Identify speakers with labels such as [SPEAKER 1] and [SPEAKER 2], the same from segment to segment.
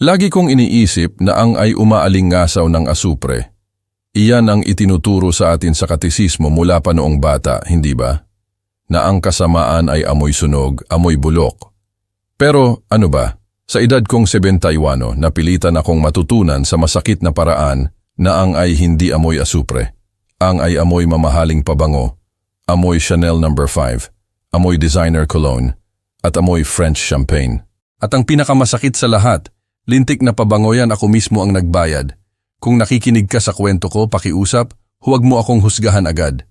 [SPEAKER 1] Lagi kong iniisip na ang ay umaalingasaw ng asupre. Iyan ang itinuturo sa atin sa katekismo mula pa noong bata, hindi ba? Na ang kasamaan ay amoy sunog, amoy bulok. Pero ano ba, sa edad kong 71, napilitan akong matutunan sa masakit na paraan na ang ay hindi amoy asupre. Ang ay amoy mamahaling pabango, amoy Chanel No. 5, amoy designer cologne, at amoy French champagne. At ang pinakamasakit sa lahat, lintik na pabango yan, ako mismo ang nagbayad. Kung nakikinig ka sa kwento ko, pakiusap, huwag mo akong husgahan agad.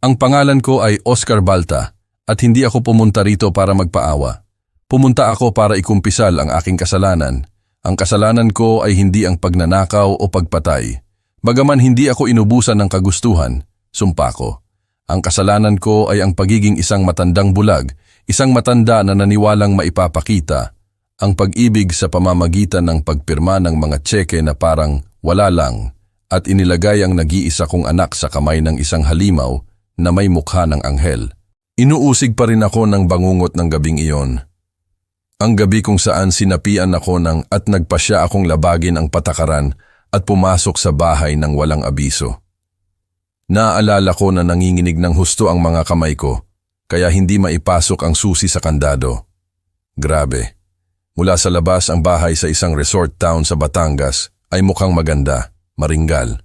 [SPEAKER 1] Ang pangalan ko ay Oscar Balta at hindi ako pumunta rito para magpaawa. Pumunta ako para ikumpisal ang aking kasalanan. Ang kasalanan ko ay hindi ang pagnanakaw o pagpatay. Bagaman hindi ako inubusan ng kagustuhan, sumpa ko. Ang kasalanan ko ay ang pagiging isang matandang bulag, isang matanda na naniwalang maipapakita ang pag-ibig sa pamamagitan ng pagpirma ng mga tseke na parang wala lang at inilagay ang nag-iisa kong anak sa kamay ng isang halimaw na may mukha ng anghel. Inuusig pa rin ako ng bangungot ng gabing iyon. Ang gabi kung saan sinapian ako at nagpasya akong labagin ang patakaran at pumasok sa bahay ng walang abiso. Naaalala ko na nanginginig ng husto ang mga kamay ko, kaya hindi maipasok ang susi sa kandado. Grabe. Mula sa labas ang bahay sa isang resort town sa Batangas ay mukhang maganda, maringgal.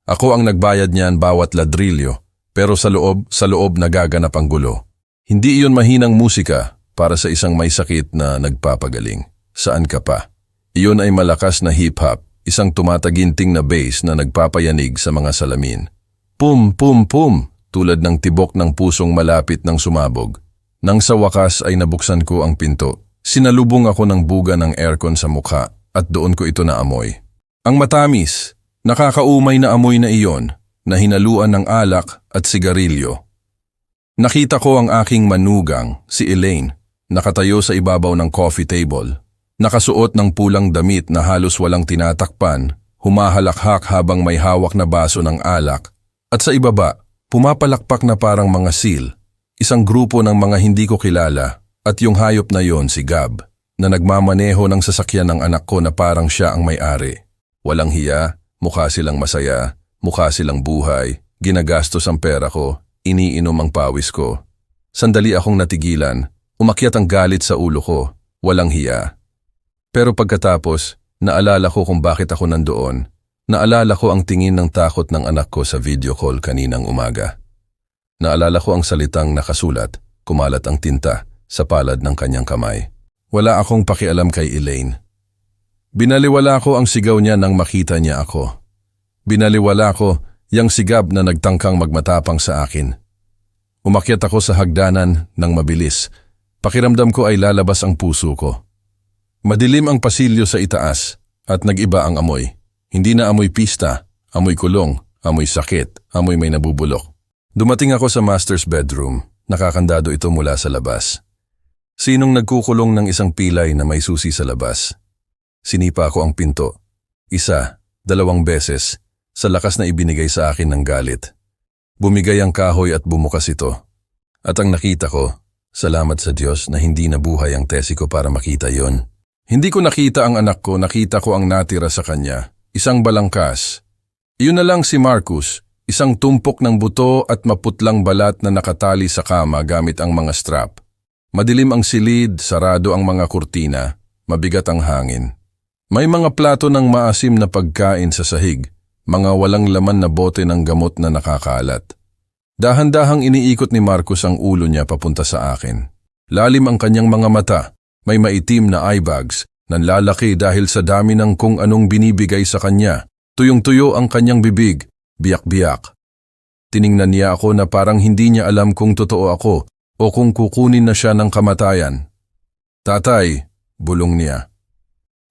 [SPEAKER 1] Ako ang nagbayad niyan bawat ladrilyo, pero sa loob nagaganap ang gulo. Hindi iyon mahinang musika para sa isang may sakit na nagpapagaling. Saan ka pa? Iyon ay malakas na hip-hop, isang tumataginting na bass na nagpapayanig sa mga salamin. Pum, pum, pum, tulad ng tibok ng pusong malapit ng sumabog. Nang sa wakas ay nabuksan ko ang pinto. Sinalubong ako ng buga ng aircon sa mukha at doon ko ito naamoy. Ang matamis, nakakaumay na amoy na iyon na hinaluan ng alak at sigarilyo. Nakita ko ang aking manugang, si Elaine, nakatayo sa ibabaw ng coffee table. Nakasuot ng pulang damit na halos walang tinatakpan, humahalakhak habang may hawak na baso ng alak. At sa ibaba, pumapalakpak na parang mga seal, isang grupo ng mga hindi ko kilala. At yung hayop na yon si Gab, na nagmamaneho ng sasakyan ng anak ko na parang siya ang may-ari. Walang hiya, mukha silang masaya, mukha silang buhay, ginagastos ang pera ko, iniinom ang pawis ko. Sandali akong natigilan, umakyat ang galit sa ulo ko, walang hiya. Pero pagkatapos, naalala ko kung bakit ako nandoon. Naalala ko ang tingin ng takot ng anak ko sa video call kaninang umaga. Naalala ko ang salitang nakasulat, kumalat ang tinta sa palad ng kanyang kamay. Wala akong pakialam kay Elaine. Binaliwala ko ang sigaw niya nang makita niya ako. Binaliwala ko yang sigab na nagtangkang magmatapang sa akin. Umakyat ako sa hagdanan ng mabilis. Pakiramdam ko ay lalabas ang puso ko. Madilim ang pasilyo sa itaas at nag-iba ang amoy. Hindi na amoy pista, amoy kulong, amoy sakit, amoy may nabubulok. Dumating ako sa master's bedroom. Nakakandado ito mula sa labas. Sinong nagkukulong ng isang pilay na may susi sa labas? Sinipa ko ang pinto. 1, 2 beses, sa lakas na ibinigay sa akin ng galit. Bumigay ang kahoy at bumukas ito. At ang nakita ko, salamat sa Diyos na hindi nabuhay ang tesi ko para makita yon. Hindi ko nakita ang anak ko, nakita ko ang natira sa kanya. Isang balangkas. Iyon na lang si Marcus, isang tumpok ng buto at maputlang balat na nakatali sa kama gamit ang mga strap. Madilim ang silid, sarado ang mga kurtina, mabigat ang hangin. May mga plato ng maasim na pagkain sa sahig, mga walang laman na bote ng gamot na nakakalat. Dahan-dahang iniikot ni Marcus ang ulo niya papunta sa akin. Lalim ang kanyang mga mata, may maitim na eye bags, nanlalaki dahil sa dami ng kung anong binibigay sa kanya. Tuyong-tuyo ang kanyang bibig, biyak-biyak. Tiningnan niya ako na parang hindi niya alam kung totoo ako o kung kukunin na siya ng kamatayan. Tatay, bulong niya.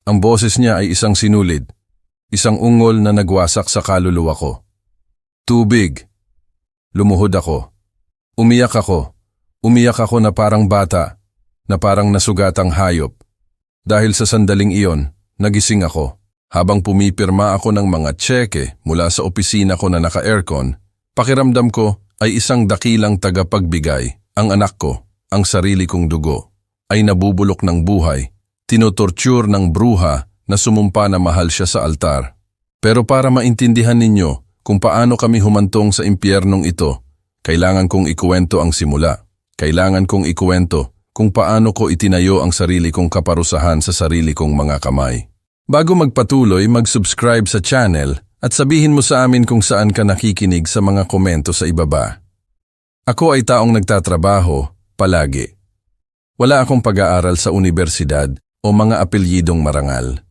[SPEAKER 1] Ang boses niya ay isang sinulid, isang ungol na nagwasak sa kaluluwa ko. Tubig. Lumuhod ako. Umiyak ako na parang bata, na parang nasugatang hayop. Dahil sa sandaling iyon, nagising ako. Habang pumipirma ako ng mga tseke mula sa opisina ko na naka-aircon, pakiramdam ko ay isang dakilang tagapagbigay. Ang anak ko, ang sarili kong dugo, ay nabubulok ng buhay, tinutorture ng bruha na sumumpa na mahal siya sa altar. Pero para maintindihan ninyo kung paano kami humantong sa impyernong ito, kailangan kong ikuwento ang simula. Kailangan kong ikuwento kung paano ko itinayo ang sarili kong kaparusahan sa sarili kong mga kamay. Bago magpatuloy, mag-subscribe sa channel at sabihin mo sa amin kung saan ka nakikinig sa mga komento sa ibaba. Ako ay taong nagtatrabaho, palagi. Wala akong pag-aaral sa unibersidad o mga apelyidong marangal.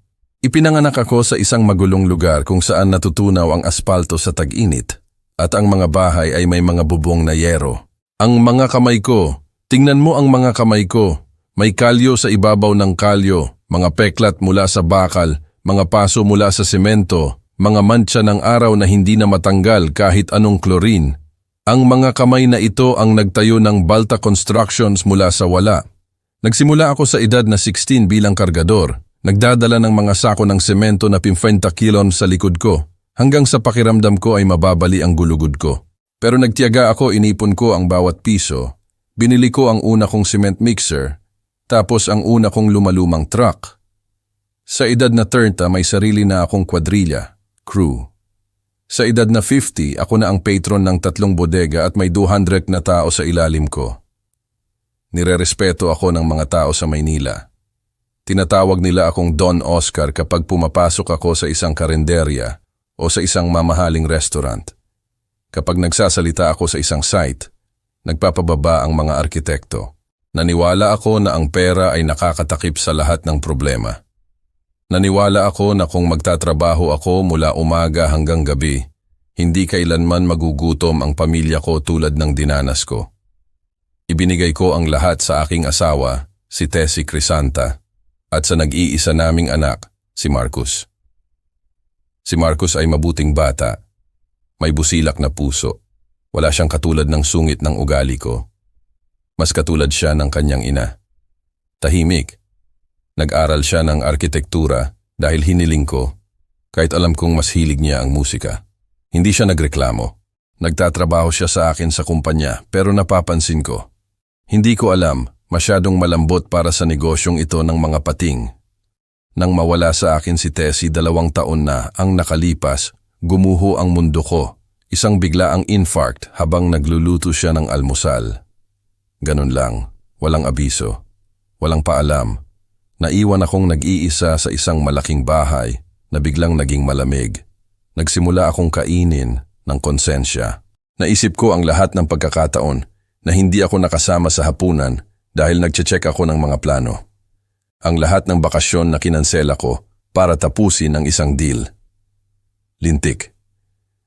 [SPEAKER 1] Ipinanganak ako sa isang magulong lugar kung saan natutunaw ang aspalto sa tag-init at ang mga bahay ay may mga bubong na yero. Ang mga kamay ko, tingnan mo ang mga kamay ko, may kalyo sa ibabaw ng kalyo, mga peklat mula sa bakal, mga paso mula sa semento, mga mantsa ng araw na hindi na matanggal kahit anong chlorine. Ang mga kamay na ito ang nagtayo ng Balta Constructions mula sa wala. Nagsimula ako sa edad na 16 bilang kargador. Nagdadala ng mga sako ng semento na 50 kilon sa likod ko, hanggang sa pakiramdam ko ay mababali ang gulugod ko. Pero nagtiyaga ako, inipon ko ang bawat piso, binili ko ang una kong cement mixer, tapos ang una kong lumalumang truck. Sa edad na 30 may sarili na akong kwadrilya, crew. Sa edad na 50 ako na ang patron ng 3 bodega at may 200 na tao sa ilalim ko. Nirerespeto ako ng mga tao sa Maynila. Tinatawag nila akong Don Oscar kapag pumapasok ako sa isang karinderya o sa isang mamahaling restaurant. Kapag nagsasalita ako sa isang site, nagpapababa ang mga arkitekto. Naniwala ako na ang pera ay nakakatakip sa lahat ng problema. Naniwala ako na kung magtatrabaho ako mula umaga hanggang gabi, hindi kailanman magugutom ang pamilya ko tulad ng dinanas ko. Ibinigay ko ang lahat sa aking asawa, si Tessie Crisanta, at sa nag-iisa naming anak, si Marcus. Si Marcus ay mabuting bata, may busilak na puso. Wala siyang katulad ng sungit ng ugali ko. Mas katulad siya ng kanyang ina. Tahimik. Nag-aral siya ng arkitektura dahil hiniling ko, kahit alam kong mas hilig niya ang musika. Hindi siya nagreklamo. Nagtatrabaho siya sa akin sa kumpanya pero napapansin ko. Hindi ko alam, masyadong malambot para sa negosyong ito ng mga pating. Nang mawala sa akin si Tessie 2 taon na ang nakalipas, gumuho ang mundo ko. Isang biglaang infarct habang nagluluto siya ng almusal. Ganun lang, walang abiso, walang paalam. Naiwan akong nag-iisa sa isang malaking bahay na biglang naging malamig. Nagsimula akong kainin ng konsensya. Naisip ko ang lahat ng pagkakataon na hindi ako nakasama sa hapunan dahil nagche-check ako ng mga plano. Ang lahat ng bakasyon na kinansela ko para tapusin ang isang deal. Lintik.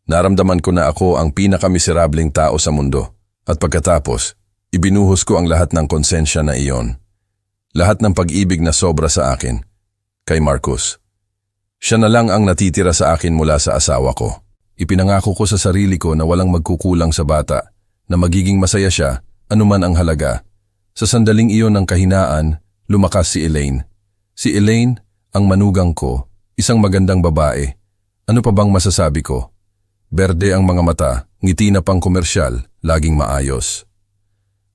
[SPEAKER 1] Naramdaman ko na ako ang pinakamiserableng tao sa mundo at pagkatapos, ibinuhos ko ang lahat ng konsensya na iyon. Lahat ng pag-ibig na sobra sa akin, kay Marcus. Siya na lang ang natitira sa akin mula sa asawa ko. Ipinangako ko sa sarili ko na walang magkukulang sa bata, na magiging masaya siya, anuman ang halaga. Sa sandaling iyon ng kahinaan, lumakas si Elaine. Si Elaine, ang manugang ko, isang magandang babae. Ano pa bang masasabi ko? Berde ang mga mata, ngiti na pang komersyal, laging maayos.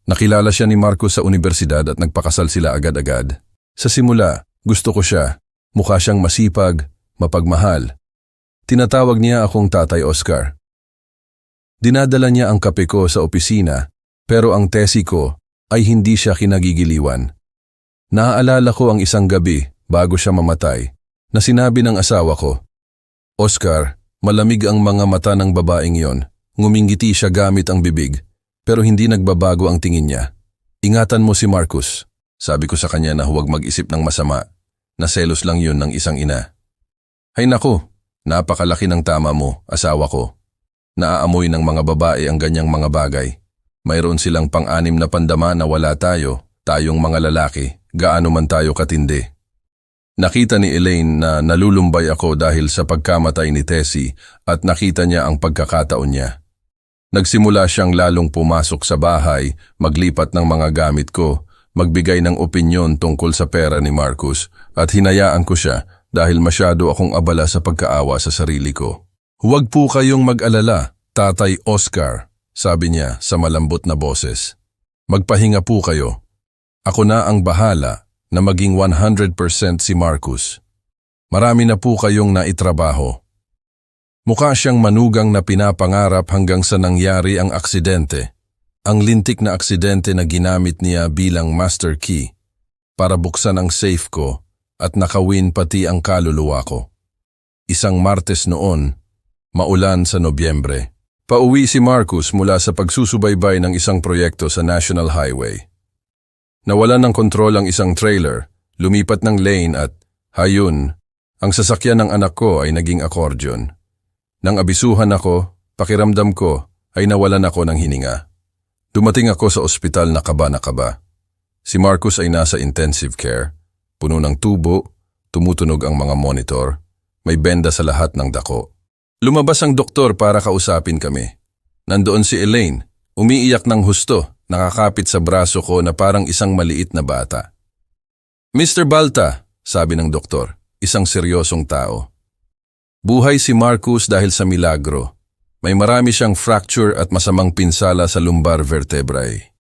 [SPEAKER 1] Nakilala siya ni Marcus sa unibersidad at nagpakasal sila agad-agad. Sa simula, gusto ko siya. Mukha siyang masipag, mapagmahal. Tinatawag niya akong Tatay Oscar. Dinadala niya ang kape ko sa opisina, pero ang Tessie ko ay hindi siya kinagigiliwan. Naaalala ko ang isang gabi bago siya mamatay, na sinabi ng asawa ko, Oscar, malamig ang mga mata ng babaeng yon. Ngumingiti siya gamit ang bibig, pero hindi nagbabago ang tingin niya. Ingatan mo si Marcus. Sabi ko sa kanya na huwag mag-isip ng masama, na selos lang yun ng isang ina. Hay naku, napakalaki ng tama mo, asawa ko. Naaamoy ng mga babae ang ganyang mga bagay. Mayroon silang pang-anim na pandama na wala tayo, tayong mga lalaki, gaano man tayo katindi. Nakita ni Elaine na nalulumbay ako dahil sa pagkamatay ni Tessie at nakita niya ang pagkakataon niya. Nagsimula siyang lalong pumasok sa bahay, maglipat ng mga gamit ko, magbigay ng opinyon tungkol sa pera ni Marcus at hinayaan ko siya dahil masyado akong abala sa pagkaawa sa sarili ko. Huwag po kayong mag-alala, Tatay Oscar, sabi niya sa malambot na boses. Magpahinga po kayo. Ako na ang bahala na maging 100% si Marcus. Marami na po kayong naitrabaho. Mukha siyang manugang na pinapangarap hanggang sa nangyari ang aksidente. Ang lintik na aksidente na ginamit niya bilang master key para buksan ang safe ko at nakawin pati ang kaluluwa ko. Isang Martes noon, maulan sa Nobyembre. Pauwi si Marcus mula sa pagsusubaybay ng isang proyekto sa National Highway. Nawalan ng kontrol ang isang trailer, lumipat ng lane at, hayun, ang sasakyan ng anak ko ay naging accordion. Nang abisuhan ako, pakiramdam ko ay nawalan ako ng hininga. Dumating ako sa ospital na kaba. Si Marcus ay nasa intensive care, puno ng tubo, tumutunog ang mga monitor, may benda sa lahat ng dako. Lumabas ang doktor para kausapin kami. Nandoon si Elaine, umiiyak ng husto, nakakapit sa braso ko na parang isang maliit na bata. Mr. Balta, sabi ng doktor, isang seryosong tao. Buhay si Marcus dahil sa milagro. May marami siyang fracture at masamang pinsala sa lumbar vertebrae.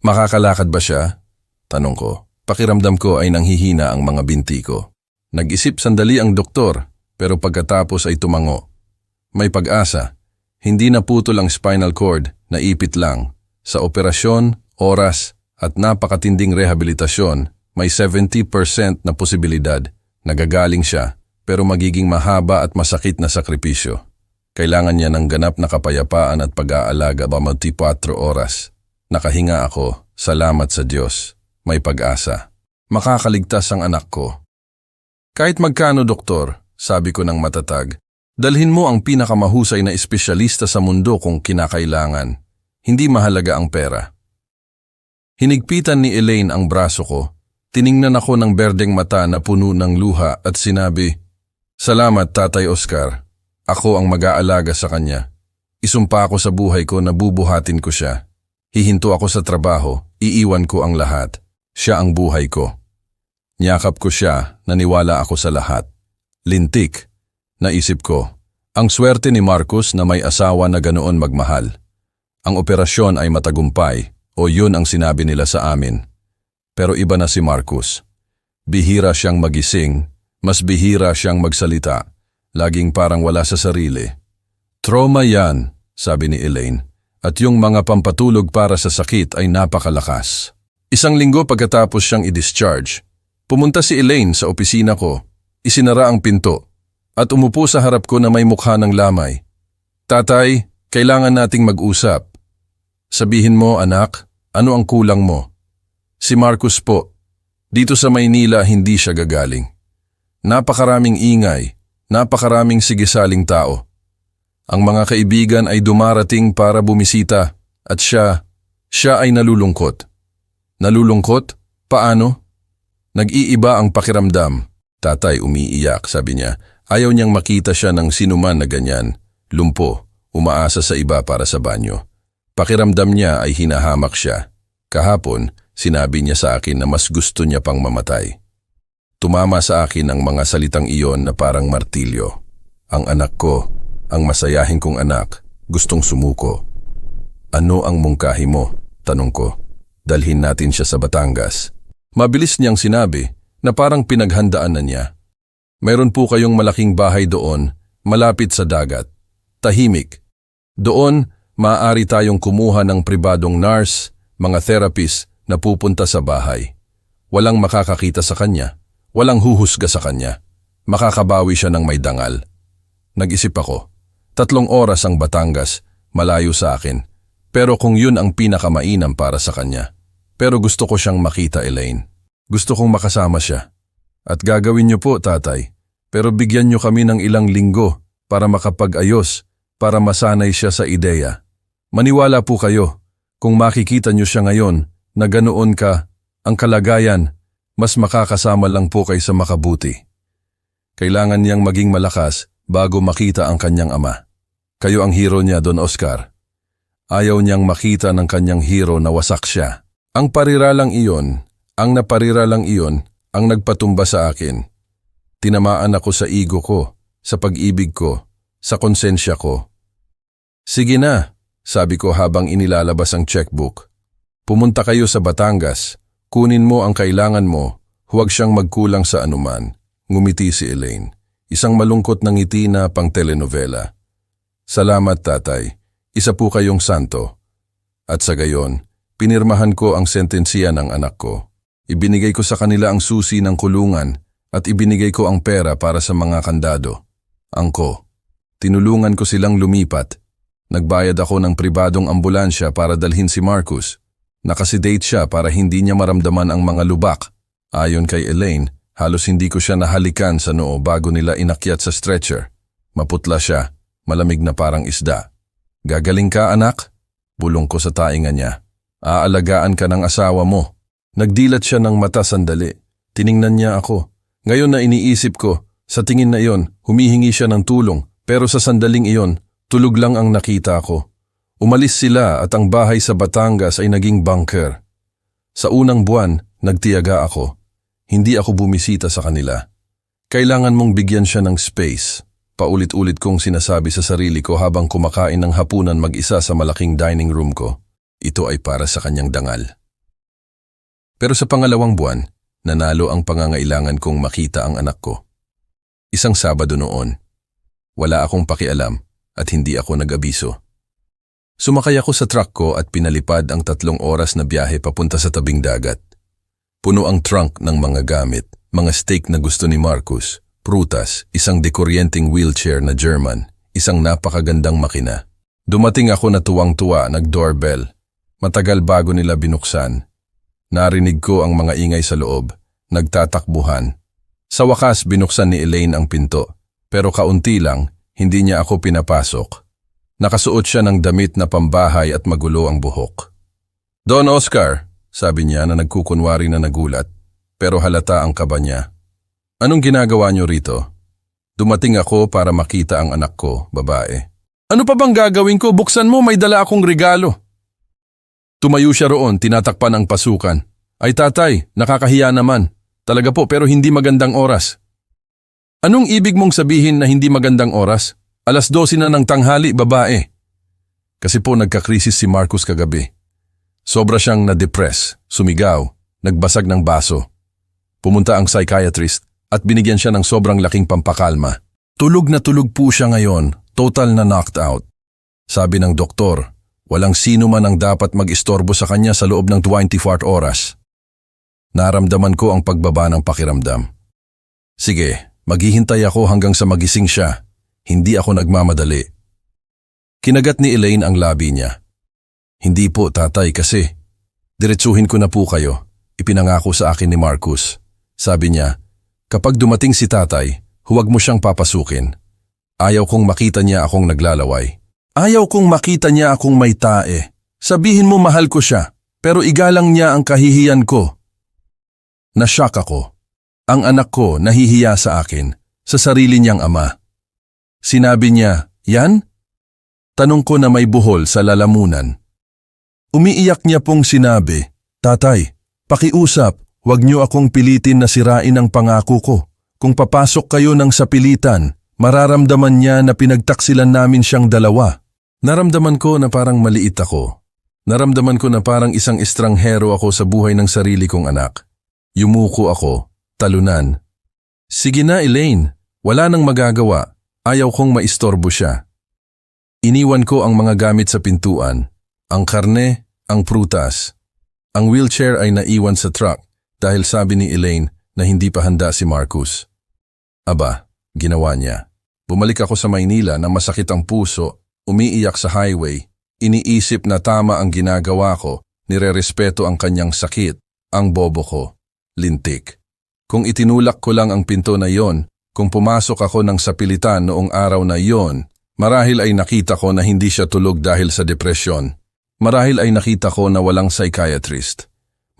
[SPEAKER 1] Makakalakad ba siya? Tanong ko. Pakiramdam ko ay nanghihina ang mga binti ko. Nag-isip sandali ang doktor, pero pagkatapos ay tumango. May pag-asa. Hindi naputol ang spinal cord, naipit lang. Sa operasyon, oras, at napakatinding rehabilitasyon, may 70% na posibilidad. Nagagaling siya, pero magiging mahaba at masakit na sakripisyo. Kailangan niya ng ganap na kapayapaan at pag-aalaga 24 oras. Nakahinga ako, salamat sa Diyos. May pag-asa. Makakaligtas ang anak ko. Kahit magkano, doktor, sabi ko ng matatag, dalhin mo ang pinakamahusay na espesyalista sa mundo kung kinakailangan. Hindi mahalaga ang pera. Hinigpitan ni Elaine ang braso ko. Tiningnan ako ng berdeng mata na puno ng luha at sinabi, Salamat, Tatay Oscar. Ako ang mag-aalaga sa kanya. Isumpa ako sa buhay ko na bubuhatin ko siya. Hihinto ako sa trabaho, iiwan ko ang lahat. Siya ang buhay ko. Niyakap ko siya, naniwala ako sa lahat. Lintik. Naisip ko, ang swerte ni Marcus na may asawa na ganoon magmahal. Ang operasyon ay matagumpay, o yun ang sinabi nila sa amin. Pero iba na si Marcus. Bihira siyang magising, mas bihira siyang magsalita. Laging parang wala sa sarili. Trauma yan, sabi ni Elaine, at yung mga pampatulog para sa sakit ay napakalakas. Isang linggo pagkatapos siyang i-discharge, pumunta si Elaine sa opisina ko, isinara ang pinto, at umupo sa harap ko na may mukha ng lamay. Tatay, kailangan nating mag-usap. Sabihin mo, anak, ano ang kulang mo? Si Marcus po. Dito sa Maynila hindi siya gagaling. Napakaraming ingay, napakaraming sigisaling tao. Ang mga kaibigan ay dumarating para bumisita at siya ay nalulungkot. Nalulungkot? Paano? Nag-iiba ang pakiramdam. Tatay umiiyak, sabi niya. Ayaw niyang makita siya ng sinuman na ganyan. Lumpo, umaasa sa iba para sa banyo. Pakiramdam niya ay hinahamak siya. Kahapon, sinabi niya sa akin na mas gusto niya pang mamatay. Tumama sa akin ang mga salitang iyon na parang martilyo. Ang anak ko, ang masayahin kong anak, gustong sumuko. Ano ang mungkahi mo? Tanong ko. Dalhin natin siya sa Batangas. Mabilis niyang sinabi na parang pinaghandaan na niya. Mayroon po kayong malaking bahay doon, malapit sa dagat. Tahimik. Doon, maaari tayong kumuha ng pribadong nurse, mga therapist na pupunta sa bahay. Walang makakakita sa kanya. Walang huhusga sa kanya. Makakabawi siya ng may dangal. Nag-isip ako. 3 oras ang Batangas, malayo sa akin. Pero kung yun ang pinakamainam para sa kanya. Pero gusto ko siyang makita, Elaine. Gusto kong makasama siya. At gagawin niyo po, tatay. Pero bigyan niyo kami ng ilang linggo para makapag-ayos, para masanay siya sa ideya. Maniwala po kayo, kung makikita niyo siya ngayon na ganoon ka, ang kalagayan, mas makakasama lang po kayo sa makabuti. Kailangan niyang maging malakas bago makita ang kanyang ama. Kayo ang hero niya, Don Oscar. Ayaw niyang makita ng kanyang hero na wasak siya. Ang pariralang iyon, ang napariralang iyon, ang nagpatumba sa akin. Tinamaan ako sa ego ko, sa pag-ibig ko, sa konsensya ko. Sige na, sabi ko habang inilalabas ang checkbook. Pumunta kayo sa Batangas, kunin mo ang kailangan mo, huwag siyang magkulang sa anuman. Ngumiti si Elaine. Isang malungkot na ngiti na pang telenovela. Salamat tatay, isa po kayong santo. At sa gayon, pinirmahan ko ang sentensiya ng anak ko. Ibinigay ko sa kanila ang susi ng kulungan at ibinigay ko ang pera para sa mga kandado. Angko, tinulungan ko silang lumipat. Nagbayad ako ng pribadong ambulansya para dalhin si Marcus. Nakasedate siya para hindi niya maramdaman ang mga lubak. Ayon kay Elaine, halos hindi ko siya nahalikan sa noo bago nila inakyat sa stretcher. Maputla siya, malamig na parang isda. Gagaling ka anak? Bulong ko sa tainga niya. Aalagaan ka ng asawa mo. Nagdilat siya ng mata sandali. Tiningnan niya ako. Ngayon na iniisip ko, sa tingin na iyon, humihingi siya ng tulong. Pero sa sandaling iyon, tulog lang ang nakita ko. Umalis sila at ang bahay sa Batangas ay naging bunker. Sa unang buwan, nagtiyaga ako. Hindi ako bumisita sa kanila. Kailangan mong bigyan siya ng space. Paulit-ulit kong sinasabi sa sarili ko habang kumakain ng hapunan mag-isa sa malaking dining room ko. Ito ay para sa kanyang dangal. Pero sa pangalawang buwan, nanalo ang pangangailangan kong makita ang anak ko. Isang Sabado noon. Wala akong pakialam at hindi ako nag-abiso. Sumakay ako sa truck ko at pinalipad ang 3 oras na biyahe papunta sa tabing dagat. Puno ang trunk ng mga gamit, mga steak na gusto ni Marcus, prutas, isang dekuryenteng wheelchair na German, isang napakagandang makina. Dumating ako na tuwang-tuwa, nag-doorbell. Matagal bago nila binuksan. Narinig ko ang mga ingay sa loob, nagtatakbuhan. Sa wakas binuksan ni Elaine ang pinto, pero kaunti lang, hindi niya ako pinapasok. Nakasuot siya ng damit na pambahay at magulo ang buhok. Don Oscar, sabi niya na nagkukunwari na nagulat, pero halata ang kaba niya. Anong ginagawa niyo rito? Dumating ako para makita ang anak ko, babae. Ano pa bang gagawin ko? Buksan mo, may dala akong regalo. Tumayo siya roon, tinatakpan ang pasukan. Ay tatay, nakakahiya naman. Talaga po, pero hindi magandang oras. Anong ibig mong sabihin na hindi magandang oras? 12:00 na ng tanghali, babae. Kasi po nagkakrisis si Marcus kagabi. Sobra siyang na-depress, sumigaw, nagbasag ng baso. Pumunta ang psychiatrist at binigyan siya ng sobrang laking pampakalma. Tulog na tulog po siya ngayon, total na knocked out. Sabi ng doktor, walang sino man ang dapat mag-istorbo sa kanya sa loob ng 24 oras. Naramdaman ko ang pagbaba ng pakiramdam. Sige, maghihintay ako hanggang sa magising siya. Hindi ako nagmamadali. Kinagat ni Elaine ang labi niya. Hindi po tatay kasi. Diretsuhin ko na po kayo. Ipinangako sa akin ni Marcus. Sabi niya, kapag dumating si tatay, huwag mo siyang papasukin. Ayaw kong makita niya akong naglalaway. Ayaw kong makita niya akong may tae. Sabihin mo mahal ko siya, pero igalang niya ang kahihiyan ko. Nashock ako. Ang anak ko nahihiya sa akin, sa sarili niyang ama. Sinabi niya, yan? Tanong ko na may buhol sa lalamunan. Umiiyak niya pong sinabi, tatay, pakiusap, huwag niyo akong pilitin na sirain ang pangako ko. Kung papasok kayo ng sapilitan, mararamdaman niya na pinagtaksilan namin siyang dalawa. Naramdaman ko na parang maliit ako. Naramdaman ko na parang isang estranghero ako sa buhay ng sarili kong anak. Yumuko ako, talunan. Sige na Elaine, wala nang magagawa. Ayaw kong maistorbo siya. Iniwan ko ang mga gamit sa pintuan, ang karne, ang prutas. Ang wheelchair ay naiwan sa truck dahil sabi ni Elaine na hindi pa handa si Marcus. Aba, ginawa niya. Bumalik ako sa Maynila na masakit ang puso, umiiyak sa highway. Iniisip na tama ang ginagawa ko, nirerespeto ang kanyang sakit, ang bobo ko, lintik. Kung itinulak ko lang ang pinto na yon, kung pumasok ako ng sapilitan noong araw na iyon, marahil ay nakita ko na hindi siya tulog dahil sa depresyon. Marahil ay nakita ko na walang psychiatrist.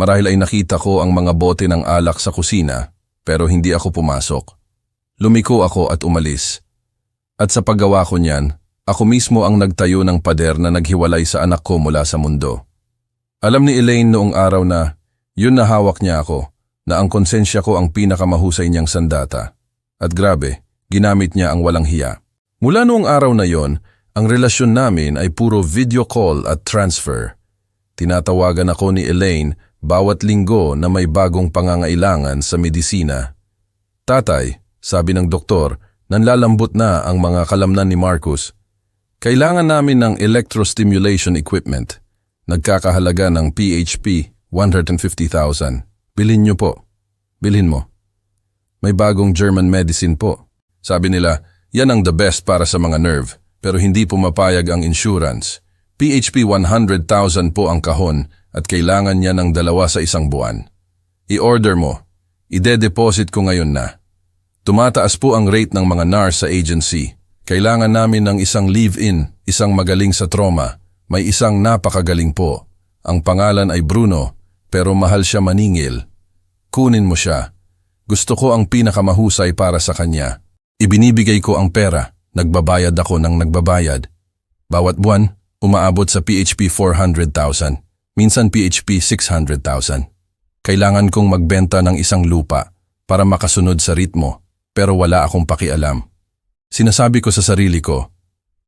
[SPEAKER 1] Marahil ay nakita ko ang mga bote ng alak sa kusina, pero hindi ako pumasok. Lumiko ako at umalis. At sa paggawa ko niyan, ako mismo ang nagtayo ng pader na naghiwalay sa anak ko mula sa mundo. Alam ni Elaine noong araw na, yun na hawak niya ako, na ang konsensya ko ang pinakamahusay niyang sandata. At grabe, ginamit niya ang walang hiya. Mula noong araw na yon, ang relasyon namin ay puro video call at transfer. Tinatawagan ako ni Elaine bawat linggo na may bagong pangangailangan sa medisina. Tatay, sabi ng doktor, nanlalambot na ang mga kalamnan ni Marcus. Kailangan namin ng electrostimulation equipment. Nagkakahalaga ng PHP 150,000. Bilhin niyo po. Bilhin mo. May bagong German medicine po. Sabi nila, yan ang the best para sa mga nerve, pero hindi pumapayag ang insurance. PHP 100,000 po ang kahon at kailangan niya ng 2 sa isang buwan. I-order mo. Ide-deposit ko ngayon na. Tumataas po ang rate ng mga nurse sa agency. Kailangan namin ng isang live-in, isang magaling sa trauma. May isang napakagaling po. Ang pangalan ay Bruno, pero mahal siya maningil. Kunin mo siya. Gusto ko ang pinakamahusay para sa kanya. Ibinibigay ko ang pera. Nagbabayad ako ng nagbabayad. Bawat buwan, umaabot sa PHP 400,000. Minsan PHP 600,000. Kailangan kong magbenta ng isang lupa para makasunod sa ritmo, pero wala akong pakialam. Sinasabi ko sa sarili ko,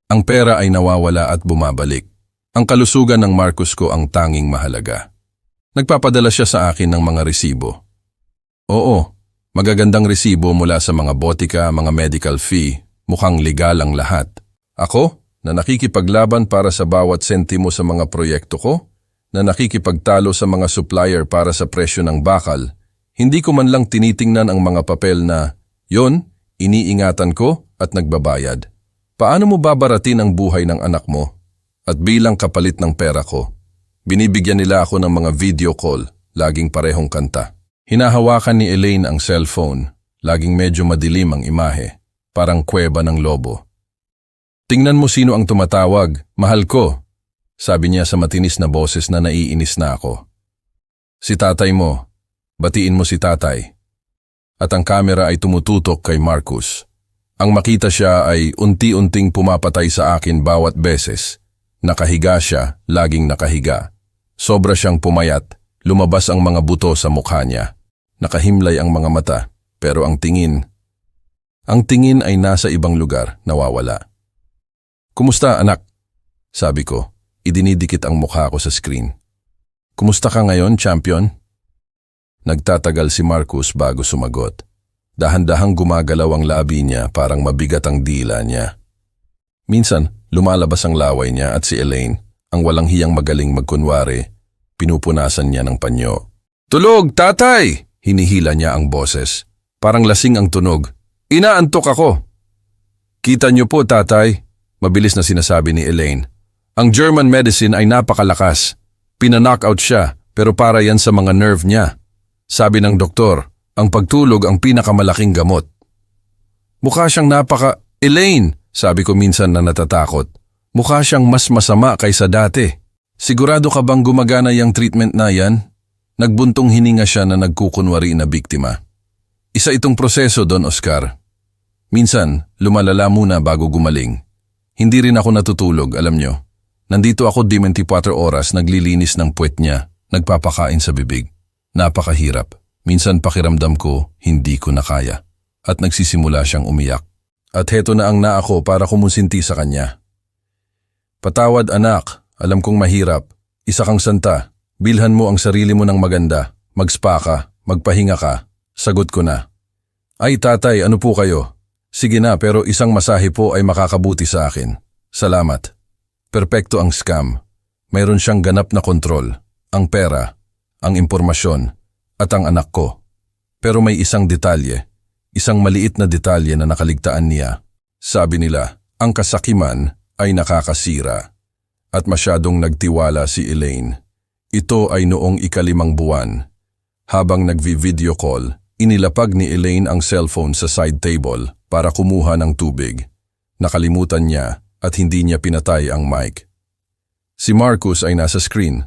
[SPEAKER 1] ang pera ay nawawala at bumabalik. Ang kalusugan ng Marcus ko ang tanging mahalaga. Nagpapadala siya sa akin ng mga resibo. Oo, magagandang resibo mula sa mga botika, mga medical fee, mukhang legal ang lahat. Ako, na nakikipaglaban para sa bawat sentimo sa mga proyekto ko, na nakikipagtalo sa mga supplier para sa presyo ng bakal, hindi ko man lang tinitingnan ang mga papel na, yon, iniingatan ko at nagbabayad. Paano mo babaratin ang buhay ng anak mo? At bilang kapalit ng pera ko, binibigyan nila ako ng mga video call, laging parehong kanta. Hinahawakan ni Elaine ang cellphone, laging medyo madilim ang imahe, parang kuweba ng lobo. Tingnan mo sino ang tumatawag, mahal ko. Sabi niya sa matinis na boses na naiinis na ako. Si tatay mo. Batiin mo si tatay. At ang kamera ay tumututok kay Marcus. Ang makita siya ay unti-unting pumapatay sa akin bawat beses. Nakahiga siya, laging nakahiga. Sobra siyang pumayat, lumabas ang mga buto sa mukha niya. Nakahimlay ang mga mata, pero ang tingin ay nasa ibang lugar, nawawala. Kumusta anak? Sabi ko. Idinidikit ang mukha ko sa screen. Kumusta ka ngayon, champion? Nagtatagal si Marcus bago sumagot. Dahan-dahang gumagalaw ang labi niya, parang mabigat ang dila niya. Minsan, lumalabas ang laway niya at si Elaine, ang walang hiyang magaling magkunwari, pinupunasan niya ng panyo. Tulog, tatay! Hinihila niya ang boses. Parang lasing ang tunog. Inaantok ako. Kita niyo po, tatay, mabilis na sinasabi ni Elaine. Ang German medicine ay napakalakas. Pina-knockout siya, pero para yan sa mga nerve niya. Sabi ng doktor, ang pagtulog ang pinakamalaking gamot. Mukha siyang Elaine, sabi ko minsan na natatakot. Mukha siyang mas masama kaysa dati. Sigurado ka bang gumagana yung treatment na yan? Nagbuntong hininga siya na nagkukunwari na biktima. Isa itong proseso, Don Oscar. Minsan, lumalala muna bago gumaling. Hindi rin ako natutulog, alam nyo. Nandito ako 24 oras naglilinis ng puwet niya, nagpapakain sa bibig. Napakahirap. Minsan pakiramdam ko, hindi ko na kaya. At nagsisimula siyang umiyak. At heto na ang naako para kumusinti sa kanya. Patawad anak, alam kong mahirap. Isa kang santa. Bilhan mo ang sarili mo ng maganda. Mag-spa ka, magpahinga ka. Sagot ko na. Ay tatay, ano po kayo? Sige na, pero isang masahe po ay makakabuti sa akin. Salamat. Perpekto ang scam. Mayroon siyang ganap na kontrol. Ang pera, ang impormasyon, at ang anak ko. Pero may isang detalye. Isang maliit na detalye na nakaligtaan niya. Sabi nila, ang kasakiman ay nakakasira. At masyadong nagtiwala si Elaine. Ito ay noong 5 buwan. Habang nagvi-video call, inilapag ni Elaine ang cellphone sa side table para kumuha ng tubig. Nakalimutan niya at hindi niya pinatay ang mic. Si Marcus ay nasa screen.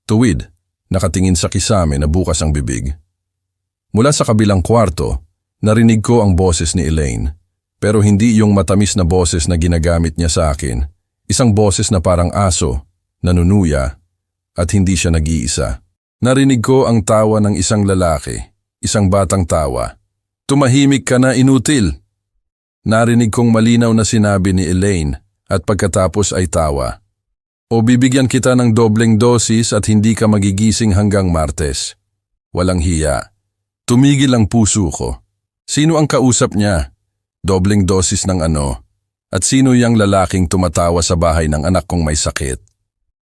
[SPEAKER 1] Tuwid, nakatingin sa kisame na bukas ang bibig. Mula sa kabilang kwarto, narinig ko ang boses ni Elaine. Pero hindi yung matamis na boses na ginagamit niya sa akin. Isang boses na parang aso, nanunuya, at hindi siya nag-iisa. Narinig ko ang tawa ng isang lalaki, isang batang tawa. Tumahimik ka na, inutil. Narinig kong malinaw na sinabi ni Elaine at pagkatapos ay tawa. O bibigyan kita ng dobleng dosis at hindi ka magigising hanggang Martes. Walang hiya. Tumigil ang puso ko. Sino ang kausap niya? Dobling dosis ng ano? At sino yang lalaking tumatawa sa bahay ng anak kong may sakit?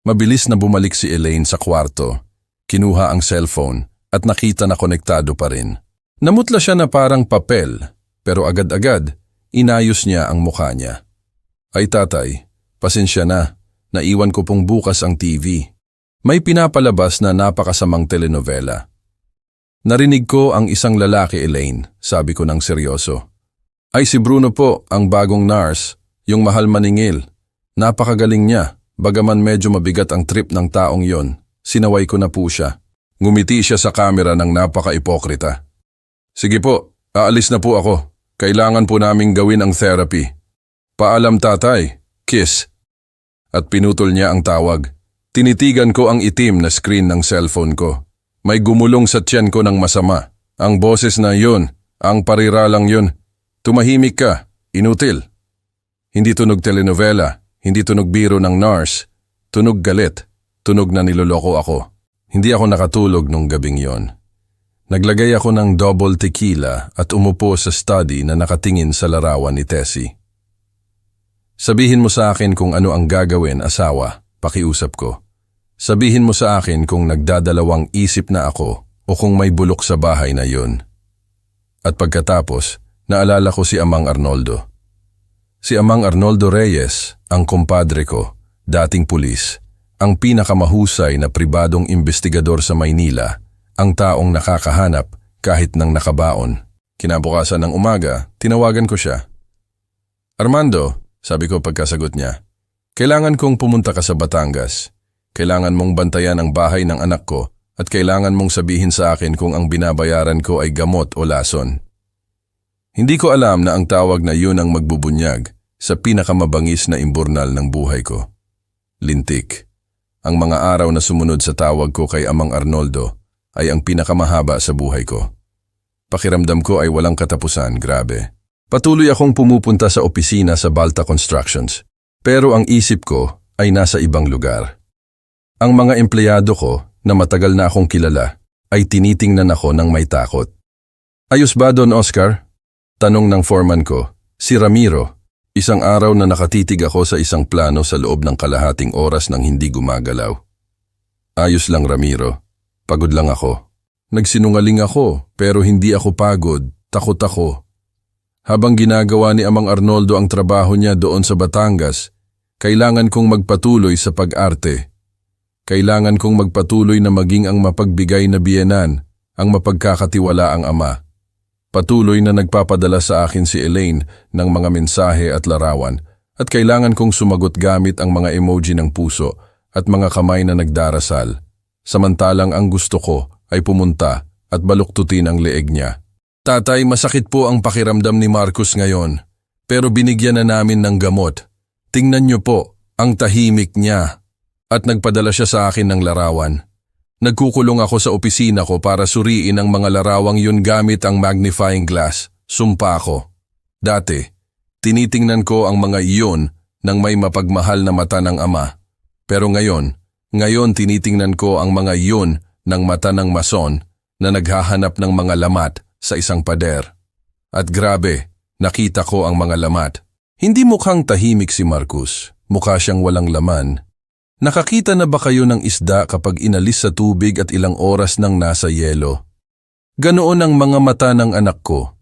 [SPEAKER 1] Mabilis na bumalik si Elaine sa kwarto. Kinuha ang cellphone at nakita na konektado pa rin. Namutla siya na parang papel, pero agad-agad, inayos niya ang mukha niya. Ay tatay, pasensya na, naiwan ko pong bukas ang TV. May pinapalabas na napakasamang telenovela. Narinig ko ang isang lalaki, Elaine, sabi ko ng seryoso. Ay si Bruno po, ang bagong nurse, yung mahal maningil. Napakagaling niya, bagaman medyo mabigat ang trip ng taong yon. Sinaway ko na po siya. Ngumiti siya sa kamera ng napaka-ipokrita. Sige po, aalis na po ako. Kailangan po naming gawin ang therapy. Paalam tatay, kiss. At pinutol niya ang tawag. Tinitigan ko ang itim na screen ng cellphone ko. May gumulong sa tiyan ko ng masama. Ang boses na yun, ang pariralang yun. Tumahimik ka, inutil. Hindi tunog telenovela, hindi tunog biro ng nurse. Tunog galit, tunog na niloloko ako. Hindi ako nakatulog nung gabing yon. Naglagay ako ng double tequila at umupo sa study na nakatingin sa larawan ni Tessie. Sabihin mo sa akin kung ano ang gagawin, asawa, pakiusap ko. Sabihin mo sa akin kung nagdadalawang isip na ako o kung may bulok sa bahay na yun. At pagkatapos, naalala ko si Amang Arnoldo. Si Amang Arnoldo Reyes, ang kumpadre ko, dating pulis, ang pinakamahusay na pribadong investigador sa Maynila, ang taong nakakahanap kahit nang nakabaon. Kinabukasan ng umaga, tinawagan ko siya. Armando, sabi ko pagkasagot niya, kailangan kong pumunta ka sa Batangas. Kailangan mong bantayan ang bahay ng anak ko at kailangan mong sabihin sa akin kung ang binabayaran ko ay gamot o lason. Hindi ko alam na ang tawag na yun ang magbubunyag sa pinakamabangis na imburnal ng buhay ko. Lintik. Ang mga araw na sumunod sa tawag ko kay Amang Arnoldo ay ang pinakamahaba sa buhay ko. Pakiramdam ko ay walang katapusan, grabe. Patuloy akong pumupunta sa opisina sa Balta Constructions, pero ang isip ko ay nasa ibang lugar. Ang mga empleyado ko na matagal na akong kilala ay tinitingnan ako ng may takot. Ayos ba Don Oscar? Tanong ng foreman ko, si Ramiro. Isang araw na nakatitig ako sa isang plano sa loob ng kalahating oras nang hindi gumagalaw. Ayos lang Ramiro, pagod lang ako. Nagsinungaling ako pero hindi ako pagod, takot ako. Habang ginagawa ni Amang Arnoldo ang trabaho niya doon sa Batangas, kailangan kong magpatuloy sa pag-arte. Kailangan kong magpatuloy na maging ang mapagbigay na biyenan, ang mapagkakatiwalaang ama. Patuloy na nagpapadala sa akin si Elaine ng mga mensahe at larawan at kailangan kong sumagot gamit ang mga emoji ng puso at mga kamay na nagdarasal. Samantalang ang gusto ko ay pumunta at baluktutin ang leeg niya. Tatay, masakit po ang pakiramdam ni Marcus ngayon, pero binigyan na namin ng gamot. Tingnan niyo po, ang tahimik niya. At nagpadala siya sa akin ng larawan. Nagkukulong ako sa opisina ko para suriin ang mga larawang yun gamit ang magnifying glass. Sumpa ko. Dati, tinitingnan ko ang mga iyon ng may mapagmahal na mata ng ama. Pero ngayon tinitingnan ko ang mga iyon ng mata ng mason na naghahanap ng mga lamat sa isang pader. At grabe, nakita ko ang mga lamat. Hindi mukhang tahimik si Marcus. Mukha siyang walang laman. Nakakita na ba kayo ng isda kapag inalis sa tubig at ilang oras nang nasa yelo? Ganoon ang mga mata ng anak ko.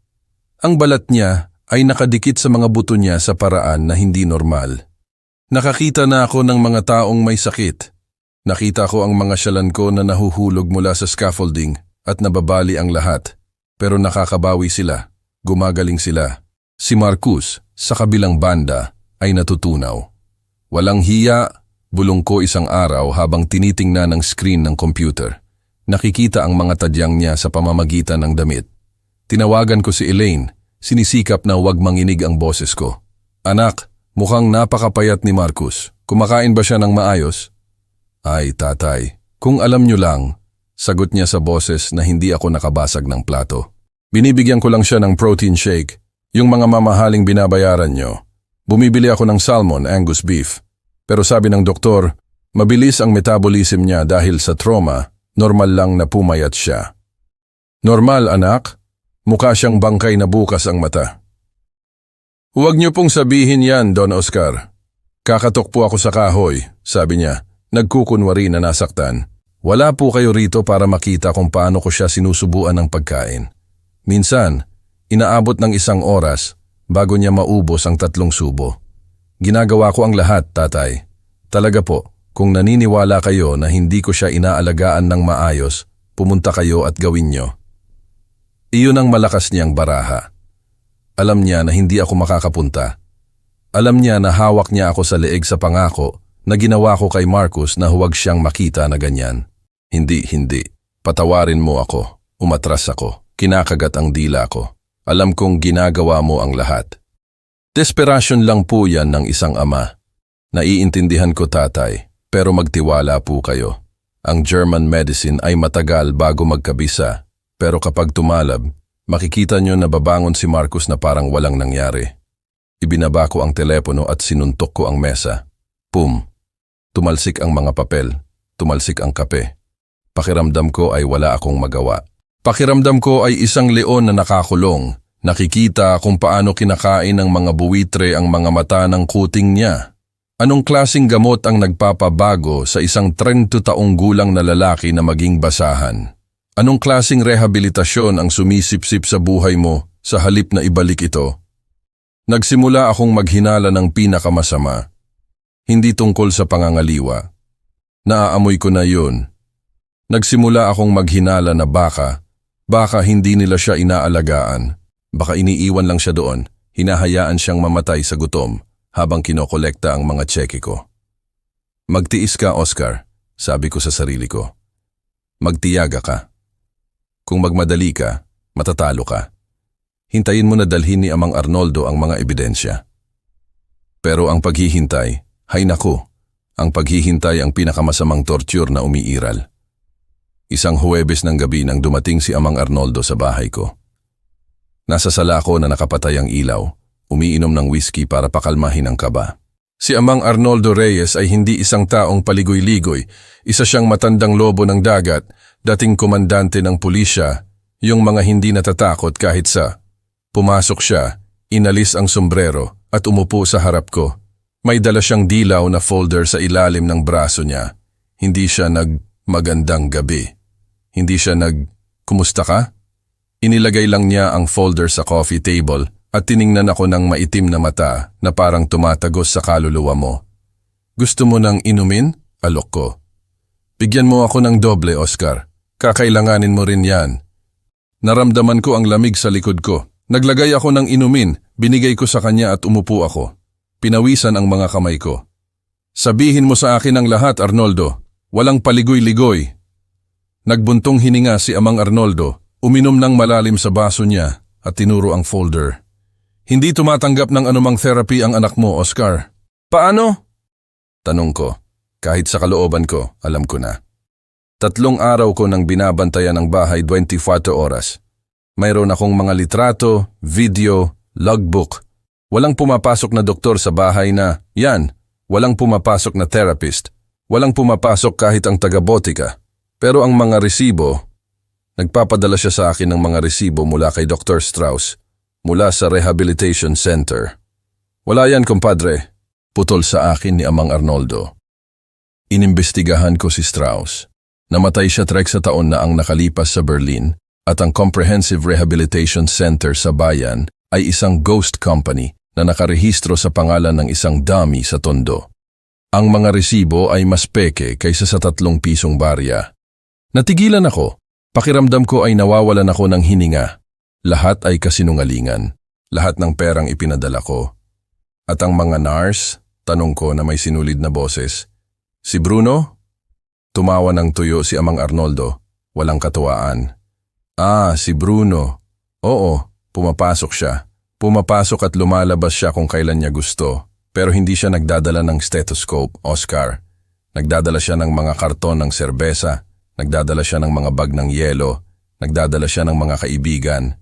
[SPEAKER 1] Ang balat niya ay nakadikit sa mga buto niya sa paraan na hindi normal. Nakakita na ako ng mga taong may sakit. Nakita ko ang mga syalan ko na nahuhulog mula sa scaffolding at nababali ang lahat. Pero nakakabawi sila. Gumagaling sila. Si Marcus, sa kabilang banda, ay natutunaw. Walang hiya. Bulong ko isang araw habang tinitingnan ng screen ng computer. Nakikita ang mga tadyang niya sa pamamagitan ng damit. Tinawagan ko si Elaine, sinisikap na huwag manginig ang boses ko. Anak, mukhang napakapayat ni Marcus. Kumakain ba siya ng maayos? Ay tatay, kung alam niyo lang, sagot niya sa boses na hindi ako nakabasag ng plato. Binibigyan ko lang siya ng protein shake, yung mga mamahaling binabayaran niyo. Bumibili ako ng salmon, Angus beef. Pero sabi ng doktor, mabilis ang metabolism niya dahil sa trauma, normal lang na pumayat siya. Normal, anak? Mukha siyang bangkay na bukas ang mata. Huwag niyo pong sabihin yan, Don Oscar. Kakatok po ako sa kahoy, sabi niya, nagkukunwari na nasaktan. Wala po kayo rito para makita kung paano ko siya sinusubuan ng pagkain. Minsan, inaabot ng 1 oras bago niya maubos ang 3 subo. Ginagawa ko ang lahat, tatay. Talaga po, kung naniniwala kayo na hindi ko siya inaalagaan ng maayos, pumunta kayo at gawin niyo. Iyon ang malakas niyang baraha. Alam niya na hindi ako makakapunta. Alam niya na hawak niya ako sa leeg sa pangako na ginawa ko kay Marcus na huwag siyang makita na ganyan. Hindi. Patawarin mo ako. Umatras ako. Kinakagat ang dila ko. Alam kong ginagawa mo ang lahat. Desperasyon lang po yan ng isang ama. Naiintindihan ko, tatay, pero magtiwala po kayo. Ang German medicine ay matagal bago magkabisa, pero kapag tumalab, makikita nyo na babangon si Marcus na parang walang nangyari. Ibinaba ko ang telepono at sinuntok ko ang mesa. Pum! Tumalsik ang mga papel. Tumalsik ang kape. Pakiramdam ko ay wala akong magawa. Pakiramdam ko ay isang leon na nakakulong. Nakikita kung paano kinakain ng mga buwitre ang mga mata ng kuting niya. Anong klaseng gamot ang nagpapabago sa isang 30 taong gulang na lalaki na maging basahan? Anong klaseng rehabilitasyon ang sumisipsip sa buhay mo sa halip na ibalik ito? Nagsimula akong maghinala ng pinakamasama. Hindi tungkol sa pangangaliwa. Naaamoy ko na yun. Nagsimula akong maghinala na baka hindi nila siya inaalagaan. Baka iniiwan lang siya doon, hinahayaan siyang mamatay sa gutom habang kinokolekta ang mga tseke ko. Magtiis ka, Oscar, sabi ko sa sarili ko. Magtiyaga ka. Kung magmadali ka, matatalo ka. Hintayin mo na dalhin ni Amang Arnoldo ang mga ebidensya. Pero ang paghihintay, hay naku, ang paghihintay ang pinakamasamang torture na umiiral. Isang Huwebes ng gabi nang dumating si Amang Arnoldo sa bahay ko. Nasa sala ko na nakapatay ang ilaw, umiinom ng whiskey para pakalmahin ang kaba. Si Amang Arnoldo Reyes ay hindi isang taong paligoy-ligoy, isa siyang matandang lobo ng dagat, dating komandante ng pulisya, yung mga hindi natatakot kahit sa. Pumasok siya, inalis ang sombrero at umupo sa harap ko. May dala siyang dilaw na folder sa ilalim ng braso niya. Hindi siya magandang gabi. Hindi siya kumusta ka? Inilagay lang niya ang folder sa coffee table at tiningnan ako ng maitim na mata na parang tumatagos sa kaluluwa mo. Gusto mo nang inumin? Alok ko. Bigyan mo ako ng doble, Oscar. Kakailanganin mo rin yan. Naramdaman ko ang lamig sa likod ko. Naglagay ako ng inumin, binigay ko sa kanya at umupo ako. Pinawisan ang mga kamay ko. Sabihin mo sa akin ang lahat, Arnoldo. Walang paligoy-ligoy. Nagbuntong hininga si Amang Arnoldo, uminom ng malalim sa baso niya at tinuro ang folder. Hindi tumatanggap ng anumang therapy ang anak mo, Oscar. Paano? Tanong ko. Kahit sa kalooban ko, alam ko na. 3 araw ko nang binabantayan ang bahay 24 oras. Mayroon akong mga litrato, video, logbook. Walang pumapasok na doktor sa bahay na, yan, walang pumapasok na therapist. Walang pumapasok kahit ang taga-botika. Pero ang mga resibo, nagpapadala siya sa akin ng mga resibo mula kay Dr. Strauss, mula sa Rehabilitation Center. Wala yan, compadre. Putol sa akin ni Amang Arnoldo. Inimbestigahan ko si Strauss. Namatay siya 3 taon na ang nakalipas sa Berlin at ang Comprehensive Rehabilitation Center sa bayan ay isang ghost company na nakarehistro sa pangalan ng isang dummy sa Tondo. Ang mga resibo ay mas peke kaysa sa 3 pisong barya. Natigilan ako. Pakiramdam ko ay nawawalan ako ng hininga. Lahat ay kasinungalingan. Lahat ng perang ipinadala ko. At ang mga nurse, tanong ko na may sinulid na boses. Si Bruno? Tumawa ng tuyo si Amang Arnoldo. Walang katuwaan. Si Bruno. Oo, pumapasok siya. Pumapasok at lumalabas siya kung kailan niya gusto. Pero hindi siya nagdadala ng stethoscope, Oscar. Nagdadala siya ng mga karton ng serbesa. Nagdadala siya ng mga bag ng yelo. Nagdadala siya ng mga kaibigan.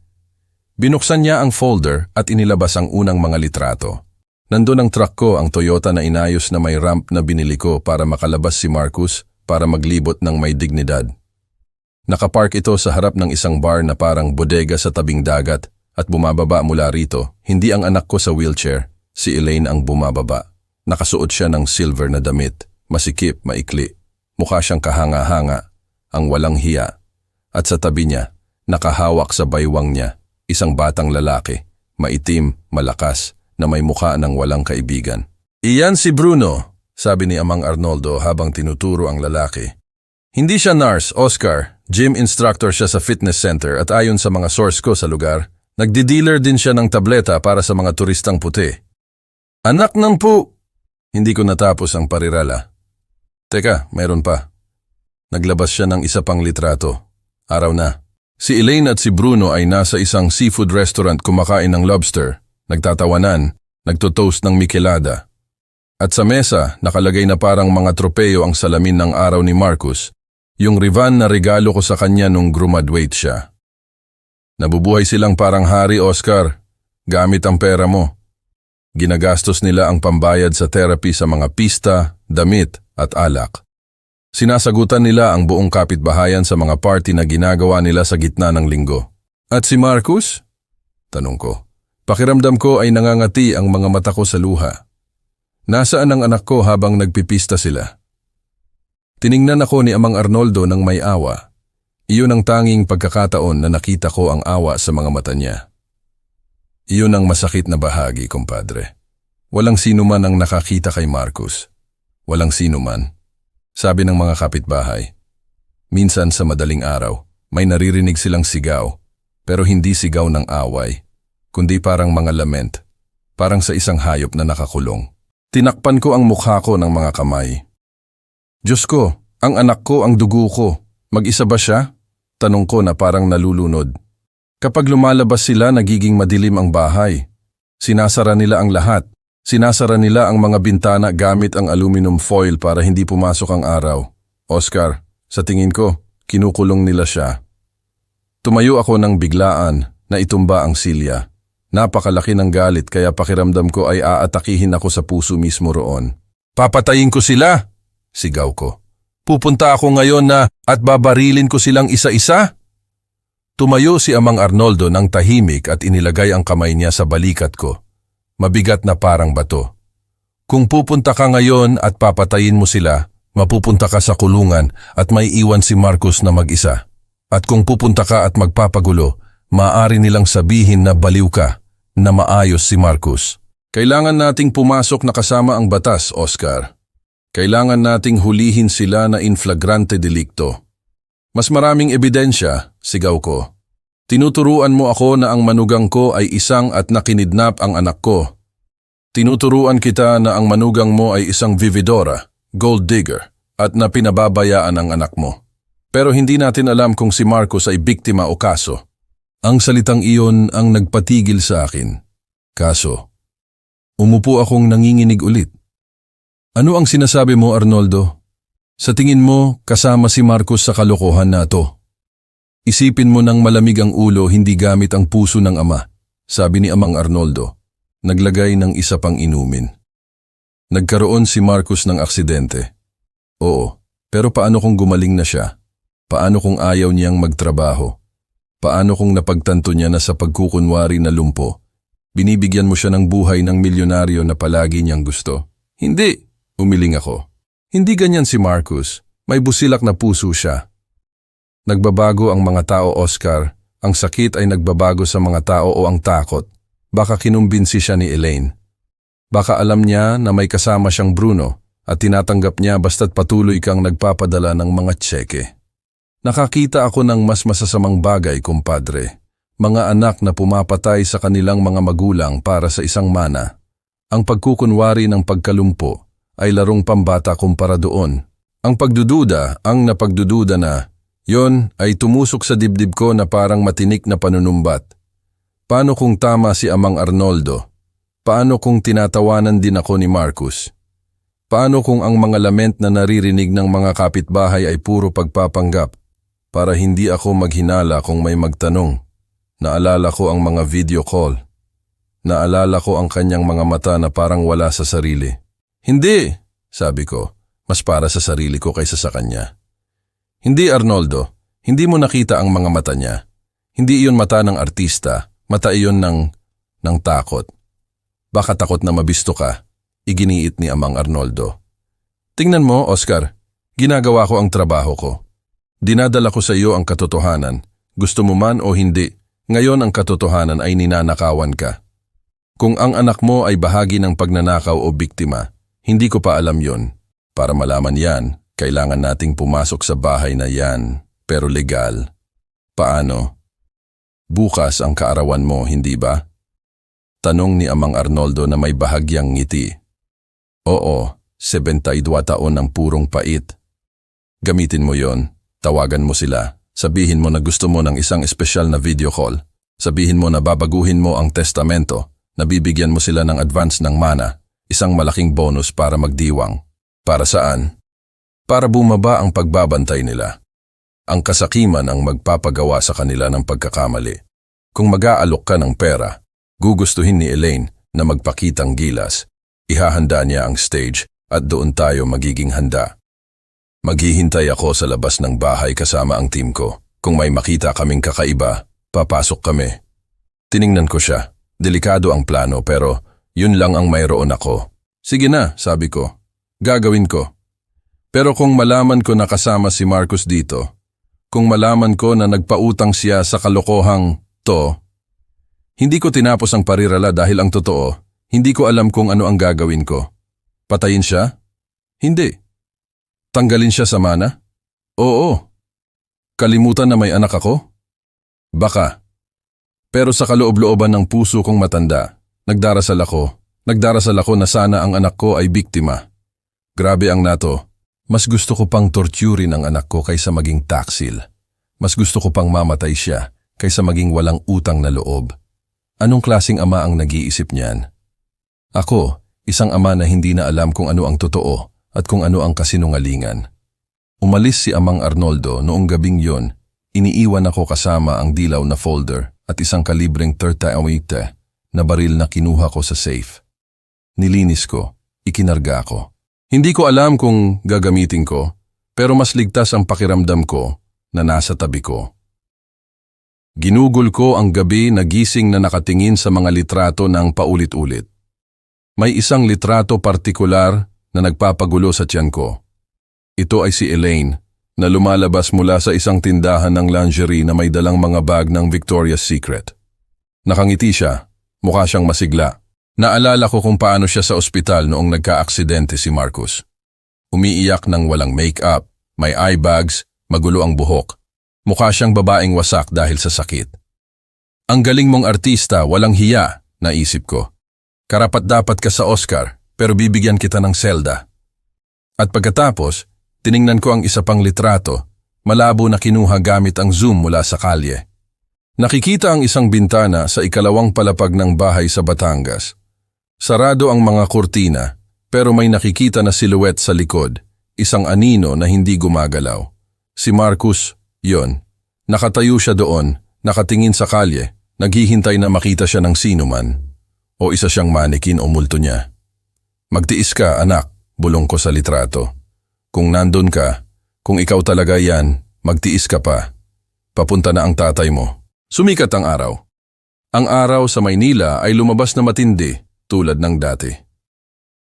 [SPEAKER 1] Binuksan niya ang folder at inilabas ang unang mga litrato. Nandun ang truck ko, ang Toyota na inayos na may ramp na binili ko para makalabas si Marcus para maglibot ng may dignidad. Nakapark ito sa harap ng isang bar na parang bodega sa tabing dagat at bumababa mula rito. Hindi ang anak ko sa wheelchair, si Elaine ang bumababa. Nakasuot siya ng silver na damit, masikip, maikli. Mukha siyang kahanga-hanga, ang walang hiya. At sa tabi niya, nakahawak sa baywang niya, isang batang lalaki, maitim, malakas, na may mukha ng walang kaibigan. Iyan si Bruno, sabi ni Amang Arnoldo habang tinuturo ang lalaki. Hindi siya nurse, Oscar. Gym instructor siya sa fitness center at ayon sa mga source ko sa lugar, nagdi-dealer din siya ng tableta para sa mga turistang puti. Anak ng pu... Hindi ko natapos ang parirala. Teka, mayroon pa. Naglabas siya ng isa pang litrato. Araw na. Si Elaine at si Bruno ay nasa isang seafood restaurant kumakain ng lobster, nagtatawanan, nagtotoast ng mikelada. At sa mesa, nakalagay na parang mga tropeyo ang salamin ng araw ni Marcus, yung Rivan na regalo ko sa kanya nung graduate siya. Nabubuhay silang parang hari, Oscar, gamit ang pera mo. Ginagastos nila ang pambayad sa therapy sa mga pista, damit at alak. Sinasagutan nila ang buong kapitbahayan sa mga party na ginagawa nila sa gitna ng linggo. At si Marcus? Tanong ko. Pakiramdam ko ay nangangati ang mga mata ko sa luha. Nasaan ang anak ko habang nagpipista sila? Tiningnan ako ni Amang Arnoldo ng may awa. Iyon ang tanging pagkakataon na nakita ko ang awa sa mga mata niya. Iyon ang masakit na bahagi, kumpadre. Walang sino man ang nakakita kay Marcus. Walang sino man. Sabi ng mga kapitbahay. Minsan sa madaling araw, may naririnig silang sigaw, pero hindi sigaw ng away, kundi parang mga lament, parang sa isang hayop na nakakulong. Tinakpan ko ang mukha ko ng mga kamay. Diyos ko, ang anak ko, ang dugo ko. Mag-isa ba siya? Tanong ko na parang nalulunod. Kapag lumalabas sila, nagiging madilim ang bahay. Sinasara nila ang lahat. Sinasara nila ang mga bintana gamit ang aluminum foil para hindi pumasok ang araw. Oscar, sa tingin ko, kinukulong nila siya. Tumayo ako ng biglaan na itumba ang silya. Napakalaki ng galit kaya pakiramdam ko ay aatakihin ako sa puso mismo roon. Papatayin ko sila! Sigaw ko. Pupunta ako ngayon na at babarilin ko silang isa-isa? Tumayo si Amang Arnoldo ng tahimik at inilagay ang kamay niya sa balikat ko. Mabigat na parang bato. Kung pupunta ka ngayon at papatayin mo sila, mapupunta ka sa kulungan at may iwan si Marcus na mag-isa. At kung pupunta ka at magpapagulo, maaari nilang sabihin na baliw ka, na maayos si Marcus. Kailangan nating pumasok na kasama ang batas, Oscar. Kailangan nating hulihin sila na in flagrante delicto. Mas maraming ebidensya, sigaw ko. Tinuturuan mo ako na ang manugang ko ay isang at nakinidnap ang anak ko. Tinuturuan kita na ang manugang mo ay isang vividora, gold digger, at na pinababayaan ang anak mo. Pero hindi natin alam kung si Marcus ay biktima o kaso. Ang salitang iyon ang nagpatigil sa akin. Kaso, umupo akong nanginginig ulit. Ano ang sinasabi mo, Arnoldo? Sa tingin mo, kasama si Marcus sa kalokohan na to? Isipin mo ng malamig ang ulo, hindi gamit ang puso ng ama, sabi ni Amang Arnoldo. Naglagay ng isa pang inumin. Nagkaroon si Marcus ng aksidente. Oo, pero paano kung gumaling na siya? Paano kung ayaw niyang magtrabaho? Paano kung napagtanto niya na sa pagkukunwari na lumpo, binibigyan mo siya ng buhay ng milyonaryo na palagi niyang gusto? Hindi! Umiling ako. Hindi ganyan si Marcus. May busilak na puso siya. Nagbabago ang mga tao, Oscar. Ang sakit ay nagbabago sa mga tao o ang takot. Baka kinumbinsi siya ni Elaine. Baka alam niya na may kasama siyang Bruno at tinatanggap niya basta't patuloy kang nagpapadala ng mga tseke. Nakakita ako ng mas masasamang bagay, kumpadre. Mga anak na pumapatay sa kanilang mga magulang para sa isang mana. Ang pagkukunwari ng pagkalumpo ay larong pambata kumpara doon. Ang pagdududa, ang napagdududa na, yon ay tumusok sa dibdib ko na parang matinik na panunumbat. Paano kung tama si Amang Arnoldo? Paano kung tinatawanan din ako ni Marcus? Paano kung ang mga lament na naririnig ng mga kapitbahay ay puro pagpapanggap para hindi ako maghinala kung may magtanong? Naalala ko ang mga video call. Naalala ko ang kanyang mga mata na parang wala sa sarili. Hindi, sabi ko, mas para sa sarili ko kaysa sa kanya. Hindi, Arnoldo, Hindi mo nakita ang mga mata niya. Hindi iyon mata ng artista, mata iyon ng takot. Baka takot na mabisto ka, iginiit ni Amang Arnoldo. Tingnan mo, Oscar, ginagawa ko ang trabaho ko. Dinadala ko sa iyo ang katotohanan. Gusto mo man o hindi, ngayon ang katotohanan ay ninanakawan ka. Kung ang anak mo ay bahagi ng pagnanakaw o biktima, hindi ko pa alam yon. Para malaman yan, kailangan nating pumasok sa bahay na yan, pero legal. Paano? Bukas ang kaarawan mo, hindi ba? Tanong ni Amang Arnoldo na may bahagyang ngiti. Oo, 72 taon ng purong pait. Gamitin mo yon, tawagan mo sila. Sabihin mo na gusto mo ng isang espesyal na video call. Sabihin mo na babaguhin mo ang testamento, na bibigyan mo sila ng advance ng mana, isang malaking bonus para magdiwang. Para saan? Para bumaba ang pagbabantay nila. Ang kasakiman ang magpapagawa sa kanila ng pagkakamali. Kung mag-aalok ka ng pera, gugustuhin ni Elaine na magpakitang gilas. Ihahanda niya ang stage at doon tayo magiging handa. Maghihintay ako sa labas ng bahay kasama ang team ko. Kung may makita kaming kakaiba, papasok kami. Tiningnan ko siya. Delikado ang plano pero yun lang ang mayroon ako. Sige na, sabi ko. Gagawin ko. Pero kung malaman ko na kasama si Marcus dito, kung malaman ko na nagpautang siya sa kalokohang to, hindi ko tinapos ang parirala dahil ang totoo, hindi ko alam kung ano ang gagawin ko. Patayin siya? Hindi. Tanggalin siya sa mana? Oo. Kalimutan na may anak ako? Baka. Pero sa kaloob-looban ng puso kong matanda, nagdarasal ako na sana ang anak ko ay biktima. Grabe ang nato. Mas gusto ko pang torturin ang anak ko kaysa maging taksil. Mas gusto ko pang mamatay siya kaysa maging walang utang na loob. Anong klaseng ama ang nag-iisip niyan? Ako, isang ama na hindi na alam kung ano ang totoo at kung ano ang kasinungalingan. Umalis si Amang Arnoldo noong gabing yon, iniiwan ako kasama ang dilaw na folder at isang kalibreng 38 na baril na kinuha ko sa safe. Nilinis ko, ikinarga ko. Hindi ko alam kung gagamitin ko, pero mas ligtas ang pakiramdam ko na nasa tabi ko. Ginugol ko ang gabi na gising na nakatingin sa mga litrato ng paulit-ulit. May isang litrato partikular na nagpapagulo sa tiyan ko. Ito ay si Elaine na lumalabas mula sa isang tindahan ng lingerie na may dalang mga bag ng Victoria's Secret. Nakangiti siya, mukha siyang masigla. Naalala ko kung paano siya sa ospital noong nagka-aksidente si Marcus. Umiiyak ng walang make-up, may eye bags, magulo ang buhok. Mukha siyang babaeng wasak dahil sa sakit. Ang galing mong artista, walang hiya, naisip ko. Karapat-dapat ka sa Oscar, pero bibigyan kita ng selda. At pagkatapos, tiningnan ko ang isa pang litrato, malabo na kinuha gamit ang zoom mula sa kalye. Nakikita ang isang bintana sa ikalawang palapag ng bahay sa Batangas. Sarado ang mga kurtina, pero may nakikita na silhouette sa likod, isang anino na hindi gumagalaw. Si Marcus, yon. Nakatayo siya doon, nakatingin sa kalye, naghihintay na makita siya ng sinuman. O isa siyang manikin o multo niya. Magtiis ka, anak, bulong ko sa litrato. Kung nandun ka, kung ikaw talaga yan, magtiis ka pa. Papunta na ang tatay mo. Sumikat ang araw. Ang araw sa Maynila ay lumabas na matindi, tulad ng dati.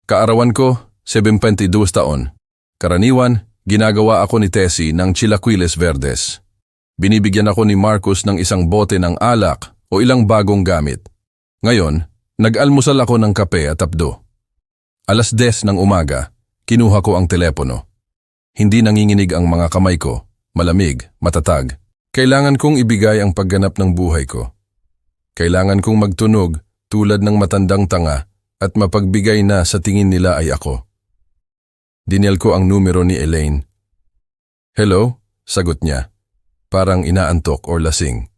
[SPEAKER 1] Kaarawan ko, 72 taon. Karaniwan, ginagawa ako ni Tessie ng chilaquiles verdes. Binibigyan ako ni Marcus ng isang bote ng alak o ilang bagong gamit. Ngayon, nag-almusal ako ng kape at apdo. 10:00 ng umaga, kinuha ko ang telepono. Hindi nanginginig ang mga kamay ko, malamig, matatag. Kailangan kong ibigay ang pagganap ng buhay ko. Kailangan kong magtunog tulad ng matandang tanga at mapagbigay na sa tingin nila ay ako. Dinial ko ang numero ni Elaine. Hello? Sagot niya. Parang inaantok or lasing.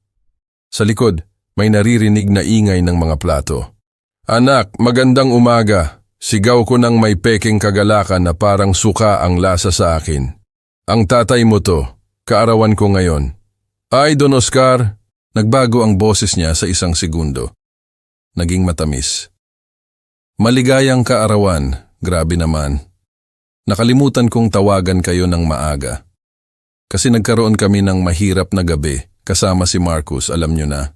[SPEAKER 1] Sa likod, may naririnig na ingay ng mga plato. Anak, magandang umaga. Sigaw ko ng may peking kagalakan na parang suka ang lasa sa akin. Ang tatay mo to, kaarawan ko ngayon. Ay, Don Oscar. Nagbago ang boses niya sa isang segundo. Naging matamis. Maligayang kaarawan, grabe naman. Nakalimutan kong tawagan kayo ng maaga. Kasi nagkaroon kami ng mahirap na gabi kasama si Marcus, alam nyo na.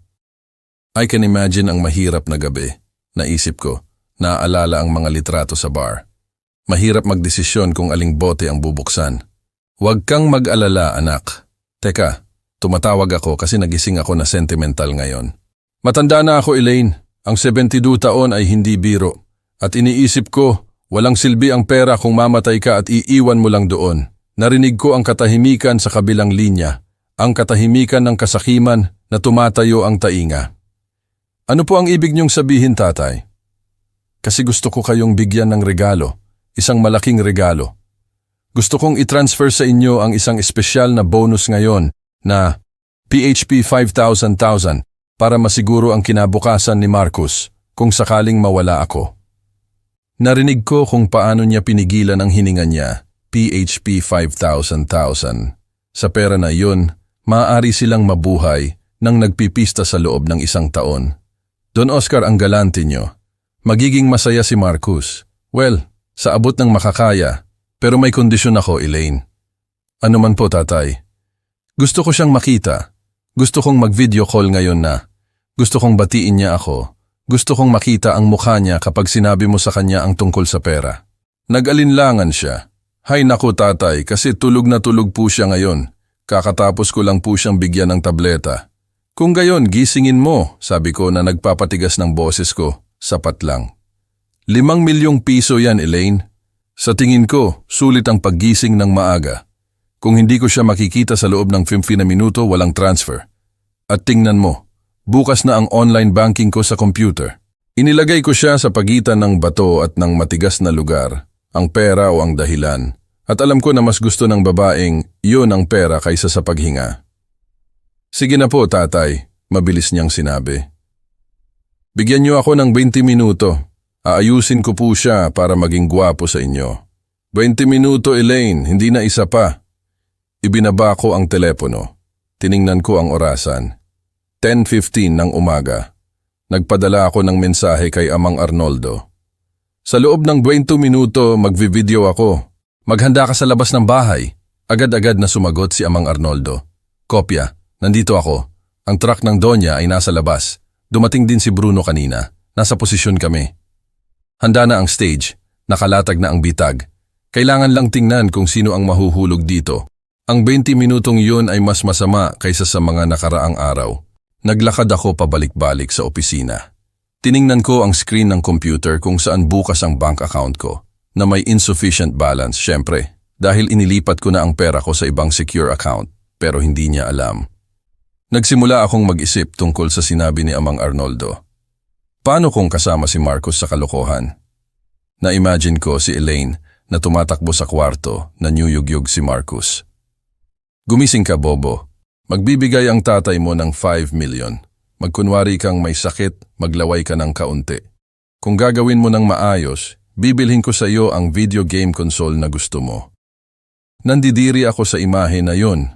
[SPEAKER 1] I can imagine ang mahirap na gabi. Naisip ko, naaalala ang mga litrato sa bar. Mahirap magdesisyon kung aling bote ang bubuksan. Huwag kang mag-alala, anak. Teka, tumatawag ako kasi nagising ako na sentimental ngayon. Matanda na ako, Elaine. Ang 72 taon ay hindi biro. At iniisip ko, walang silbi ang pera kung mamatay ka at iiwan mo lang doon. Narinig ko ang katahimikan sa kabilang linya, ang katahimikan ng kasakiman na tumatayo ang tainga. Ano po ang ibig niyong sabihin, tatay? Kasi gusto ko kayong bigyan ng regalo, isang malaking regalo. Gusto kong i-transfer sa inyo ang isang espesyal na bonus ngayon na PHP 5,000 para masiguro ang kinabukasan ni Marcus kung sakaling mawala ako. Narinig ko kung paano niya pinigilan ang hininga niya. PHP 5,000. Sa pera na yun, maaari silang mabuhay nang nagpipista sa loob ng 1 taon. Don Oscar, ang galante nyo. Magiging masaya si Marcus. Well, sa abot ng makakaya, pero may kondisyon ako, Elaine. Ano man po, tatay. Gusto ko siyang makita. Gusto kong mag-video call ngayon na. Gusto kong batiin niya ako. Gusto kong makita ang mukha niya kapag sinabi mo sa kanya ang tungkol sa pera. Nag-alinlangan siya. Hay naku, tatay, kasi tulog na tulog po siya ngayon. Kakatapos ko lang po siyang bigyan ng tableta. Kung gayon, gisingin mo, sabi ko na nagpapatigas ng boses ko. Sapat lang. 5 milyong piso yan, Elaine. Sa tingin ko, sulit ang paggising ng maaga. Kung hindi ko siya makikita sa loob ng 15 na minuto, walang transfer. At tingnan mo, bukas na ang online banking ko sa computer. Inilagay ko siya sa pagitan ng bato at ng matigas na lugar. Ang pera o ang dahilan. At alam ko na mas gusto ng babaeng yun ang pera kaysa sa paghinga. Sige na po, tatay, mabilis niyang sinabi. Bigyan niyo ako ng 20 minuto. Aayusin ko po siya para maging gwapo sa inyo. 20 minuto, Elaine, hindi na isa pa. Ibinaba ko ang telepono. Tiningnan ko ang orasan. 10:15 ng umaga. Nagpadala ako ng mensahe kay Amang Arnoldo. Sa loob ng 20 minuto, magvi-video ako. Maghanda ka sa labas ng bahay. Agad-agad na sumagot si Amang Arnoldo. Kopya, nandito ako. Ang truck ng Donya ay nasa labas. Dumating din si Bruno kanina. Nasa posisyon kami. Handa na ang stage. Nakalatag na ang bitag. Kailangan lang tingnan kung sino ang mahuhulog dito. Ang 20 minutong yun ay mas masama kaysa sa mga nakaraang araw. Naglakad ako pabalik-balik sa opisina. Tiningnan ko ang screen ng computer kung saan bukas ang bank account ko, na may insufficient balance, syempre, dahil inilipat ko na ang pera ko sa ibang secure account, pero hindi niya alam. Nagsimula akong mag-isip tungkol sa sinabi ni Amang Arnoldo. Paano kung kasama si Marcus sa kalokohan? Na-imagine ko si Elaine na tumatakbo sa kwarto na niyugyug si Marcus. Gumising ka, Bobo. Magbibigay ang tatay mo ng 5 million. Magkunwari kang may sakit, maglaway ka ng kaunti. Kung gagawin mo ng maayos, bibilhin ko sa iyo ang video game console na gusto mo. Nandidiri ako sa imahe na yun.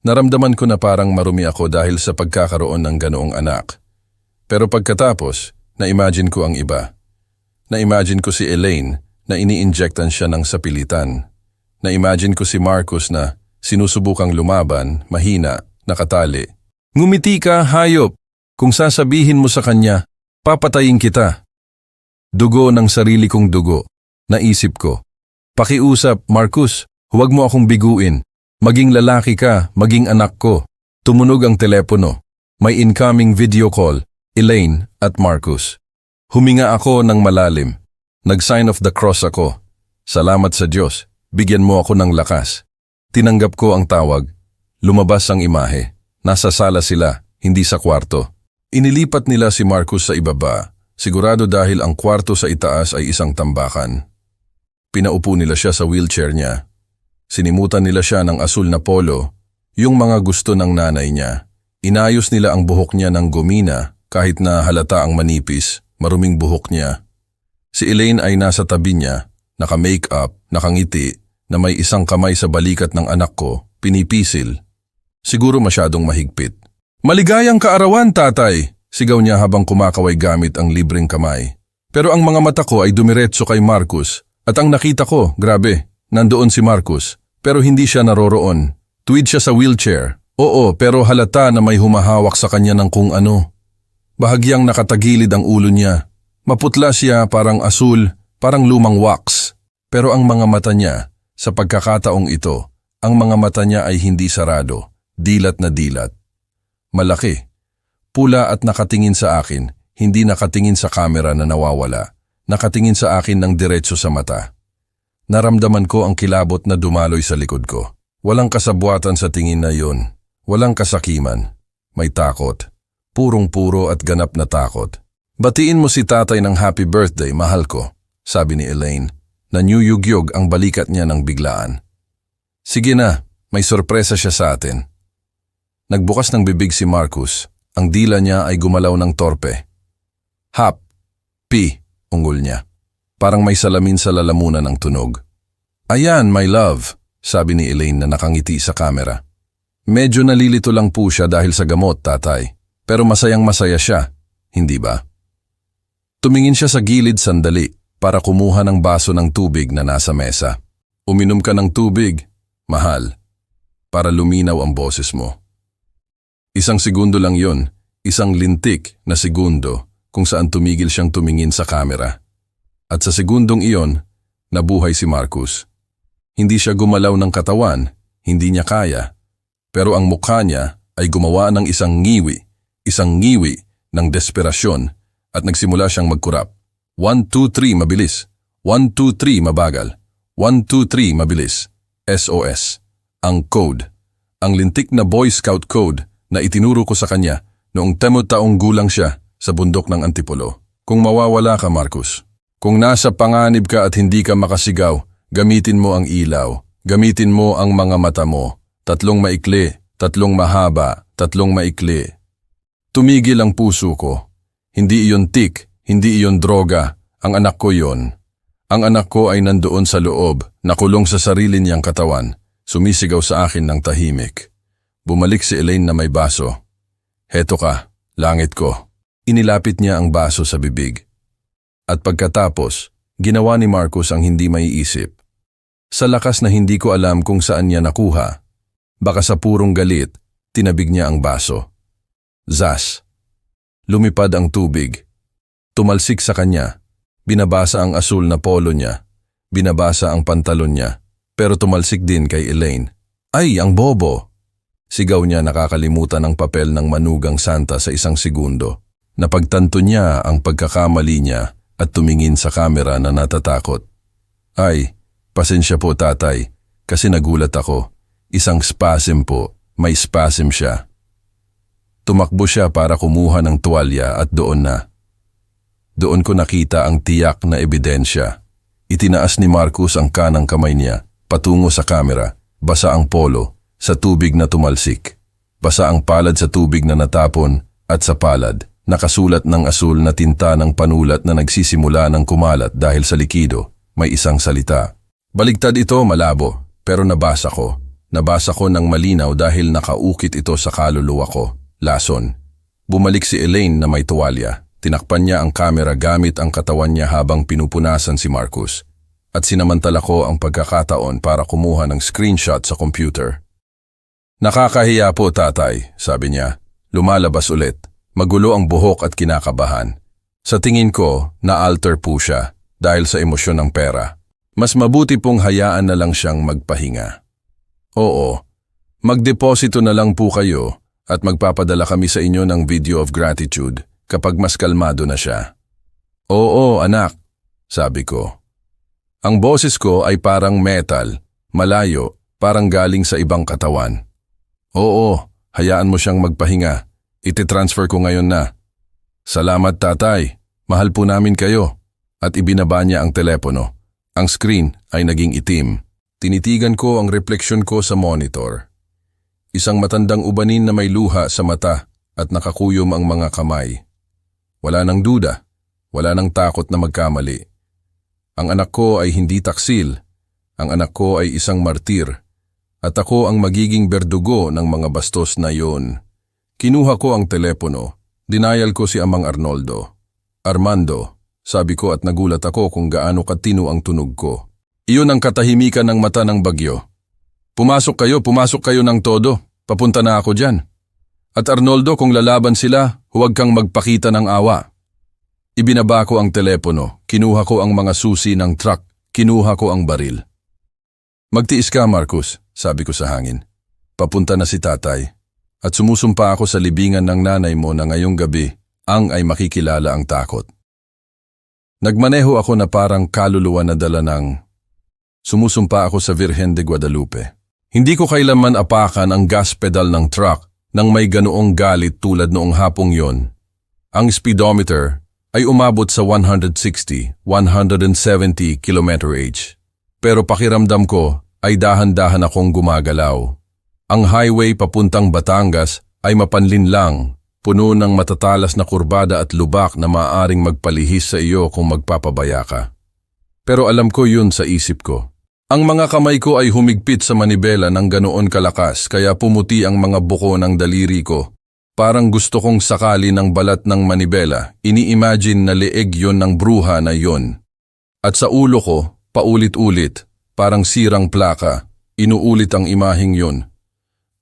[SPEAKER 1] Naramdaman ko na parang marumi ako dahil sa pagkakaroon ng ganoong anak. Pero pagkatapos, na-imagine ko ang iba. Na-imagine ko si Elaine na ini-injectan siya ng sapilitan. Na-imagine ko si Marcus na sinusubukang lumaban, mahina, nakatali. Ngumiti ka, hayop! Kung sasabihin mo sa kanya, papatayin kita. Dugo ng sarili kong dugo. Naisip ko. Pakiusap, Marcus, huwag mo akong biguin. Maging lalaki ka, maging anak ko. Tumunog ang telepono. May incoming video call, Elaine at Marcus. Huminga ako ng malalim. Nag-sign of the cross ako. Salamat sa Diyos, bigyan mo ako ng lakas. Tinanggap ko ang tawag. Lumabas ang imahe. Nasa sala sila, hindi sa kwarto. Inilipat nila si Marcus sa ibaba, sigurado dahil ang kwarto sa itaas ay isang tambakan. Pinaupo nila siya sa wheelchair niya. Sinimutan nila siya ng asul na polo, yung mga gusto ng nanay niya. Inayos nila ang buhok niya ng gumina kahit na halata ang manipis, maruming buhok niya. Si Elaine ay nasa tabi niya, naka-makeup, nakangiti, na may isang kamay sa balikat ng anak ko, pinipisil. Siguro masyadong mahigpit. Maligayang kaarawan, tatay! Sigaw niya habang kumakaway gamit ang libreng kamay. Pero ang mga mata ko ay dumiretso kay Marcus. At ang nakita ko, grabe, nandoon si Marcus. Pero hindi siya naroroon. Tuwid siya sa wheelchair. Oo, pero halata na may humahawak sa kanya ng kung ano. Bahagyang nakatagilid ang ulo niya. Maputla siya, parang asul, parang lumang wax. Pero ang mga mata niya, sa pagkakataong ito, ang mga mata niya ay hindi sarado, dilat na dilat. Malaki, pula at nakatingin sa akin, hindi nakatingin sa kamera na nawawala, nakatingin sa akin ng diretso sa mata. Naramdaman ko ang kilabot na dumaloy sa likod ko. Walang kasabwatan sa tingin na yun, walang kasakiman, may takot, purong-puro at ganap na takot. Batiin mo si tatay ng happy birthday, mahal ko, sabi ni Elaine, na niyuyugyog ang balikat niya ng biglaan. Sige na, may sorpresa siya sa atin. Nagbukas ng bibig si Marcus, ang dila niya ay gumalaw ng torpe. Hap, pi, ungol niya. Parang may salamin sa lalamunan ng tunog. Ayan, my love, sabi ni Elaine na nakangiti sa kamera. Medyo nalilito lang po siya dahil sa gamot, tatay. Pero masayang masaya siya, hindi ba? Tumingin siya sa gilid sandali para kumuha ng baso ng tubig na nasa mesa. Uminom ka ng tubig, mahal, para luminaw ang boses mo. Isang segundo lang yon, isang lintik na segundo kung saan tumigil siyang tumingin sa kamera. At sa segundong iyon, nabuhay si Marcus. Hindi siya gumalaw ng katawan, hindi niya kaya. Pero ang mukha niya ay gumawa ng isang ngiwi ng desperasyon at nagsimula siyang magkurap. 1, 2, 3, mabilis. 1, 2, 3, mabagal. 1, 2, 3, mabilis. SOS. Ang code. Ang lintik na Boy Scout code na itinuro ko sa kanya noong 10 taong gulang siya sa bundok ng Antipolo. Kung mawawala ka, Marcus. Kung nasa panganib ka at hindi ka makasigaw, gamitin mo ang ilaw. Gamitin mo ang mga mata mo. 3 maikli, 3 mahaba, 3 maikli. Tumigil ang puso ko. Hindi iyon tik, hindi iyon droga. Ang anak ko yon. Ang anak ko ay nandoon sa loob, nakulong sa sarili niyang katawan. Sumisigaw sa akin ng tahimik. Bumalik si Elaine na may baso. Heto ka, langit ko. Inilapit niya ang baso sa bibig. At pagkatapos, ginawa ni Marcus ang hindi maiisip. Sa lakas na hindi ko alam kung saan niya nakuha. Baka sa purong galit, tinabig niya ang baso. Zas. Lumipad ang tubig. Tumalsik sa kanya. Binabasa ang asul na polo niya. Binabasa ang pantalon niya. Pero tumalsik din kay Elaine. Ay, ang bobo! Sigaw niya, nakakalimutan ang papel ng manugang Santa sa isang segundo. Napagtanto niya ang pagkakamali niya at tumingin sa kamera na natatakot. Ay, pasensya po tatay, kasi nagulat ako. Isang spasm po, may spasm siya. Tumakbo siya para kumuha ng tuwalya at doon na. Doon ko nakita ang tiyak na ebidensya. Itinaas ni Marcus ang kanang kamay niya, patungo sa kamera, basa ang polo, sa tubig na tumalsik. Basa ang palad sa tubig na natapon at sa palad, nakasulat ng asul na tinta ng panulat na nagsisimula ng kumalat dahil sa likido, may isang salita. Baligtad ito, malabo, pero nabasa ko. Nabasa ko ng malinaw dahil nakaukit ito sa kaluluwa ko. Lason. Bumalik si Elaine na may tuwalya. Tinakpan niya ang kamera gamit ang katawan niya habang pinupunasan si Marcus. At sinamantala ko ang pagkakataon para kumuha ng screenshot sa computer. Nakakahiya po tatay, sabi niya. Lumalabas ulit. Magulo ang buhok at kinakabahan. Sa tingin ko, na-alter po siya dahil sa emosyon ng pera. Mas mabuti pong hayaan na lang siyang magpahinga. Oo, magdeposito na lang po kayo at magpapadala kami sa inyo ng video of gratitude kapag mas kalmado na siya. Oo, anak, sabi ko. Ang boses ko ay parang metal, malayo, parang galing sa ibang katawan. Oo, hayaan mo siyang magpahinga. Iti-transfer ko ngayon na. Salamat tatay, mahal po namin kayo. At ibinaba niya ang telepono. Ang screen ay naging itim. Tinitigan ko ang refleksyon ko sa monitor. Isang matandang ubanin na may luha sa mata at nakakuyom ang mga kamay. Wala nang duda, wala nang takot na magkamali. Ang anak ko ay hindi taksil. Ang anak ko ay isang martir. At ako ang magiging berdugo ng mga bastos na yon. Kinuha ko ang telepono. Dinayal ko si Amang Arnoldo. Armando, sabi ko at nagulat ako kung gaano katino ang tunog ko. Iyon ang katahimikan ng mata ng bagyo. Pumasok kayo ng todo. Papunta na ako dyan. At Arnoldo, kung lalaban sila, huwag kang magpakita ng awa. Ibinaba ko ang telepono, kinuha ko ang mga susi ng truck, kinuha ko ang baril. Magtiis ka, Marcus, sabi ko sa hangin. Papunta na si tatay. At sumusumpa ako sa libingan ng nanay mo na ngayong gabi, ang ay makikilala ang takot. Nagmaneho ako na parang kaluluwa na dala ng... Sumusumpa ako sa Virgen de Guadalupe. Hindi ko kailanman apakan ang gas pedal ng truck nang may ganoong galit tulad noong hapong yon. Ang speedometer ay umabot sa 160, 170 km/h. Pero pakiramdam ko ay dahan-dahan akong gumagalaw. Ang highway papuntang Batangas ay mapanlin lang, puno ng matatalas na kurbada at lubak na maaaring magpalihis sa iyo kung magpapabaya ka. Pero alam ko yun sa isip ko. Ang mga kamay ko ay humigpit sa manibela ng ganoon kalakas kaya pumuti ang mga buko ng daliri ko. Parang gusto kong sakali ng balat ng manibela, ini-imagine na leeg yon ng bruha na yon. At sa ulo ko, paulit-ulit, parang sirang plaka, inuulit ang imaheng yon.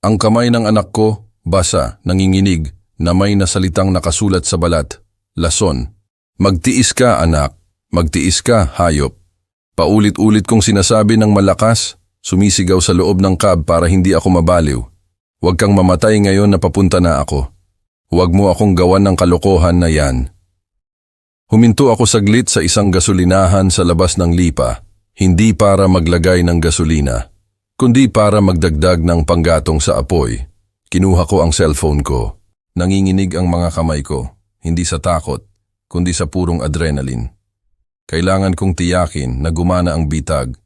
[SPEAKER 1] Ang kamay ng anak ko, basa, nanginginig, na may nasalitang nakasulat sa balat, lason. Magtiis ka, anak. Magtiis ka, hayop. Paulit-ulit kong sinasabi ng malakas, sumisigaw sa loob ng cab para hindi ako mabaliw. Huwag kang mamatay ngayon na papunta na ako. Huwag mo akong gawan ng kalokohan na yan. Huminto ako saglit sa isang gasolinahan sa labas ng Lipa, hindi para maglagay ng gasolina, kundi para magdagdag ng panggatong sa apoy. Kinuha ko ang cellphone ko. Nanginginig ang mga kamay ko, hindi sa takot, kundi sa purong adrenaline. Kailangan kong tiyakin na gumana ang bitag.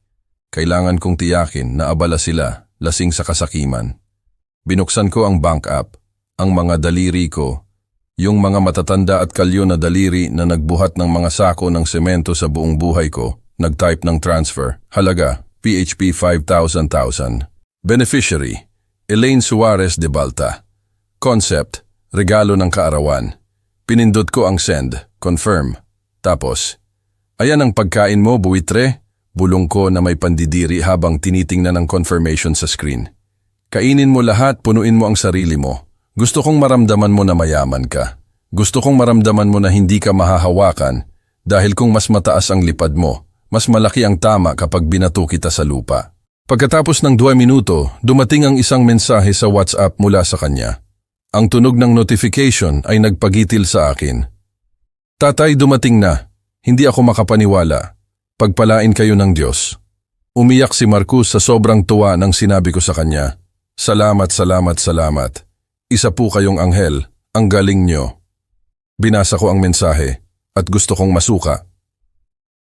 [SPEAKER 1] Kailangan kong tiyakin na abala sila, lasing sa kasakiman. Binuksan ko ang bank app, ang mga daliri ko, yung mga matatanda at kalyo na daliri na nagbuhat ng mga sako ng semento sa buong buhay ko, nag-type ng transfer, halaga, PHP 5,000. Beneficiary, Elaine Suarez de Balta. Concept, regalo ng kaarawan. Pinindot ko ang send, confirm. Tapos, ayan ang pagkain mo, buwitre, bulong ko na may pandidiri habang tinitingnan ang confirmation sa screen. Kainin mo lahat, punuin mo ang sarili mo. Gusto kong maramdaman mo na mayaman ka. Gusto kong maramdaman mo na hindi ka mahahawakan dahil kung mas mataas ang lipad mo, mas malaki ang tama kapag binato kita sa lupa. Pagkatapos ng 2 minuto, dumating ang isang mensahe sa WhatsApp mula sa kanya. Ang tunog ng notification ay nagpagitil sa akin. Tatay, dumating na. Hindi ako makapaniwala. Pagpalain kayo ng Diyos. Umiyak si Marcus sa sobrang tuwa nang sinabi ko sa kanya, Salamat, salamat, salamat. Isa po kayong anghel, ang galing nyo. Binasa ko ang mensahe at gusto kong masuka.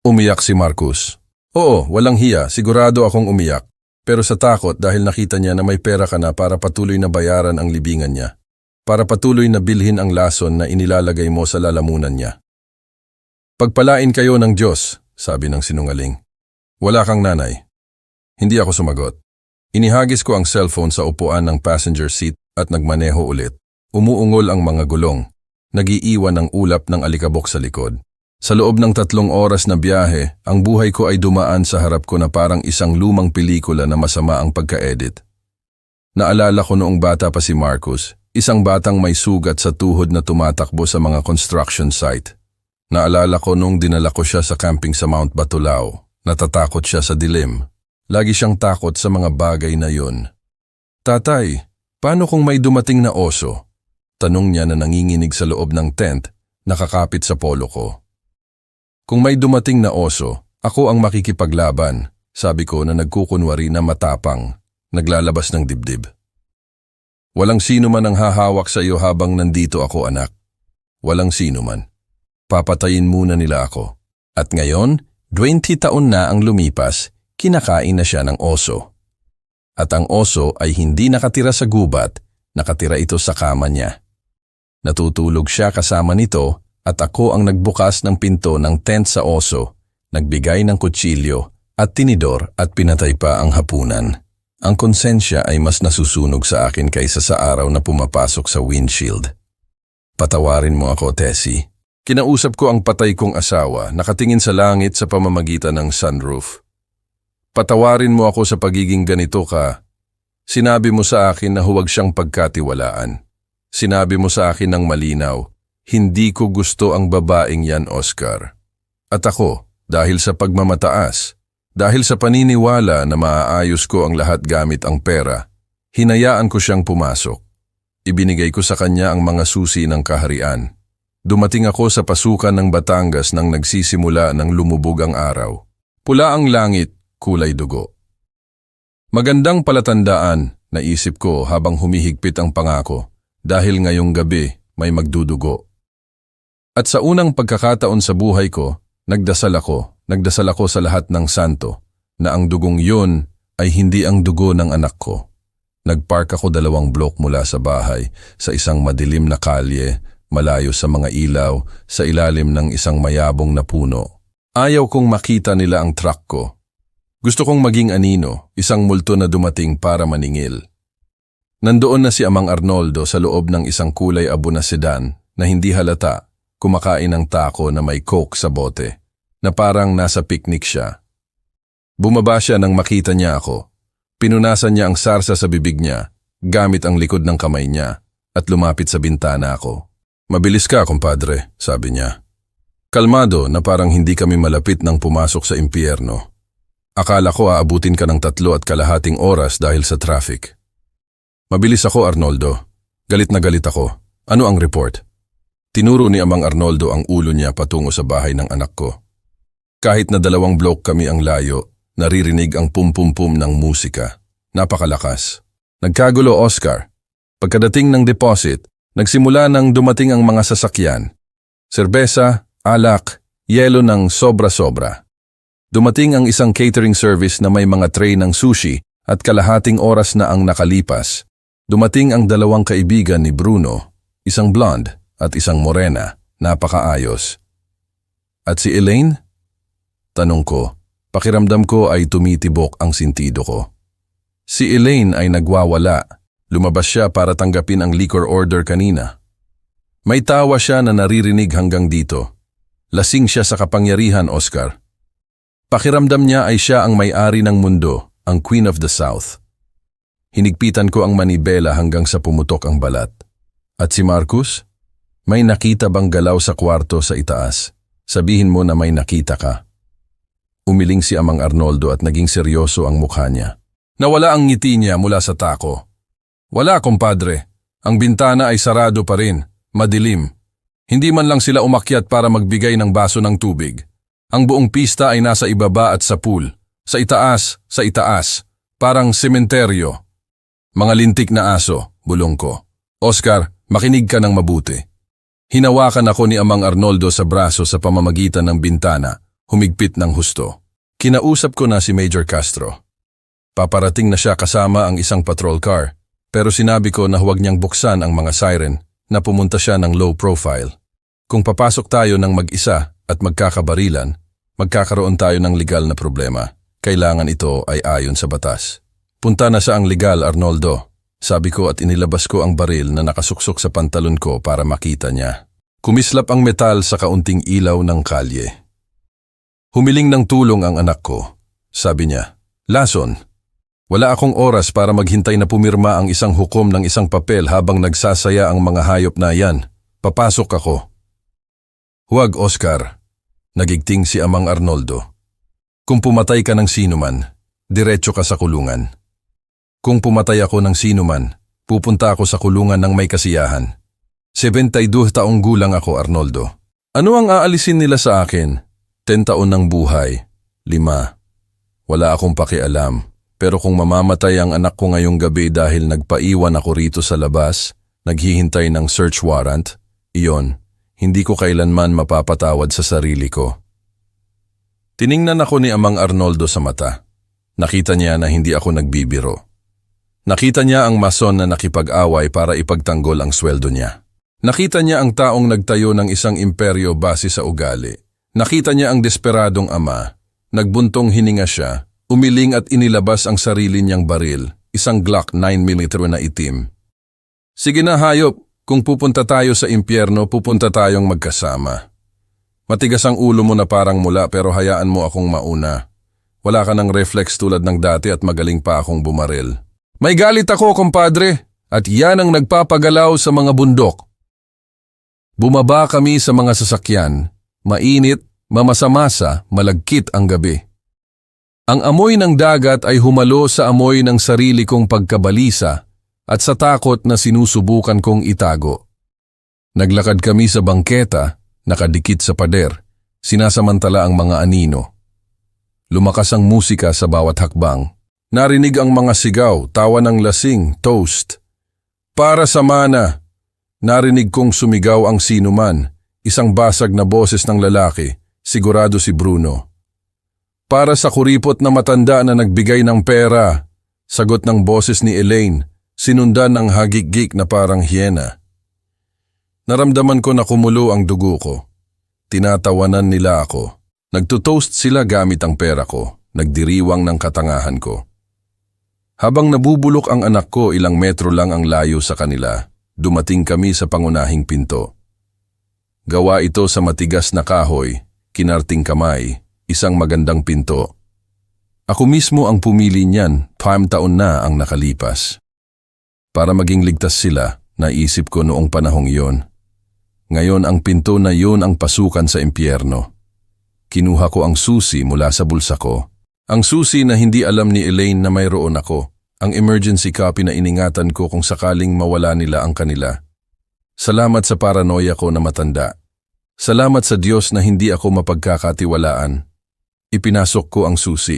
[SPEAKER 1] Umiyak si Marcus. Oo, walang hiya, sigurado akong umiyak. Pero sa takot dahil nakita niya na may pera ka na para patuloy na bayaran ang libingan niya. Para patuloy na bilhin ang lason na inilalagay mo sa lalamunan niya. Pagpalain kayo ng Diyos, sabi ng sinungaling. Wala kang nanay. Hindi ako sumagot. Inihagis ko ang cellphone sa upuan ng passenger seat at nagmaneho ulit. Umuungol ang mga gulong. Nagiiwan ng ulap ng alikabok sa likod. Sa loob ng 3 oras na biyahe, ang buhay ko ay dumaan sa harap ko na parang isang lumang pelikula na masama ang pagka-edit. Naalala ko noong bata pa si Marcus, isang batang may sugat sa tuhod na tumatakbo sa mga construction site. Naalala ko nung dinala ko siya sa camping sa Mount Batulao. Natatakot siya sa dilim. Lagi siyang takot sa mga bagay na yun. Tatay, paano kung may dumating na oso? Tanong niya na nanginginig sa loob ng tent, nakakapit sa polo ko. Kung may dumating na oso, ako ang makikipaglaban, sabi ko na nagkukunwari na matapang, naglalabas ng dibdib. Walang sino man ang hahawak sa iyo habang nandito ako, anak. Walang sino man. Papatayin muna nila ako. At ngayon, 20 taon na ang lumipas, kinakain na siya ng oso. At ang oso ay hindi nakatira sa gubat, nakatira ito sa kama niya. Natutulog siya kasama nito at ako ang nagbukas ng pinto ng tent sa oso, nagbigay ng kutsilyo at tinidor at pinatay pa ang hapunan. Ang konsensya ay mas nasusunog sa akin kaysa sa araw na pumapasok sa windshield. Patawarin mo ako, Tessie. Kinausap ko ang patay kong asawa, nakatingin sa langit sa pamamagitan ng sunroof. Patawarin mo ako sa pagiging ganito ka, Sinabi mo sa akin na huwag siyang pagkatiwalaan. Sinabi mo sa akin ng malinaw, hindi ko gusto ang babaeng yan, Oscar. At ako, dahil sa pagmamataas, dahil sa paniniwala na maaayos ko ang lahat gamit ang pera, hinayaan ko siyang pumasok. Ibinigay ko sa kanya ang mga susi ng kaharian. Dumating ako sa pasukan ng Batangas nang nagsisimula ng lumubog ang araw. Pula ang langit, kulay dugo. Magandang palatandaan, naisip ko habang humihigpit ang pangako, dahil ngayong gabi may magdudugo. At sa unang pagkakataon sa buhay ko, nagdasal ako sa lahat ng santo, na ang dugong yun ay hindi ang dugo ng anak ko. Nagpark ako 2 blok mula sa bahay, sa isang madilim na kalye, malayo sa mga ilaw, sa ilalim ng isang mayabong na puno. Ayaw kong makita nila ang truck ko. Gusto kong maging anino, isang multo na dumating para maningil. Nandoon na si Amang Arnoldo sa loob ng isang kulay abo na sedan na hindi halata, kumakain ng taco na may coke sa bote, na parang nasa picnic siya. Bumaba siya nang makita niya ako. Pinunasan niya ang sarsa sa bibig niya, gamit ang likod ng kamay niya, at lumapit sa bintana ako. Mabilis ka, kumpadre, sabi niya. Kalmado na parang hindi kami malapit nang pumasok sa impyerno. Akala ko aabutin ka ng 3.5 oras dahil sa traffic. Mabilis ako, Arnoldo. Galit na galit ako. Ano ang report? Tinuro ni Amang Arnoldo ang ulo niya patungo sa bahay ng anak ko. Kahit na 2 blok kami ang layo, naririnig ang pum-pum-pum ng musika. Napakalakas. Nagkagulo, Oscar. Pagkadating ng deposit, nagsimula nang dumating ang mga sasakyan. Serbesa, alak, yelo ng sobra-sobra. Dumating ang isang catering service na may mga tray ng sushi at kalahating oras na ang nakalipas. Dumating ang 2 kaibigan ni Bruno, isang blonde at isang morena, napakaayos. At si Elaine? Tanong ko. Pakiramdam ko ay tumitibok ang sintido ko. Si Elaine ay nagwawala. Lumabas siya para tanggapin ang liquor order kanina. May tawa siya na naririnig hanggang dito. Lasing siya sa kapangyarihan, Oscar. Pakiramdam niya ay siya ang may-ari ng mundo, ang Queen of the South. Hinigpitan ko ang manibela hanggang sa pumutok ang balat. At si Marcus? May nakita bang galaw sa kwarto sa itaas? Sabihin mo na may nakita ka. Umiling si Amang Arnoldo at naging seryoso ang mukha niya. Nawala ang ngiti niya mula sa tako. Wala, kumpadre. Ang bintana ay sarado pa rin, madilim. Hindi man lang sila umakyat para magbigay ng baso ng tubig. Ang buong pista ay nasa ibaba at sa pool. Sa itaas, parang sementeryo. Mga lintik na aso, bulong ko. Oscar, makinig ka ng mabuti. Hinawakan ako ni Amang Arnoldo sa braso sa pamamagitan ng bintana. Humigpit ng husto. Kinausap ko na si Major Castro. Paparating na siya kasama ang isang patrol car, pero sinabi ko na huwag niyang buksan ang mga siren na pumunta siya ng low profile. Kung papasok tayo ng mag-isa at magkakabarilan, magkakaroon tayo ng legal na problema. Kailangan ito ay ayon sa batas. Punta na sa ang legal, Arnoldo. Sabi ko at inilabas ko ang baril na nakasuksok sa pantalon ko para makita niya. Kumislap ang metal sa kaunting ilaw ng kalye. Humiling ng tulong ang anak ko. Sabi niya, Lason, wala akong oras para maghintay na pumirma ang isang hukom ng isang papel habang nagsasaya ang mga hayop na yan. Papasok ako. Huwag, Oscar. Nagigting si Amang Arnoldo. Kung pumatay ka ng sinuman, diretso ka sa kulungan. Kung pumatay ako ng sinuman, pupunta ako sa kulungan ng may kasiyahan. 72 taong gulang ako, Arnoldo. Ano ang aalisin nila sa akin? 10 taon ng buhay, 5. Wala akong pakialam, pero kung mamamatay ang anak ko ngayong gabi dahil nagpaiwan ako rito sa labas, naghihintay ng search warrant, iyon, hindi ko kailanman mapapatawad sa sarili ko. Tiningnan ako ni Amang Arnoldo sa mata. Nakita niya na hindi ako nagbibiro. Nakita niya ang mason na nakipag-away para ipagtanggol ang sweldo niya. Nakita niya ang taong nagtayo ng isang imperyo base sa ugali. Nakita niya ang desperadong ama. Nagbuntong hininga siya, umiling at inilabas ang sarili niyang baril, isang Glock 9mm na itim. Sige na hayop, kung pupunta tayo sa impyerno, pupunta tayong magkasama. Matigas ang ulo mo na parang mula pero hayaan mo akong mauna. Wala ka ng reflex tulad ng dati at magaling pa akong bumaril. May galit ako, kumpadre, at yan ang nagpapagalaw sa mga bundok. Bumaba kami sa mga sasakyan, mainit, mamasamasa, malagkit ang gabi. Ang amoy ng dagat ay humalo sa amoy ng sarili kong pagkabalisa at sa takot na sinusubukan kong itago. Naglakad kami sa bangketa, nakadikit sa pader, sinasamantala ang mga anino. Lumakas ang musika sa bawat hakbang. Narinig ang mga sigaw, tawa ng lasing, toast. Para sa mana! Narinig kong sumigaw ang sinuman, isang basag na boses ng lalaki, sigurado si Bruno. Para sa kuripot na matanda na nagbigay ng pera, sagot ng boses ni Elaine, sinundan ng hagik-gik na parang hyena. Naramdaman ko na kumulo ang dugo ko. Tinatawanan nila ako. Nagtutoast sila gamit ang pera ko, nagdiriwang ng katangahan ko. Habang nabubulok ang anak ko, ilang metro lang ang layo sa kanila, dumating kami sa pangunahing pinto. Gawa ito sa matigas na kahoy, kinarting kamay, isang magandang pinto. Ako mismo ang pumili niyan, 5 taon na ang nakalipas. Para maging ligtas sila, naisip ko noong panahong iyon. Ngayon ang pinto na yun ang pasukan sa impyerno. Kinuha ko ang susi mula sa bulsa ko. Ang susi na hindi alam ni Elaine na mayroon ako. Ang emergency copy na iningatan ko kung sakaling mawala nila ang kanila. Salamat sa paranoia ko na matanda. Salamat sa Diyos na hindi ako mapagkakatiwalaan. Ipinasok ko ang susi.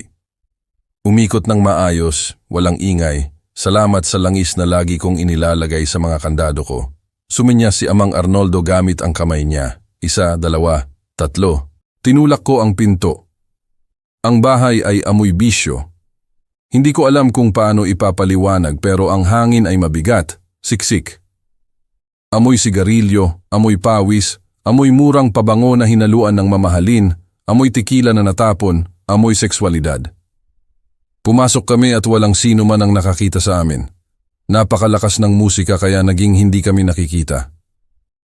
[SPEAKER 1] Umikot ng maayos, walang ingay. Salamat sa langis na lagi kong inilalagay sa mga kandado ko. Suminya si Amang Arnoldo gamit ang kamay niya. 1, 2, 3. Tinulak ko ang pinto. Ang bahay ay amoy bisyo. Hindi ko alam kung paano ipapaliwanag pero ang hangin ay mabigat, siksik. Amoy sigarilyo, amoy pawis, amoy murang pabango na hinaluan ng mamahalin, amoy tekila na natapon, amoy sexualidad. Pumasok kami at walang sino man ang nakakita sa amin. Napakalakas ng musika kaya naging hindi kami nakikita.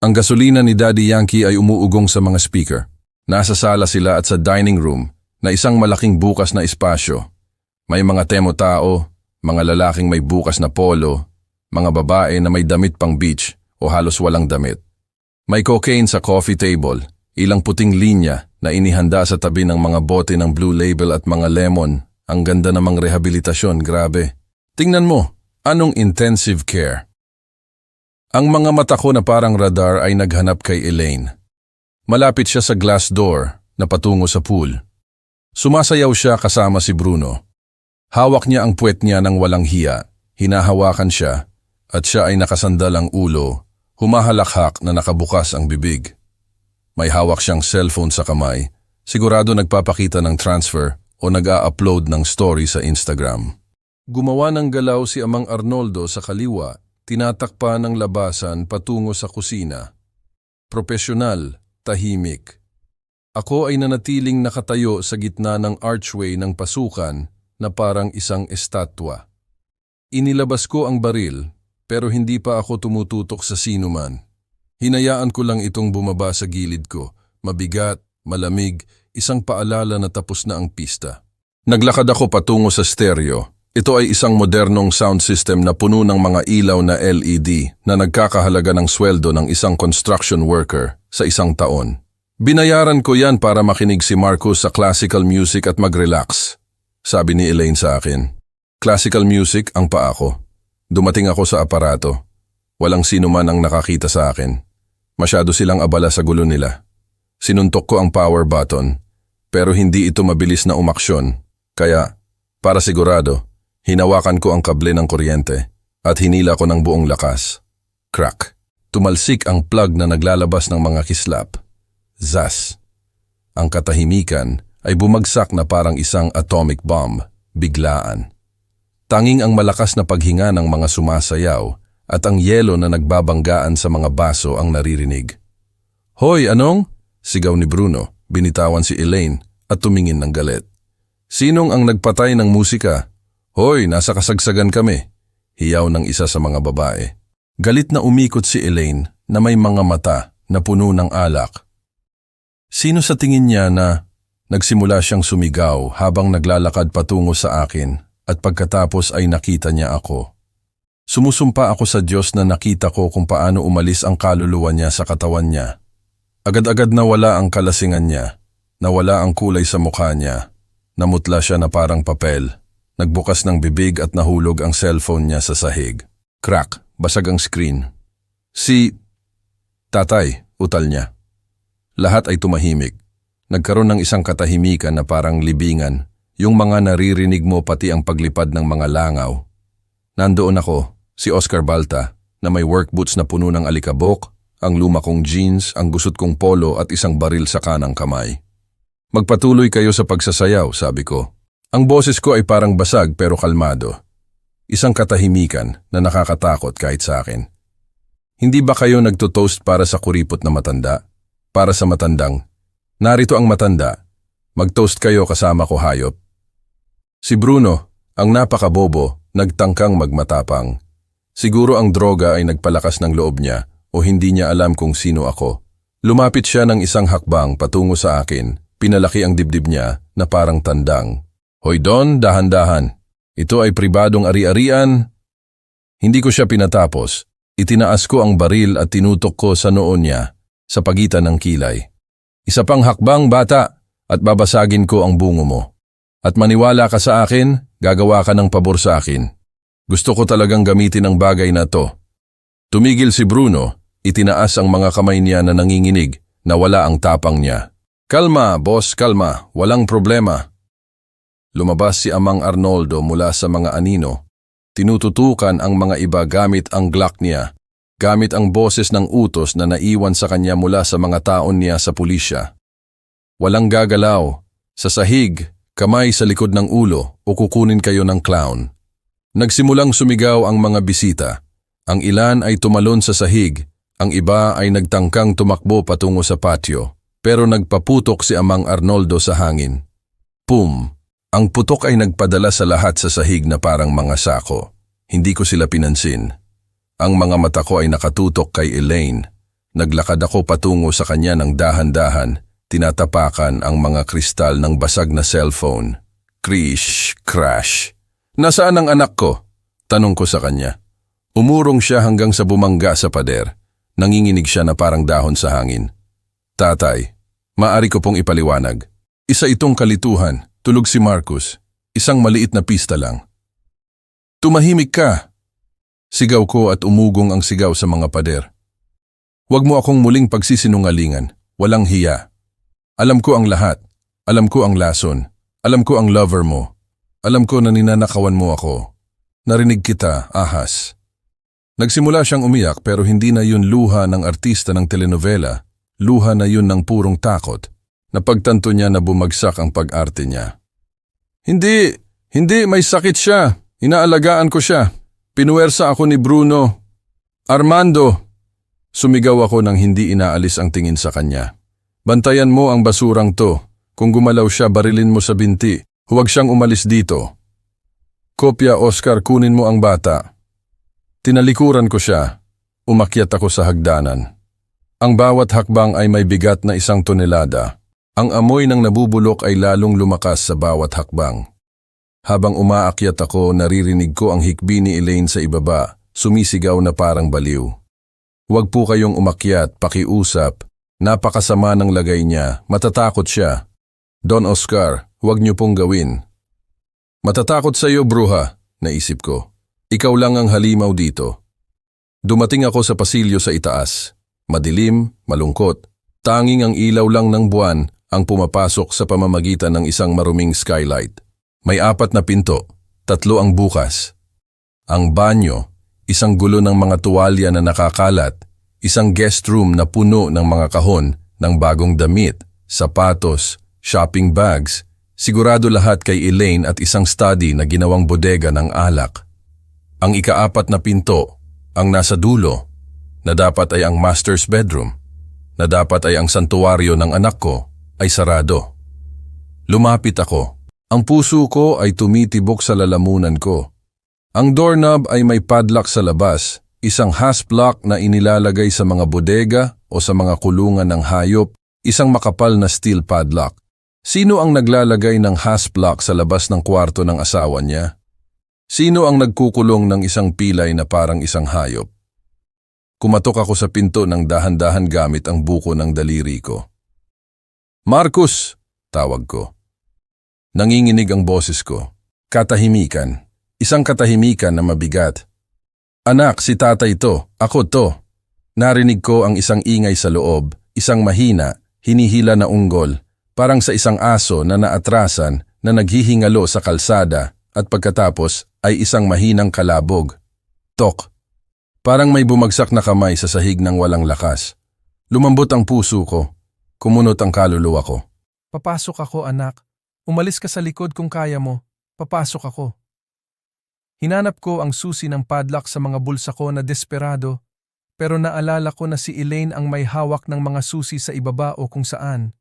[SPEAKER 1] Ang gasolina ni Daddy Yankee ay umuugong sa mga speaker. Nasa sala sila at sa dining room na isang malaking bukas na espasyo. May mga temo-tao, mga lalaking may bukas na polo, mga babae na may damit pang beach o halos walang damit. May cocaine sa coffee table, ilang puting linya na inihanda sa tabi ng mga bote ng Blue Label at mga lemon. Ang ganda namang rehabilitasyon, grabe. Tingnan mo, anong intensive care. Ang mga mata ko na parang radar ay naghanap kay Elaine. Malapit siya sa glass door na patungo sa pool. Sumasayaw siya kasama si Bruno. Hawak niya ang puwet niya ng walang hiya, hinahawakan siya, at siya ay nakasandal ang ulo, humahalakhak na nakabukas ang bibig. May hawak siyang cellphone sa kamay, sigurado nagpapakita ng transfer o nag-a-upload ng story sa Instagram. Gumawa ng galaw si Amang Arnoldo sa kaliwa, tinatakpa ng labasan patungo sa kusina. Propesyonal, tahimik. Ako ay nanatiling nakatayo sa gitna ng archway ng pasukan na parang isang estatwa. Inilabas ko ang baril, pero hindi pa ako tumututok sa sinuman. Hinayaan ko lang itong bumaba sa gilid ko, mabigat, malamig, isang paalala na tapos na ang pista. Naglakad ako patungo sa stereo. Ito ay isang modernong sound system na puno ng mga ilaw na LED na nagkakahalaga ng sweldo ng isang construction worker sa isang taon. Binayaran ko yan para makinig si Marcus sa classical music at mag-relax. Sabi ni Elaine sa akin. Classical music ang paa ko. Dumating ako sa aparato. Walang sino man ang nakakita sa akin. Masyado silang abala sa gulo nila. Sinuntok ko ang power button, pero hindi ito mabilis na umaksyon. Kaya, para sigurado, hinawakan ko ang kable ng kuryente at hinila ko ng buong lakas. Crack. Tumalsik ang plug na naglalabas ng mga kislap. Zas. Ang katahimikan ay bumagsak na parang isang atomic bomb, biglaan. Tanging ang malakas na paghinga ng mga sumasayaw at ang yelo na nagbabanggaan sa mga baso ang naririnig. Hoy, anong? Sigaw ni Bruno, binitawan si Elaine at tumingin ng galit. Sinong ang nagpatay ng musika? Hoy, nasa kasagsagan kami. Hiyaw ng isa sa mga babae. Galit na umikot si Elaine na may mga mata na puno ng alak. Sino sa tingin niya na nagsimula siyang sumigaw habang naglalakad patungo sa akin at pagkatapos ay nakita niya ako. Sumusumpa ako sa Diyos na nakita ko kung paano umalis ang kaluluwa niya sa katawan niya. Agad-agad nawala ang kalasingan niya, nawala ang kulay sa mukha niya, namutla siya na parang papel, nagbukas ng bibig at nahulog ang cellphone niya sa sahig. Crack, basag ang screen. Si Tatay, utal niya. Lahat ay tumahimik. Nagkaroon ng isang katahimikan na parang libingan, yung mga naririnig mo pati ang paglipad ng mga langaw. Nandoon ako, si Oscar Balta, na may work boots na puno ng alikabok, ang luma kong jeans, ang gusot kong polo at isang baril sa kanang kamay. Magpatuloy kayo sa pagsasayaw, sabi ko. Ang boses ko ay parang basag pero kalmado. Isang katahimikan na nakakatakot kahit sa akin. Hindi ba kayo nagtotoast para sa kuripot na matanda? Para sa matandang, narito ang matanda, mag-toast kayo kasama ko hayop. Si Bruno, ang napakabobo, nagtangkang magmatapang. Siguro ang droga ay nagpalakas ng loob niya o hindi niya alam kung sino ako. Lumapit siya ng isang hakbang patungo sa akin, pinalaki ang dibdib niya na parang tandang. Hoy Don, dahan-dahan. Ito ay pribadong ari-arian. Hindi ko siya pinatapos. Itinaas ko ang baril at tinutok ko sa noo niya, sa pagitan ng kilay. Isa pang hakbang, bata, at babasagin ko ang bungo mo. At maniwala ka sa akin, gagawa ka ng pabor sa akin. Gusto ko talagang gamitin ang bagay na to. Tumigil si Bruno, itinaas ang mga kamay niya na nanginginig, na wala ang tapang niya. Kalma, boss, kalma, walang problema. Lumabas si Amang Arnoldo mula sa mga anino. Tinututukan ang mga iba gamit ang Glock niya, gamit ang boses ng utos na naiwan sa kanya mula sa mga taon niya sa pulisya. Walang gagalaw, sa sahig, kamay sa likod ng ulo o kukunin kayo ng clown. Nagsimulang sumigaw ang mga bisita. Ang ilan ay tumalon sa sahig, ang iba ay nagtangkang tumakbo patungo sa patio, pero nagpaputok si Amang Arnoldo sa hangin. Pum! Ang putok ay nagpadala sa lahat sa sahig na parang mga sako. Hindi ko sila pinansin. Ang mga mata ko ay nakatutok kay Elaine. Naglakad ako patungo sa kanya ng dahan-dahan, tinatapakan ang mga kristal ng basag na cellphone. Krish, crash. Nasaan ang anak ko? Tanong ko sa kanya. Umurong siya hanggang sa bumangga sa pader. Nanginginig siya na parang dahon sa hangin. Tatay, maaari ko pong ipaliwanag. Isa itong kalituhan. Tulog si Marcus, isang maliit na pista lang. Tumahimik ka! Sigaw ko at umugong ang sigaw sa mga pader. Huwag mo akong muling pagsisinungalingan, walang hiya. Alam ko ang lahat, alam ko ang lason, alam ko ang lover mo, alam ko na ninanakawan mo ako. Narinig kita, ahas. Nagsimula siyang umiyak pero hindi na yun luha ng artista ng telenovela, luha na yun ng purong takot. Napagtanto niya na bumagsak ang pag-arte niya. Hindi, may sakit siya. Inaalagaan ko siya. Pinuwersa ako ni Bruno. Armando! Sumigaw ako nang hindi inaalis ang tingin sa kanya. Bantayan mo ang basurang to. Kung gumalaw siya, barilin mo sa binti. Huwag siyang umalis dito. Kopya, Oscar, kunin mo ang bata. Tinalikuran ko siya. Umakyat ako sa hagdanan. Ang bawat hakbang ay may bigat na 1 tonelada. Ang amoy ng nabubulok ay lalong lumakas sa bawat hakbang. Habang umaakyat ako, naririnig ko ang hikbi ni Elaine sa ibaba, sumisigaw na parang baliw. Huwag po kayong umakyat, pakiusap. Napakasama ng lagay niya, matatakot siya. Don Oscar, huwag niyo pong gawin. Matatakot sa iyo, bruha, naisip ko. Ikaw lang ang halimaw dito. Dumating ako sa pasilyo sa itaas. Madilim, malungkot. Tanging ang ilaw lang ng buwan ang pumapasok sa pamamagitan ng isang maruming skylight. May 4 na pinto, 3 ang bukas. Ang banyo, isang gulo ng mga tuwalya na nakakalat, isang guest room na puno ng mga kahon ng bagong damit, sapatos, shopping bags, sigurado lahat kay Elaine at isang study na ginawang bodega ng alak. Ang ika-4 na pinto, ang nasa dulo, na dapat ay ang master's bedroom, na dapat ay ang santuwaryo ng anak ko, ay sarado. Lumapit ako. Ang puso ko ay tumitibok sa lalamunan ko. Ang doorknob ay may padlock sa labas, isang hasp-lock na inilalagay sa mga bodega o sa mga kulungan ng hayop, isang makapal na steel padlock. Sino ang naglalagay ng hasp-lock sa labas ng kwarto ng asawa niya? Sino ang nagkukulong ng isang pilay na parang isang hayop? Kumatok ako sa pinto ng dahan-dahan gamit ang buko ng daliri ko. Marcus! Tawag ko. Nanginginig ang boses ko. Katahimikan. Isang katahimikan na mabigat. Anak, si tatay to. Ako to. Narinig ko ang isang ingay sa loob, isang mahina, hinihila na unggol, parang sa isang aso na naatrasan na naghihingalo sa kalsada at pagkatapos ay isang mahinang kalabog. Tok. Parang may bumagsak na kamay sa sahig ng walang lakas. Lumambot ang puso ko. Kumunot ang kaluluwa ko.
[SPEAKER 2] Papasok ako, anak. Umalis ka sa likod kung kaya mo. Papasok ako. Hinanap ko ang susi ng padlock sa mga bulsa ko na desperado, pero naalala ko na si Elaine ang may hawak ng mga susi sa ibaba o kung saan.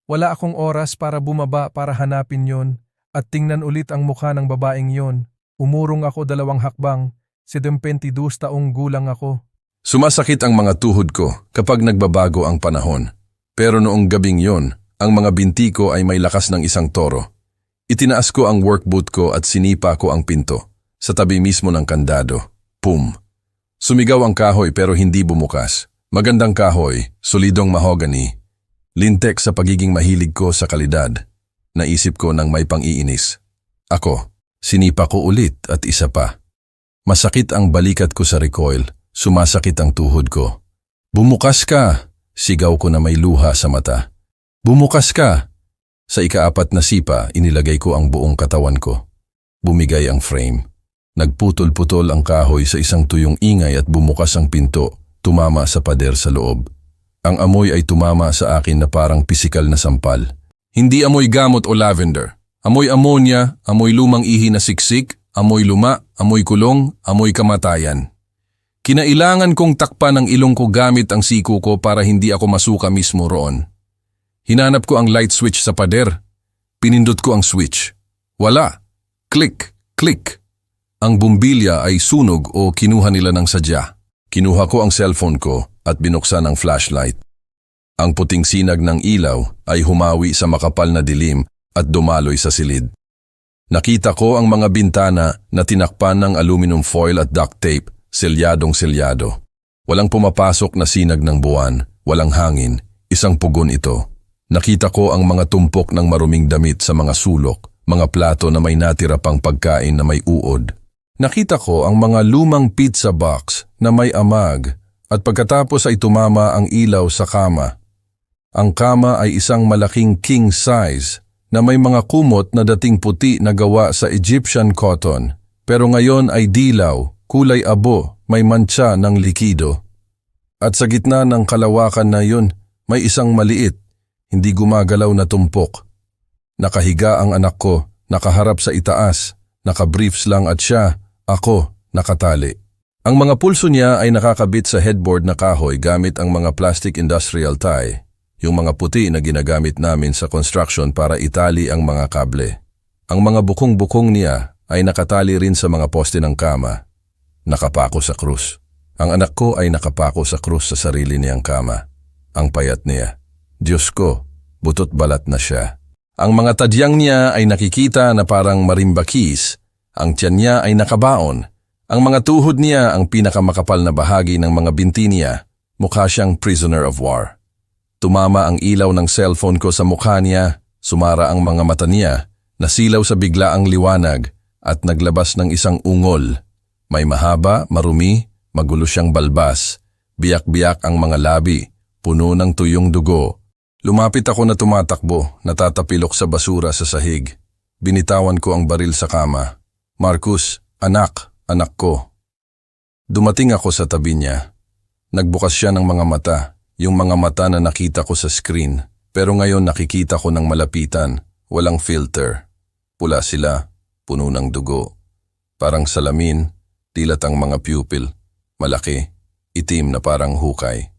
[SPEAKER 2] Wala akong oras para bumaba para hanapin yon at tingnan ulit ang mukha ng babaeng yon. Umurong ako 2 hakbang, 72 taong gulang ako.
[SPEAKER 1] Sumasakit ang mga tuhod ko kapag nagbabago ang panahon. Pero noong gabing yon, ang mga binti ko ay may lakas ng isang toro. Itinaas ko ang work boot ko at sinipa ko ang pinto. Sa tabi mismo ng kandado. Pum! Sumigaw ang kahoy pero hindi bumukas. Magandang kahoy, solidong mahogany. Lintek sa pagiging mahilig ko sa kalidad. Naisip ko ng may pang-iinis. Ako, sinipa ko ulit at isa pa. Masakit ang balikat ko sa recoil, sumasakit ang tuhod ko. Bumukas ka! Sigaw ko na may luha sa mata. Bumukas ka! Sa ika-4 na sipa, inilagay ko ang buong katawan ko. Bumigay ang frame. Nagputol-putol ang kahoy sa isang tuyong ingay at bumukas ang pinto, tumama sa pader sa loob. Ang amoy ay tumama sa akin na parang pisikal na sampal. Hindi amoy gamot o lavender. Amoy ammonia, amoy lumang ihi na siksik, amoy luma, amoy kulong, amoy kamatayan. Kinailangan kong takpan ang ilong ko gamit ang siko ko para hindi ako masuka mismo roon. Hinanap ko ang light switch sa pader. Pinindot ko ang switch. Wala. Click, click. Ang bumbilya ay sunog o kinuha nila ng sadya. Kinuha ko ang cellphone ko at binuksan ang flashlight. Ang puting sinag ng ilaw ay humawi sa makapal na dilim at dumaloy sa silid. Nakita ko ang mga bintana na tinakpan ng aluminum foil at duct tape, selyadong-selyado. Walang pumapasok na sinag ng buwan, walang hangin, isang pugon ito. Nakita ko ang mga tumpok ng maruming damit sa mga sulok, mga plato na may natira pang pagkain na may uod. Nakita ko ang mga lumang pizza box na may amag at pagkatapos ay tumama ang ilaw sa kama. Ang kama ay isang malaking king size na may mga kumot na dating puti na gawa sa Egyptian cotton pero ngayon ay dilaw, kulay abo, may mantsa ng likido. At sa gitna ng kalawakan na yun, may isang maliit, hindi gumagalaw na tumpok. Nakahiga ang anak ko, nakaharap sa itaas, nakabriefs lang at siya, ako, nakatali. Ang mga pulso niya ay nakakabit sa headboard na kahoy gamit ang mga plastic industrial tie, yung mga puti na ginagamit namin sa construction para itali ang mga kable. Ang mga bukong-bukong niya ay nakatali rin sa mga poste ng kama. Nakapako sa krus. Ang anak ko ay nakapako sa krus sa sarili niyang kama. Ang payat niya. Diyos ko, butot balat na siya. Ang mga tadyang niya ay nakikita na parang marimbakis. Ang tiyan niya ay nakabaon. Ang mga tuhod niya ang pinakamakapal na bahagi ng mga binti niya. Mukha siyang prisoner of war. Tumama ang ilaw ng cellphone ko sa mukha niya. Sumara ang mga mata niya. Nasilaw sa biglaang liwanag at naglabas ng isang ungol. May mahaba, marumi, magulo siyang balbas. Biyak-biyak ang mga labi, puno ng tuyong dugo. Lumapit ako na tumatakbo, natatapilok sa basura sa sahig. Binitawan ko ang baril sa kama. Marcus, anak ko. Dumating ako sa tabi niya. Nagbukas siya ng mga mata, yung mga mata na nakita ko sa screen. Pero ngayon nakikita ko ng malapitan, walang filter. Pula sila, puno ng dugo. Parang salamin, dilat ang mga pupil. Malaki, itim na parang hukay.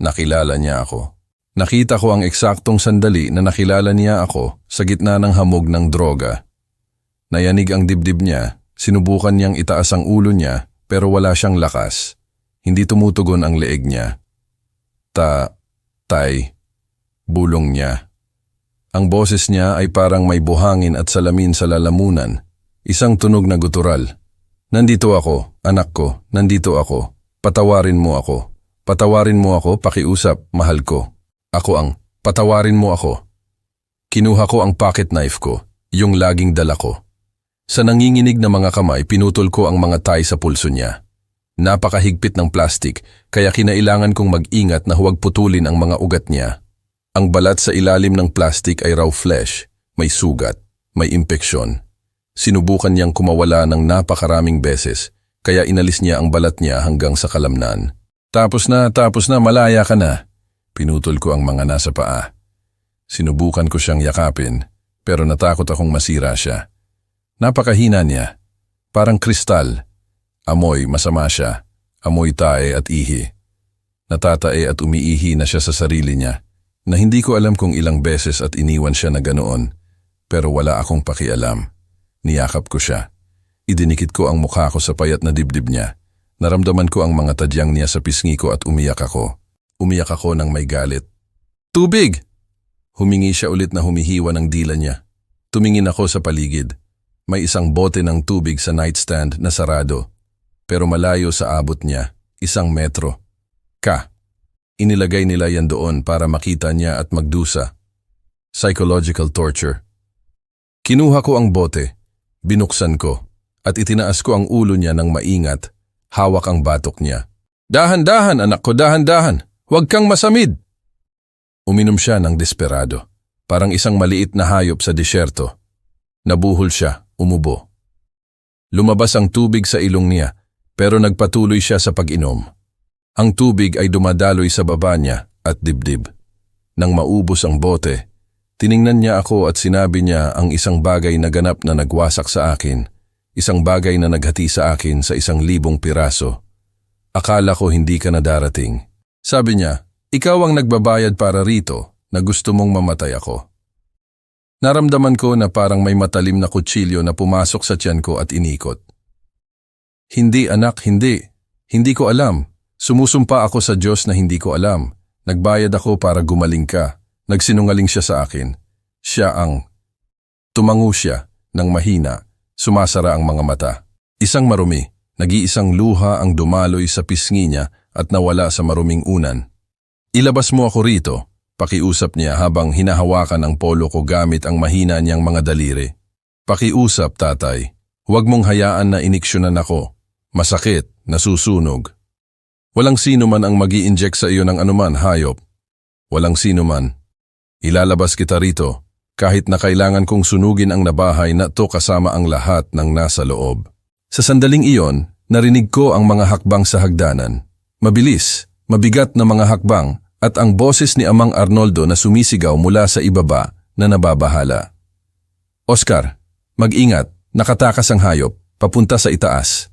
[SPEAKER 1] Nakilala niya ako. Nakita ko ang eksaktong sandali na nakilala niya ako sa gitna ng hamog ng droga. Nayanig ang dibdib niya, sinubukan niyang itaas ang ulo niya pero wala siyang lakas. Hindi tumutugon ang leeg niya. Bulong niya. Ang boses niya ay parang may buhangin at salamin sa lalamunan. Isang tunog na gutural. Nandito ako, anak ko, nandito ako. Patawarin mo ako. Patawarin mo ako, pakiusap, mahal ko. Ako ang, patawarin mo ako. Kinuha ko ang pocket knife ko, yung laging dala ko. Sa nanginginig na mga kamay, pinutol ko ang mga tie sa pulso niya. Napakahigpit ng plastik, kaya kinailangan kong mag-ingat na huwag putulin ang mga ugat niya. Ang balat sa ilalim ng plastik ay raw flesh, may sugat, may impeksyon. Sinubukan niyang kumawala ng napakaraming beses, kaya inalis niya ang balat niya hanggang sa kalamnan. Tapos na, malaya ka na. Pinutol ko ang mga nasa paa. Sinubukan ko siyang yakapin, pero natakot akong masira siya. Napakahina niya, parang kristal. Amoy, masama siya. Amoy tae at ihi. Natatae at umiihi na siya sa sarili niya, na hindi ko alam kung ilang beses at iniwan siya na ganoon, pero wala akong pakialam. Niyakap ko siya. Idinikit ko ang mukha ko sa payat na dibdib niya. Naramdaman ko ang mga tadyang niya sa pisngi ko at umiyak ako. Umiyak ako ng may galit. Tubig! Humingi siya ulit na humihiwa ng dila niya. Tumingin ako sa paligid. May isang bote ng tubig sa nightstand na sarado. Pero malayo sa abot niya, 1 metro. Inilagay nila yan doon para makita niya at magdusa. Psychological torture. Kinuha ko ang bote, binuksan ko, at itinaas ko ang ulo niya ng maingat. Hawak ang batok niya. Dahan-dahan, anak ko, dahan-dahan. Huwag kang masamid. Uminom siya ng desperado, parang isang maliit na hayop sa disyerto. Nabuhol siya, umubo. Lumabas ang tubig sa ilong niya, pero nagpatuloy siya sa pag-inom. Ang tubig ay dumadaloy sa baba niya at dibdib. Nang maubos ang bote, tiningnan niya ako at sinabi niya ang isang bagay na ganap na nagwasak sa akin, isang bagay na naghati sa akin sa 1,000 piraso. Akala ko hindi ka na darating. Sabi niya, ikaw ang nagbabayad para rito na gusto mong mamatay ako. Naramdaman ko na parang may matalim na kutsilyo na pumasok sa tiyan ko at inikot. Hindi anak, hindi. Hindi ko alam. Sumusumpa ako sa Diyos na hindi ko alam. Nagbayad ako para gumaling ka. Nagsinungaling siya sa akin. Siya ang... Tumango siya ng mahina, sumasara ang mga mata. Isang marumi, nag-iisang luha ang dumaloy sa pisngi niya at nawala sa maruming unan. Ilabas mo ako rito, pakiusap niya habang hinahawakan ang polo ko gamit ang mahina niyang mga daliri. Pakiusap, tatay. Huwag mong hayaan na iniksyonan ako. Masakit, nasusunog. Walang sino man ang magi-inject sa iyo ng anuman, hayop. Walang sino man. Ilalabas kita rito, kahit na kailangan kong sunugin ang nabahay na to kasama ang lahat ng nasa loob. Sa sandaling iyon, narinig ko ang mga hakbang sa hagdanan. Mabilis, mabigat na mga hakbang at ang boses ni Amang Arnoldo na sumisigaw mula sa ibaba na nababahala. Oscar, mag-ingat, nakatakas ang hayop, papunta sa itaas.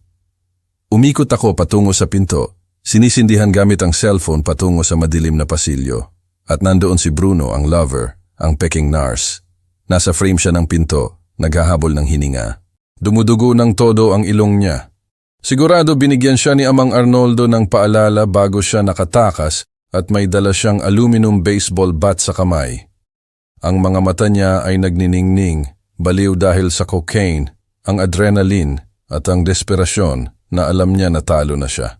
[SPEAKER 1] Umikot ako patungo sa pinto. Sinisindihan gamit ang cellphone patungo sa madilim na pasilyo. At nandoon si Bruno, ang lover, ang peking nurse. Nasa frame siya ng pinto, naghahabol ng hininga. Dumudugo ng todo ang ilong niya. Sigurado binigyan siya ni Amang Arnoldo ng paalala bago siya nakatakas at may dala siyang aluminum baseball bat sa kamay. Ang mga mata niya ay nagniningning, baliw dahil sa cocaine, ang adrenaline at ang desperasyon na alam niya na talo na siya.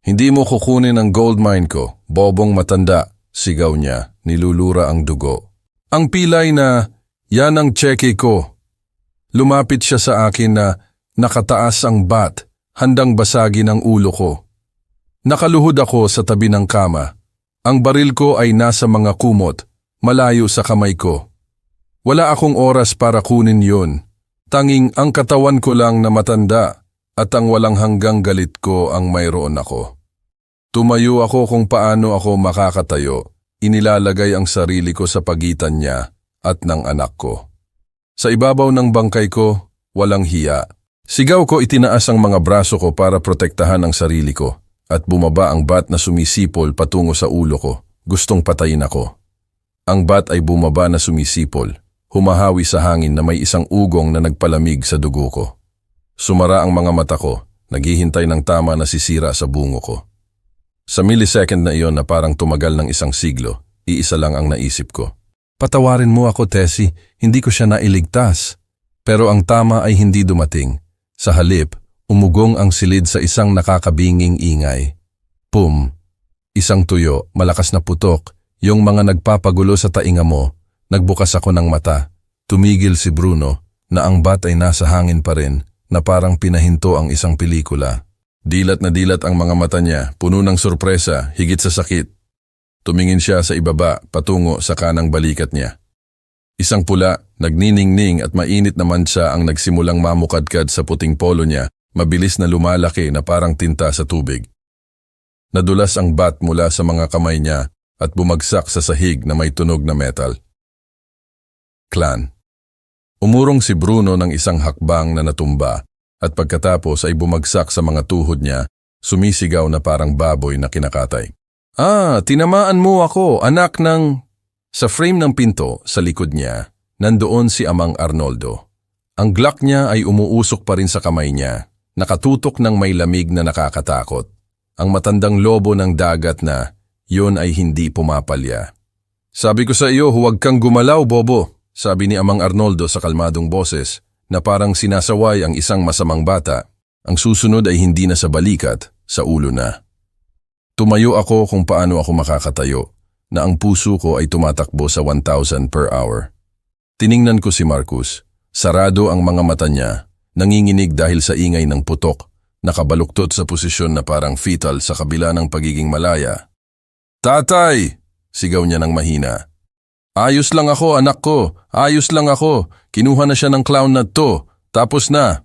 [SPEAKER 1] Hindi mo kukunin ang gold mine ko, bobong matanda, sigaw niya, nilulura ang dugo. Ang pilay na, yan ang cheque ko. Lumapit siya sa akin na nakataas ang bat, handang basagin ang ulo ko. Nakaluhod ako sa tabi ng kama. Ang baril ko ay nasa mga kumot, malayo sa kamay ko. Wala akong oras para kunin yun. Tanging ang katawan ko lang na matanda at ang walang hanggang galit ko ang mayroon ako. Tumayo ako kung paano ako makakatayo. Inilalagay ang sarili ko sa pagitan niya at ng anak ko. Sa ibabaw ng bangkay ko, walang hiya. Sigaw ko, itinaas ang mga braso ko para protektahan ang sarili ko at bumaba ang bat na sumisipol patungo sa ulo ko. Gustong patayin ako. Ang bat ay bumaba na sumisipol, humahawi sa hangin na may isang ugong na nagpalamig sa dugo ko. Sumara ang mga mata ko, naghihintay ng tama na sisira sa bungo ko. Sa millisecond na iyon na parang tumagal ng 1 siglo, iisa lang ang naisip ko. Patawarin mo ako, Tessie, hindi ko siya nailigtas. Pero ang tama ay hindi dumating. Sa halip, umugong ang silid sa isang nakakabinging ingay. Pum! Isang tuyo, malakas na putok, yung mga nagpapagulo sa tainga mo. Nagbukas ako ng mata. Tumigil si Bruno, na ang bat ay nasa hangin pa rin, na parang pinahinto ang isang pelikula. Dilat na dilat ang mga mata niya, puno ng sorpresa, higit sa sakit. Tumingin siya sa ibaba, patungo sa kanang balikat niya. Isang pula, nagniningning at mainit naman siya ang nagsimulang mamukadkad sa puting polo niya, mabilis na lumalaki na parang tinta sa tubig. Nadulas ang bat mula sa mga kamay niya at bumagsak sa sahig na may tunog na metal. Clan. Umurong si Bruno ng isang hakbang na natumba at pagkatapos ay bumagsak sa mga tuhod niya, sumisigaw na parang baboy na kinakatay. Tinamaan mo ako, anak ng... Sa frame ng pinto, sa likod niya, nandoon si Amang Arnoldo. Ang Glock niya ay umuusok pa rin sa kamay niya, nakatutok ng may lamig na nakakatakot. Ang matandang lobo ng dagat na, yun ay hindi pumapalya. Sabi ko sa iyo, huwag kang gumalaw, bobo, sabi ni Amang Arnoldo sa kalmadong boses, na parang sinasaway ang isang masamang bata. Ang susunod ay hindi na sa balikat, sa ulo na. Tumayo ako kung paano ako makakatayo, na ang puso ko ay tumatakbo sa 1,000 per hour. Tiningnan ko si Marcus. Sarado ang mga mata niya, nanginginig dahil sa ingay ng putok, nakabaluktot sa posisyon na parang fetal sa kabila ng pagiging malaya. Tatay! Sigaw niya ng mahina. Ayos lang ako, anak ko. Ayos lang ako. Kinuha na siya ng clown na to. Tapos na.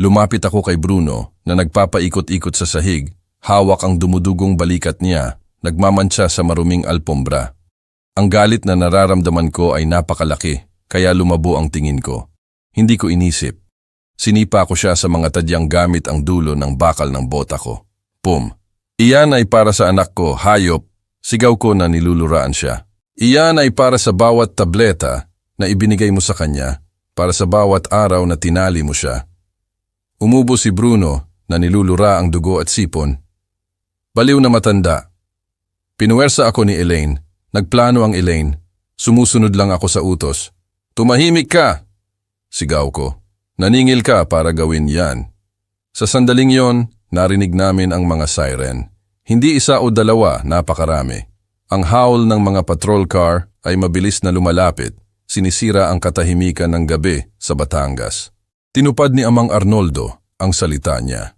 [SPEAKER 1] Lumapit ako kay Bruno na nagpapaikot-ikot sa sahig. Hawak ang dumudugong balikat niya. Nagmamantsa sa maruming alpombra. Ang galit na nararamdaman ko ay napakalaki, kaya lumabo ang tingin ko. Hindi ko inisip. Sinipa ko siya sa mga tadyang gamit ang dulo ng bakal ng bota ko. Pum! Iyan ay para sa anak ko, hayop. Sigaw ko na niluluraan siya. Iyan ay para sa bawat tableta na ibinigay mo sa kanya, para sa bawat araw na tinali mo siya. Umubo si Bruno na nilulura ang dugo at sipon. Baliw na matanda. Pinuwersa ako ni Elaine. Nagplano ang Elaine. Sumusunod lang ako sa utos. Tumahimik ka! Sigaw ko. Naningil ka para gawin yan. Sa sandaling yon, narinig namin ang mga siren. Hindi isa o dalawa, napakarami. Ang howl ng mga patrol car ay mabilis na lumalapit. Sinisira ang katahimikan ng gabi sa Batangas. Tinupad ni Amang Arnoldo ang salita niya.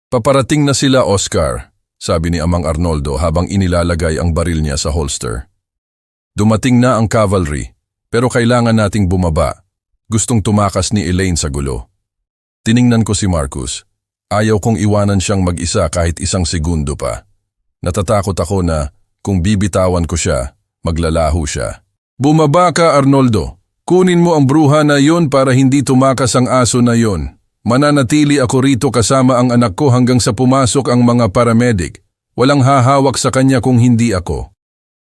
[SPEAKER 1] Paparating na sila, Oscar, sabi ni Amang Arnoldo habang inilalagay ang baril niya sa holster. Dumating na ang cavalry, pero kailangan nating bumaba. Gustong tumakas ni Elaine sa gulo. Tiningnan ko si Marcus. Ayaw kong iwanan siyang mag-isa kahit isang segundo pa. Natatakot ako na kung bibitawan ko siya, maglalaho siya. Bumaba ka, Arnoldo. Kunin mo ang bruha na yon para hindi tumakas ang aso na yon. Mananatili ako rito kasama ang anak ko hanggang sa pumasok ang mga paramedic. Walang hahawak sa kanya kung hindi ako.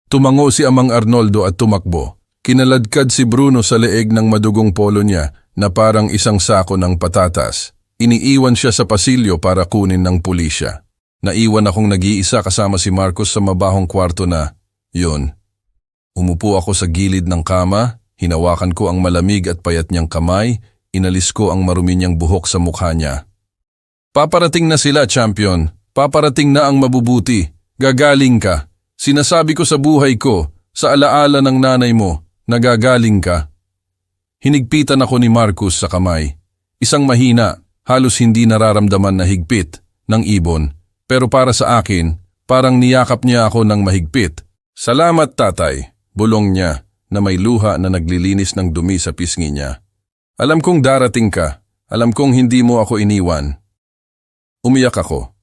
[SPEAKER 1] Tumango si Amang Arnoldo at tumakbo. Kinaladkad si Bruno sa leeg ng madugong polo niya na parang isang sako ng patatas. Iniiwan siya sa pasilyo para kunin ng pulisya. Naiwan akong nag-iisa kasama si Marcos sa mabahong kwarto na, yun. Umupo ako sa gilid ng kama, hinawakan ko ang malamig at payat niyang kamay, inalis ko ang marumi niyang buhok sa mukha niya. Paparating na sila, champion. Paparating na ang mabubuti. Gagaling ka. Sinasabi ko sa buhay ko, sa alaala ng nanay mo, nagagaling ka. Hinigpitan ako ni Marcus sa kamay. Isang mahina, halos hindi nararamdaman na higpit, ng ibon. Pero para sa akin, parang niyakap niya ako ng mahigpit. Salamat, tatay, bulong niya na may luha na naglilinis ng dumi sa pisngi niya. Alam kong darating ka. Alam kong hindi mo ako iniwan. Umiyak ako.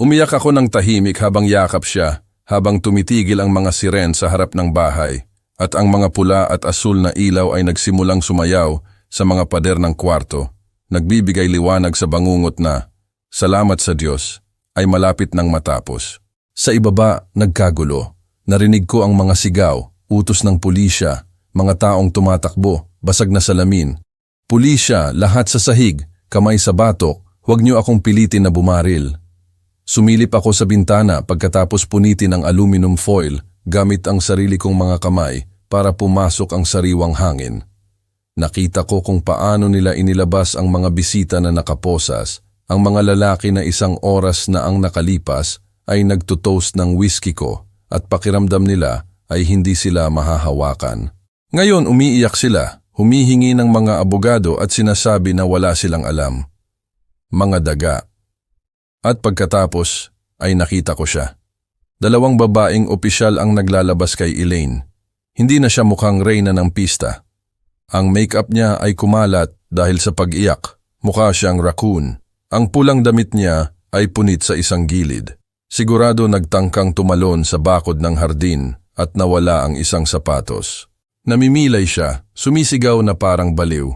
[SPEAKER 1] Umiyak ako ng tahimik habang yakap siya, habang tumitigil ang mga siren sa harap ng bahay, at ang mga pula at asul na ilaw ay nagsimulang sumayaw sa mga pader ng kwarto, nagbibigay liwanag sa bangungot na, salamat sa Diyos, ay malapit nang matapos. Sa ibaba, nagkagulo. Narinig ko ang mga sigaw, utos ng pulisya, mga taong tumatakbo, basag na salamin. Pulisya, lahat sa sahig, kamay sa batok, huwag niyo akong pilitin na bumaril. Sumilip ako sa bintana pagkatapos punitin ang aluminum foil gamit ang sarili kong mga kamay para pumasok ang sariwang hangin. Nakita ko kung paano nila inilabas ang mga bisita na nakaposas. Ang mga lalaki na 1 oras na ang nakalipas ay nagtutoast ng whisky ko at pakiramdam nila ay hindi sila mahahawakan. Ngayon umiiyak sila, humihingi ng mga abogado at sinasabi na wala silang alam. Mga daga. At pagkatapos ay nakita ko siya. 2 babaeng opisyal ang naglalabas kay Elaine. Hindi na siya mukhang reyna ng pista. Ang make-up niya ay kumalat dahil sa pag-iyak. Mukha siyang raccoon. Ang pulang damit niya ay punit sa isang gilid. Sigurado nagtangkang tumalon sa bakod ng hardin at nawala ang isang sapatos. Namimilay siya, sumisigaw na parang baliw.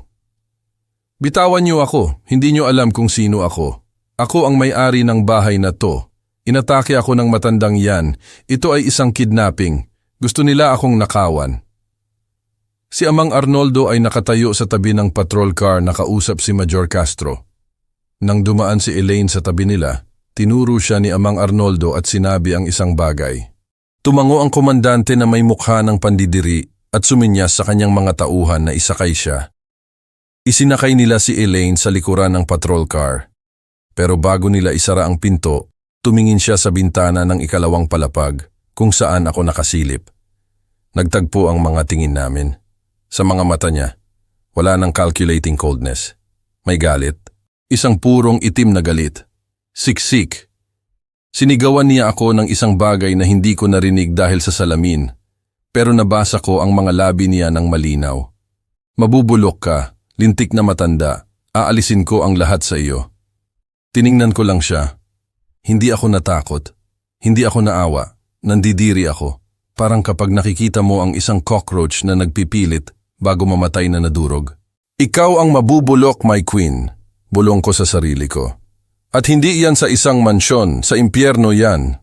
[SPEAKER 1] Bitawan niyo ako, hindi niyo alam kung sino ako. Ako ang may-ari ng bahay na to. Inatake ako ng matandang yan. Ito ay isang kidnapping. Gusto nila akong nakawan. Si Amang Arnoldo ay nakatayo sa tabi ng patrol car nakausap si Major Castro. Nang dumaan si Elaine sa tabi nila, tinuro siya ni Amang Arnoldo at sinabi ang isang bagay. Tumango ang komandante na may mukha ng pandidiri at suminyas sa kanyang mga tauhan na isakay siya. Isinakay nila si Elaine sa likuran ng patrol car. Pero bago nila isara ang pinto, tumingin siya sa bintana ng 2 palapag kung saan ako nakasilip. Nagtagpo ang mga tingin namin. Sa mga mata niya, wala nang calculating coldness. May galit. Isang purong itim na galit. Siksik. Sinigawan niya ako ng isang bagay na hindi ko narinig dahil sa salamin, pero nabasa ko ang mga labi niya ng malinaw. Mabubulok ka, lintik na matanda, aalisin ko ang lahat sa iyo. Tiningnan ko lang siya. Hindi ako natakot. Hindi ako naawa. Nandidiri ako. Parang kapag nakikita mo ang isang cockroach na nagpipilit bago mamatay na nadurog. Ikaw ang mabubulok, my queen. Bulong ko sa sarili ko. At hindi yan sa isang mansyon, sa impyerno yan.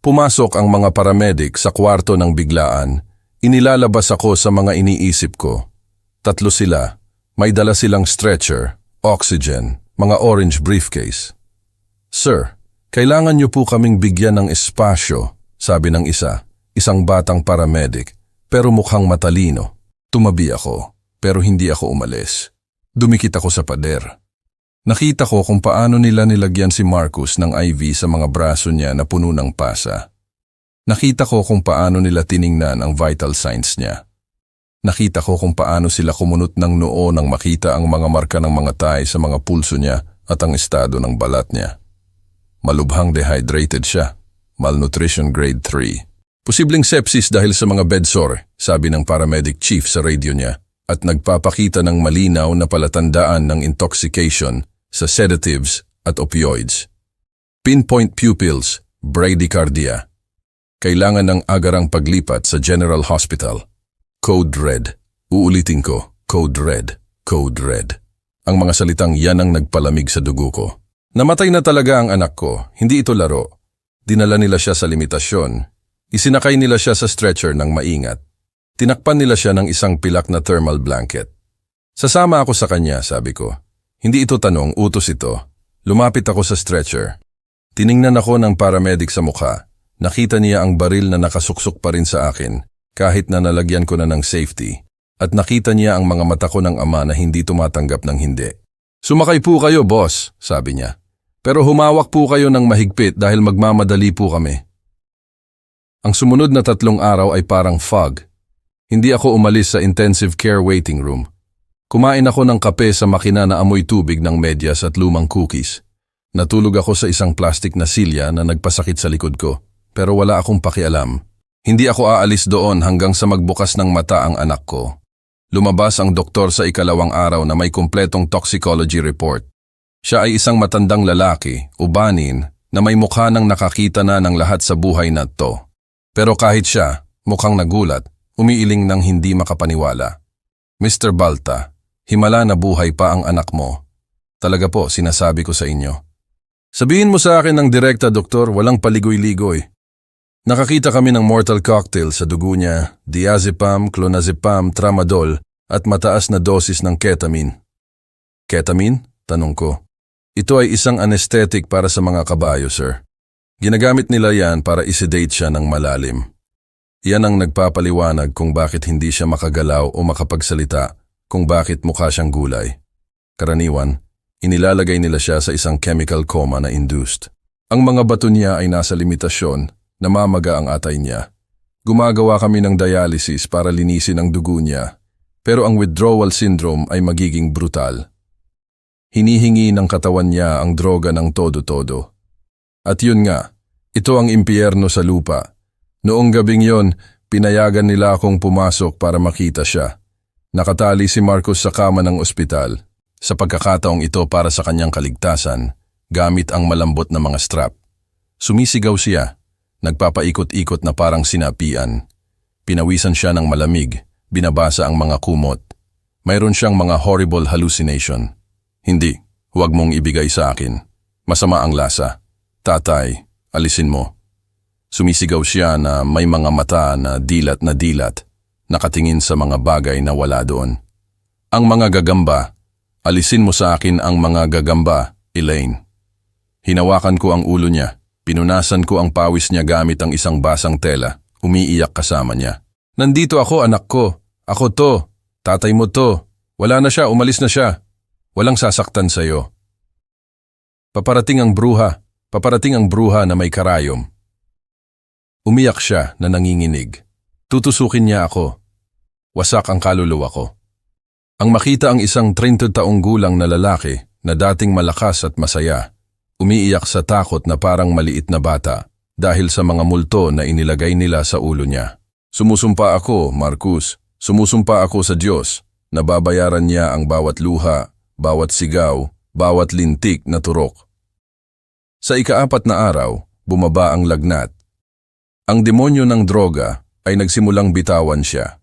[SPEAKER 1] Pumasok ang mga paramedic sa kwarto ng biglaan. Inilalabas ako sa mga iniisip ko. 3 sila. May dala silang stretcher, oxygen, mga orange briefcase. Sir, kailangan niyo po kaming bigyan ng espasyo, sabi ng isa, isang batang paramedic, pero mukhang matalino. Tumabi ako, pero hindi ako umalis. Dumikit ako sa pader. Nakita ko kung paano nila nilagyan si Marcus ng IV sa mga braso niya na puno ng pasa. Nakita ko kung paano nila tiningnan ang vital signs niya. Nakita ko kung paano sila kumunot ng noo nang makita ang mga marka ng mga tay sa mga pulso niya at ang estado ng balat niya. Malubhang dehydrated siya. Malnutrition grade 3. Posibleng sepsis dahil sa mga bedsore, sabi ng paramedic chief sa radio niya, at nagpapakita ng malinaw na palatandaan ng intoxication sa sedatives at opioids. Pinpoint pupils, bradycardia. Kailangan ng agarang paglipat sa General Hospital. Code Red. Uulitin ko, Code Red, Code Red. Ang mga salitang yan ang nagpalamig sa dugo ko. Namatay na talaga ang anak ko, hindi ito laro. Dinala nila siya sa limitasyon. Isinakay nila siya sa stretcher ng maingat. Tinakpan nila siya ng isang pilak na thermal blanket. Sasama ako sa kanya, sabi ko. Hindi ito tanong, utos ito. Lumapit ako sa stretcher. Tiningnan ako ng paramedic sa mukha. Nakita niya ang baril na nakasuksok pa rin sa akin, kahit na nalagyan ko na ng safety. At nakita niya ang mga mata ko ng ama na hindi tumatanggap ng hindi. Sumakay po kayo, boss, sabi niya. Pero humawak po kayo ng mahigpit dahil magmamadali po kami. Ang sumunod na 3 araw ay parang fog. Hindi ako umalis sa intensive care waiting room. Kumain ako ng kape sa makina na amoy tubig ng medyas at lumang cookies. Natulog ako sa isang plastic na silya na nagpasakit sa likod ko, pero wala akong pakialam. Hindi ako aalis doon hanggang sa magbukas ng mata ang anak ko. Lumabas ang doktor sa 2nd araw na may kumpletong toxicology report. Siya ay isang matandang lalaki, ubanin, na may mukha ng nakakita na ng lahat sa buhay na to. Pero kahit siya, mukhang nagulat, umiiling ng hindi makapaniwala. Mr. Balta, himala na buhay pa ang anak mo. Talaga po, sinasabi ko sa inyo. Sabihin mo sa akin ng direkta, doktor, walang paligoy-ligoy. Nakakita kami ng mortal cocktail sa dugo niya, diazepam, clonazepam, tramadol, at mataas na dosis ng ketamine. Ketamine? Tanong ko. Ito ay isang anesthetic para sa mga kabayo, sir. Ginagamit nila yan para i-sedate siya ng malalim. Yan ang nagpapaliwanag kung bakit hindi siya makagalaw o makapagsalita kung bakit mukha siyang gulay. Karaniwan, inilalagay nila siya sa isang chemical coma na induced. Ang mga bato niya ay nasa limitasyon, namamaga ang atay niya. Gumagawa kami ng dialysis para linisin ang dugo niya, pero ang withdrawal syndrome ay magiging brutal. Hinihingi ng katawan niya ang droga ng todo-todo. At yun nga, ito ang impyerno sa lupa. Noong gabing yon, pinayagan nila akong pumasok para makita siya. Nakatali si Marcus sa kama ng ospital. Sa pagkakataong ito para sa kanyang kaligtasan, gamit ang malambot na mga strap. Sumisigaw siya, nagpapaikot-ikot na parang sinapian. Pinawisan siya ng malamig, binabasa ang mga kumot. Mayroon siyang mga horrible hallucination. Hindi, huwag mong ibigay sa akin. Masama ang lasa. Tatay, alisin mo. Sumisigaw siya na may mga mata na dilat, nakatingin sa mga bagay na wala doon. Ang mga gagamba, alisin mo sa akin ang mga gagamba, Elaine. Hinawakan ko ang ulo niya, pinunasan ko ang pawis niya gamit ang isang basang tela, umiiyak kasama niya. Nandito ako, anak ko. Ako to. Tatay mo to. Wala na siya, umalis na siya. Walang sasaktan sa'yo. Paparating ang bruha na may karayom. Umiyak siya na nanginginig. Tutusukin niya ako. Wasak ang kaluluwa ko. Ang makita ang isang 30 taong gulang na lalaki na dating malakas at masaya, umiiyak sa takot na parang maliit na bata dahil sa mga multo na inilagay nila sa ulo niya. Sumusumpa ako, Marcus. Sumusumpa ako sa Diyos na babayaran niya ang bawat luha, bawat sigaw, bawat lintik na turok. Sa ika-4 na araw, bumaba ang lagnat. Ang demonyo ng droga ay nagsimulang bitawan siya.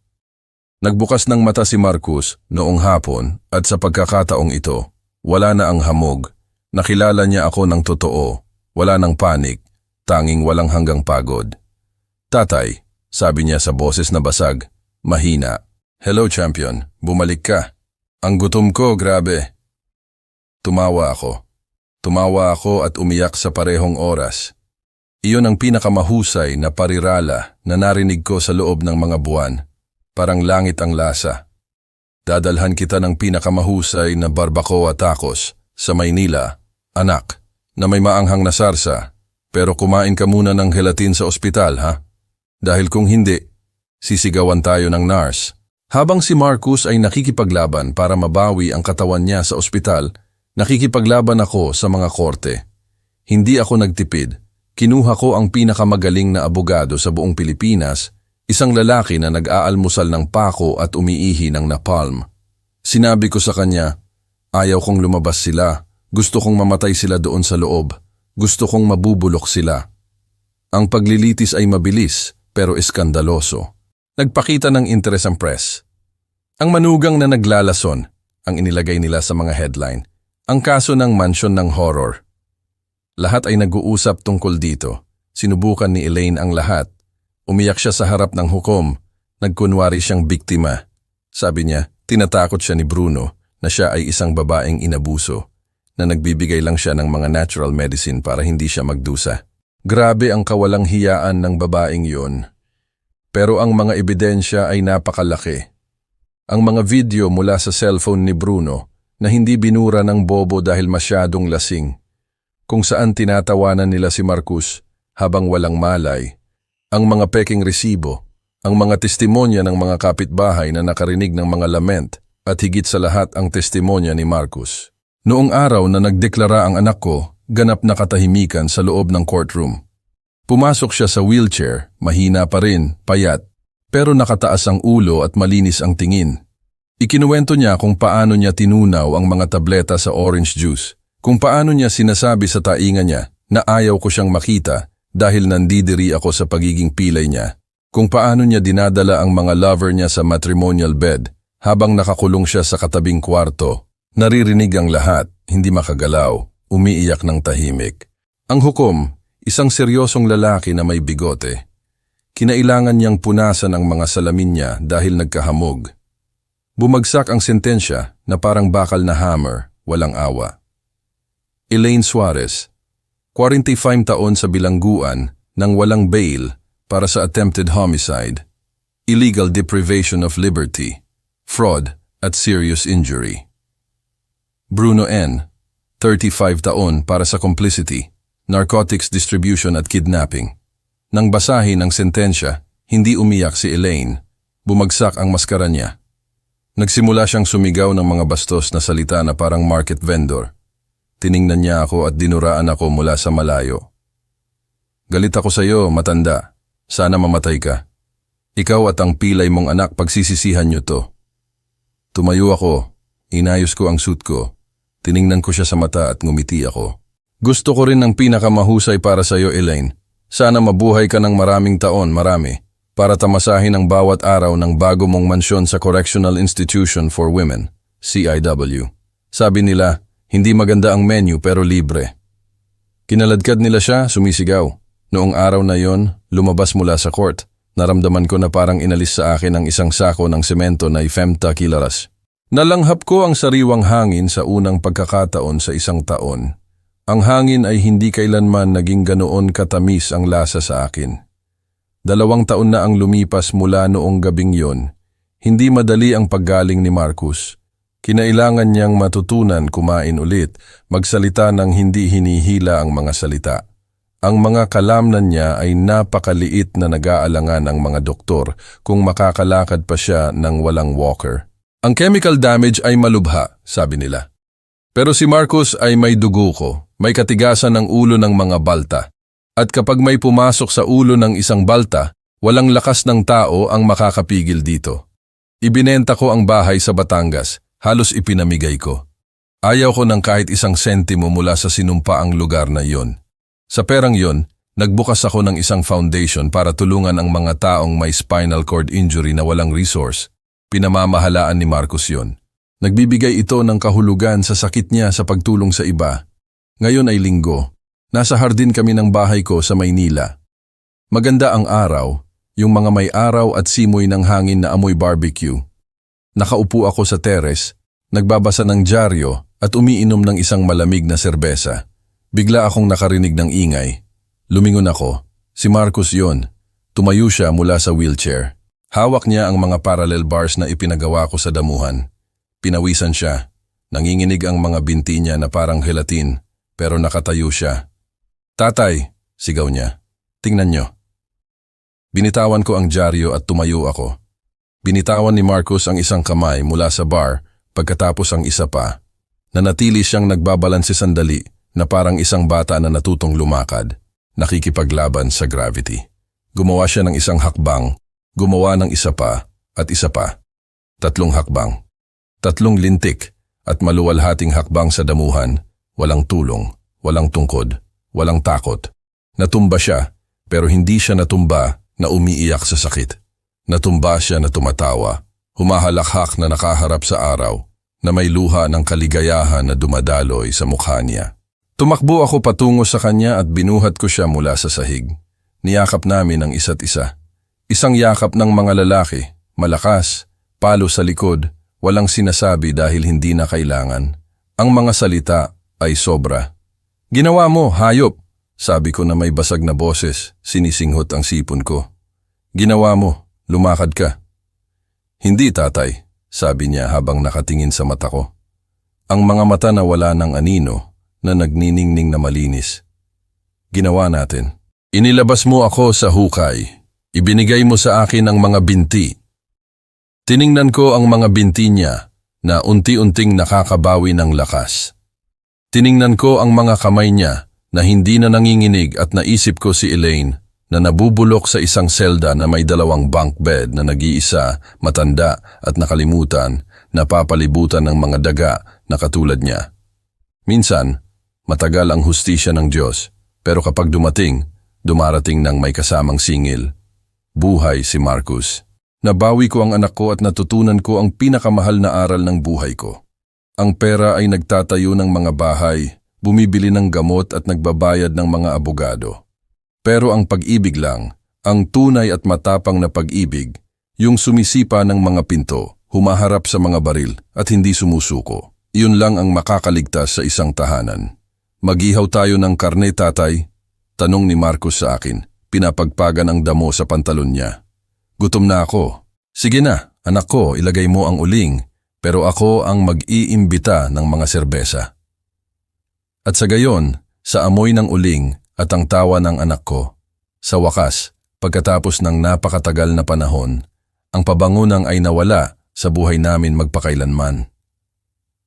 [SPEAKER 1] Nagbukas ng mata si Marcus noong hapon at sa pagkakataong ito, wala na ang hamog. Nakilala niya ako ng totoo, wala ng panik, tanging walang hanggang pagod. Tatay, sabi niya sa boses na basag, mahina. Hello champion, bumalik ka. Ang gutom ko, grabe. Tumawa ako at umiyak sa parehong oras. Iyon ang pinakamahusay na parirala na narinig ko sa loob ng mga buwan. Parang langit ang lasa. Dadalhan kita ng pinakamahusay na barbacoa tacos sa Maynila, anak, na may maanghang na sarsa. Pero kumain ka muna ng gelatin sa ospital, ha? Dahil kung hindi, sisigawan tayo ng nurse. Habang si Marcus ay nakikipaglaban para mabawi ang katawan niya sa ospital, nakikipaglaban ako sa mga korte. Hindi ako nagtipid. Kinuha ko ang pinakamagaling na abogado sa buong Pilipinas, isang lalaki na nag-aalmusal ng pako at umiihi ng napalm. Sinabi ko sa kanya, ayaw kong lumabas sila, gusto kong mamatay sila doon sa loob, gusto kong mabubulok sila. Ang paglilitis ay mabilis pero eskandaloso. Nagpakita ng interes ang press. Ang manugang na naglalason, ang inilagay nila sa mga headline, ang kaso ng mansyon ng horror. Lahat ay nag-uusap tungkol dito. Sinubukan ni Elaine ang lahat. Umiyak siya sa harap ng hukom. Nagkunwari siyang biktima. Sabi niya, tinatakot siya ni Bruno na siya ay isang babaeng inabuso, na nagbibigay lang siya ng mga natural medicine para hindi siya magdusa. Grabe ang kawalang hiyaan ng babaeng yon. Pero ang mga ebidensya ay napakalaki. Ang mga video mula sa cellphone ni Bruno na hindi binura ng bobo dahil masyadong lasing, kung saan tinatawanan nila si Marcus habang walang malay, ang mga peking resibo, ang mga testimonya ng mga kapitbahay na nakarinig ng mga lament at higit sa lahat ang testimonya ni Marcus. Noong araw na nagdeklara ang anak ko, ganap na katahimikan sa loob ng courtroom. Pumasok siya sa wheelchair, mahina pa rin, payat, pero nakataas ang ulo at malinis ang tingin. Ikinuwento niya kung paano niya tinunaw ang mga tableta sa orange juice, kung paano niya sinasabi sa tainga niya na ayaw ko siyang makita dahil nandidiri ako sa pagiging pilay niya, kung paano niya dinadala ang mga lover niya sa matrimonial bed habang nakakulong siya sa katabing kwarto. Naririnig ang lahat, hindi makagalaw, umiiyak ng tahimik. Ang hukom, isang seryosong lalaki na may bigote. Kinailangan niyang punasan ang mga salamin niya dahil nagkahamog. Bumagsak ang sentensya na parang bakal na hammer, walang awa. Elaine Suarez, 45 taon sa bilangguan nang walang bail para sa attempted homicide, illegal deprivation of liberty, fraud at serious injury. Bruno N., 35 taon para sa complicity, narcotics distribution at kidnapping. Nang basahin ang sentensya, hindi umiyak si Elaine. Bumagsak ang maskara niya. Nagsimula siyang sumigaw ng mga bastos na salita na parang market vendor. Tiningnan niya ako at dinuraan ako mula sa malayo. Galit ako sa iyo, matanda. Sana mamatay ka. Ikaw at ang pilay mong anak pagsisisihan niyo to. Tumayo ako, inayos ko ang suit ko. Tiningnan ko siya sa mata at ngumiti ako. Gusto ko rin ng pinakamahusay para sa iyo, Elaine. Sana mabuhay ka ng maraming taon, marami, para tamasahin ang bawat araw ng bago mong mansyon sa Correctional Institution for Women, CIW. Sabi nila, hindi maganda ang menu pero libre. Kinaladkad nila siya, sumisigaw. Noong araw na yon, lumabas mula sa court. Naramdaman ko na parang inalis sa akin ang isang sako ng semento na ifemta kilaras. Nalanghap ko ang sariwang hangin sa unang pagkakataon sa isang taon. Ang hangin ay hindi kailanman naging ganoon katamis ang lasa sa akin. 2 taon na ang lumipas mula noong gabing yon. Hindi madali ang paggaling ni Marcus. Kinailangan niyang matutunan kumain ulit, magsalita ng hindi hinihila ang mga salita. Ang mga kalamnan niya ay napakaliit na nag-aalangan ang mga doktor kung makakalakad pa siya ng walang walker. Ang chemical damage ay malubha, sabi nila. Pero si Marcus ay may dugo ko, may katigasan ng ulo ng mga balta. At kapag may pumasok sa ulo ng isang balta, walang lakas ng tao ang makakapigil dito. Ibinenta ko ang bahay sa Batangas, halos ipinamigay ko. Ayaw ko ng kahit isang sentimo mula sa sinumpaang lugar na iyon. Sa perang yon, nagbukas ako ng isang foundation para tulungan ang mga taong may spinal cord injury na walang resource. Pinamamahalaan ni Marcus yon. Nagbibigay ito ng kahulugan sa sakit niya sa pagtulong sa iba. Ngayon ay linggo. Nasa hardin kami ng bahay ko sa Maynila. Maganda ang araw, yung mga may araw at simoy ng hangin na amoy barbecue. Nakaupo ako sa teres, nagbabasa ng dyaryo at umiinom ng isang malamig na serbesa. Bigla akong nakarinig ng ingay. Lumingon ako. Si Marcus yon. Tumayo siya mula sa wheelchair. Hawak niya ang mga parallel bars na ipinagawa ko sa damuhan. Pinawisan siya. Nanginginig ang mga binti niya na parang gelatin, pero nakatayo siya. Tatay, sigaw niya. Tingnan niyo. Binitawan ko ang dyaryo at tumayo ako. Binitawan ni Marcus ang isang kamay mula sa bar, pagkatapos ang isa pa. Nanatili siyang nagbabalanse sandali, na parang isang bata na natutong lumakad, nakikipaglaban sa gravity. Gumawa siya ng isang hakbang, gumawa ng isa pa, at isa pa. 3 hakbang. 3 lintik, at maluwalhating hakbang sa damuhan, walang tulong, walang tungkod, walang takot. Natumba siya, pero hindi siya natumba na umiiyak sa sakit. Natumba siya na tumatawa, humahalakhak na nakaharap sa araw, na may luha ng kaligayahan na dumadaloy sa mukha niya. Tumakbo ako patungo sa kanya at binuhat ko siya mula sa sahig. Niyakap namin ang isa't isa. Isang yakap ng mga lalaki, malakas, palo sa likod, walang sinasabi dahil hindi na kailangan. Ang mga salita ay sobra. Ginawa mo, hayop, sabi ko na may basag na boses, sinisinghot ang sipon ko. Ginawa mo, lumakad ka. Hindi, tatay, sabi niya habang nakatingin sa mata ko. Ang mga mata na wala ng anino, na nagniningning na malinis. Ginawa natin. Inilabas mo ako sa hukay. Ibinigay mo sa akin ang mga binti. Tiningnan ko ang mga binti niya na unti-unting nakakabawi ng lakas. Tiningnan ko ang mga kamay niya na hindi na nanginginig at naisip ko si Elaine na nabubulok sa isang selda na may 2 bunk bed na nag-iisa, matanda at nakalimutan, napapalibutan ng mga daga na katulad niya. Minsan, matagal ang hustisya ng Diyos, pero kapag dumarating ng may kasamang singil. Buhay si Marcus. Nabawi ko ang anak ko at natutunan ko ang pinakamahal na aral ng buhay ko. Ang pera ay nagtatayo ng mga bahay, bumibili ng gamot at nagbabayad ng mga abogado. Pero ang pag-ibig lang, ang tunay at matapang na pag-ibig, yung sumisipa ng mga pinto, humaharap sa mga baril at hindi sumusuko. Iyon lang ang makakaligtas sa isang tahanan. Mag-ihaw tayo ng karne, tatay? Tanong ni Marcus sa akin, pinapagpagan ang damo sa pantalon niya. Gutom na ako. Sige na, anak ko, ilagay mo ang uling. pero ako ang mag-iimbita ng mga serbesa. At sa gayon, sa amoy ng uling at ang tawa ng anak ko, sa wakas, pagkatapos ng napakatagal na panahon, ang pabangunang ay nawala sa buhay namin magpakailanman.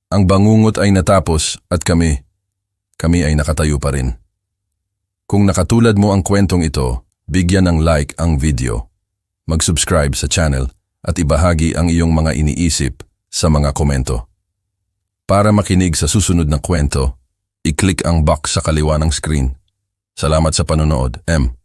[SPEAKER 1] Ang bangungot ay natapos at kami ay nakatayo pa rin. Kung nakatulad mo ang kwentong ito, bigyan ng like ang video, mag-subscribe sa channel at ibahagi ang iyong mga iniisip sa mga komento. Para makinig sa susunod na kwento, i-click ang box sa kaliwa ng screen. Salamat sa panonood, M.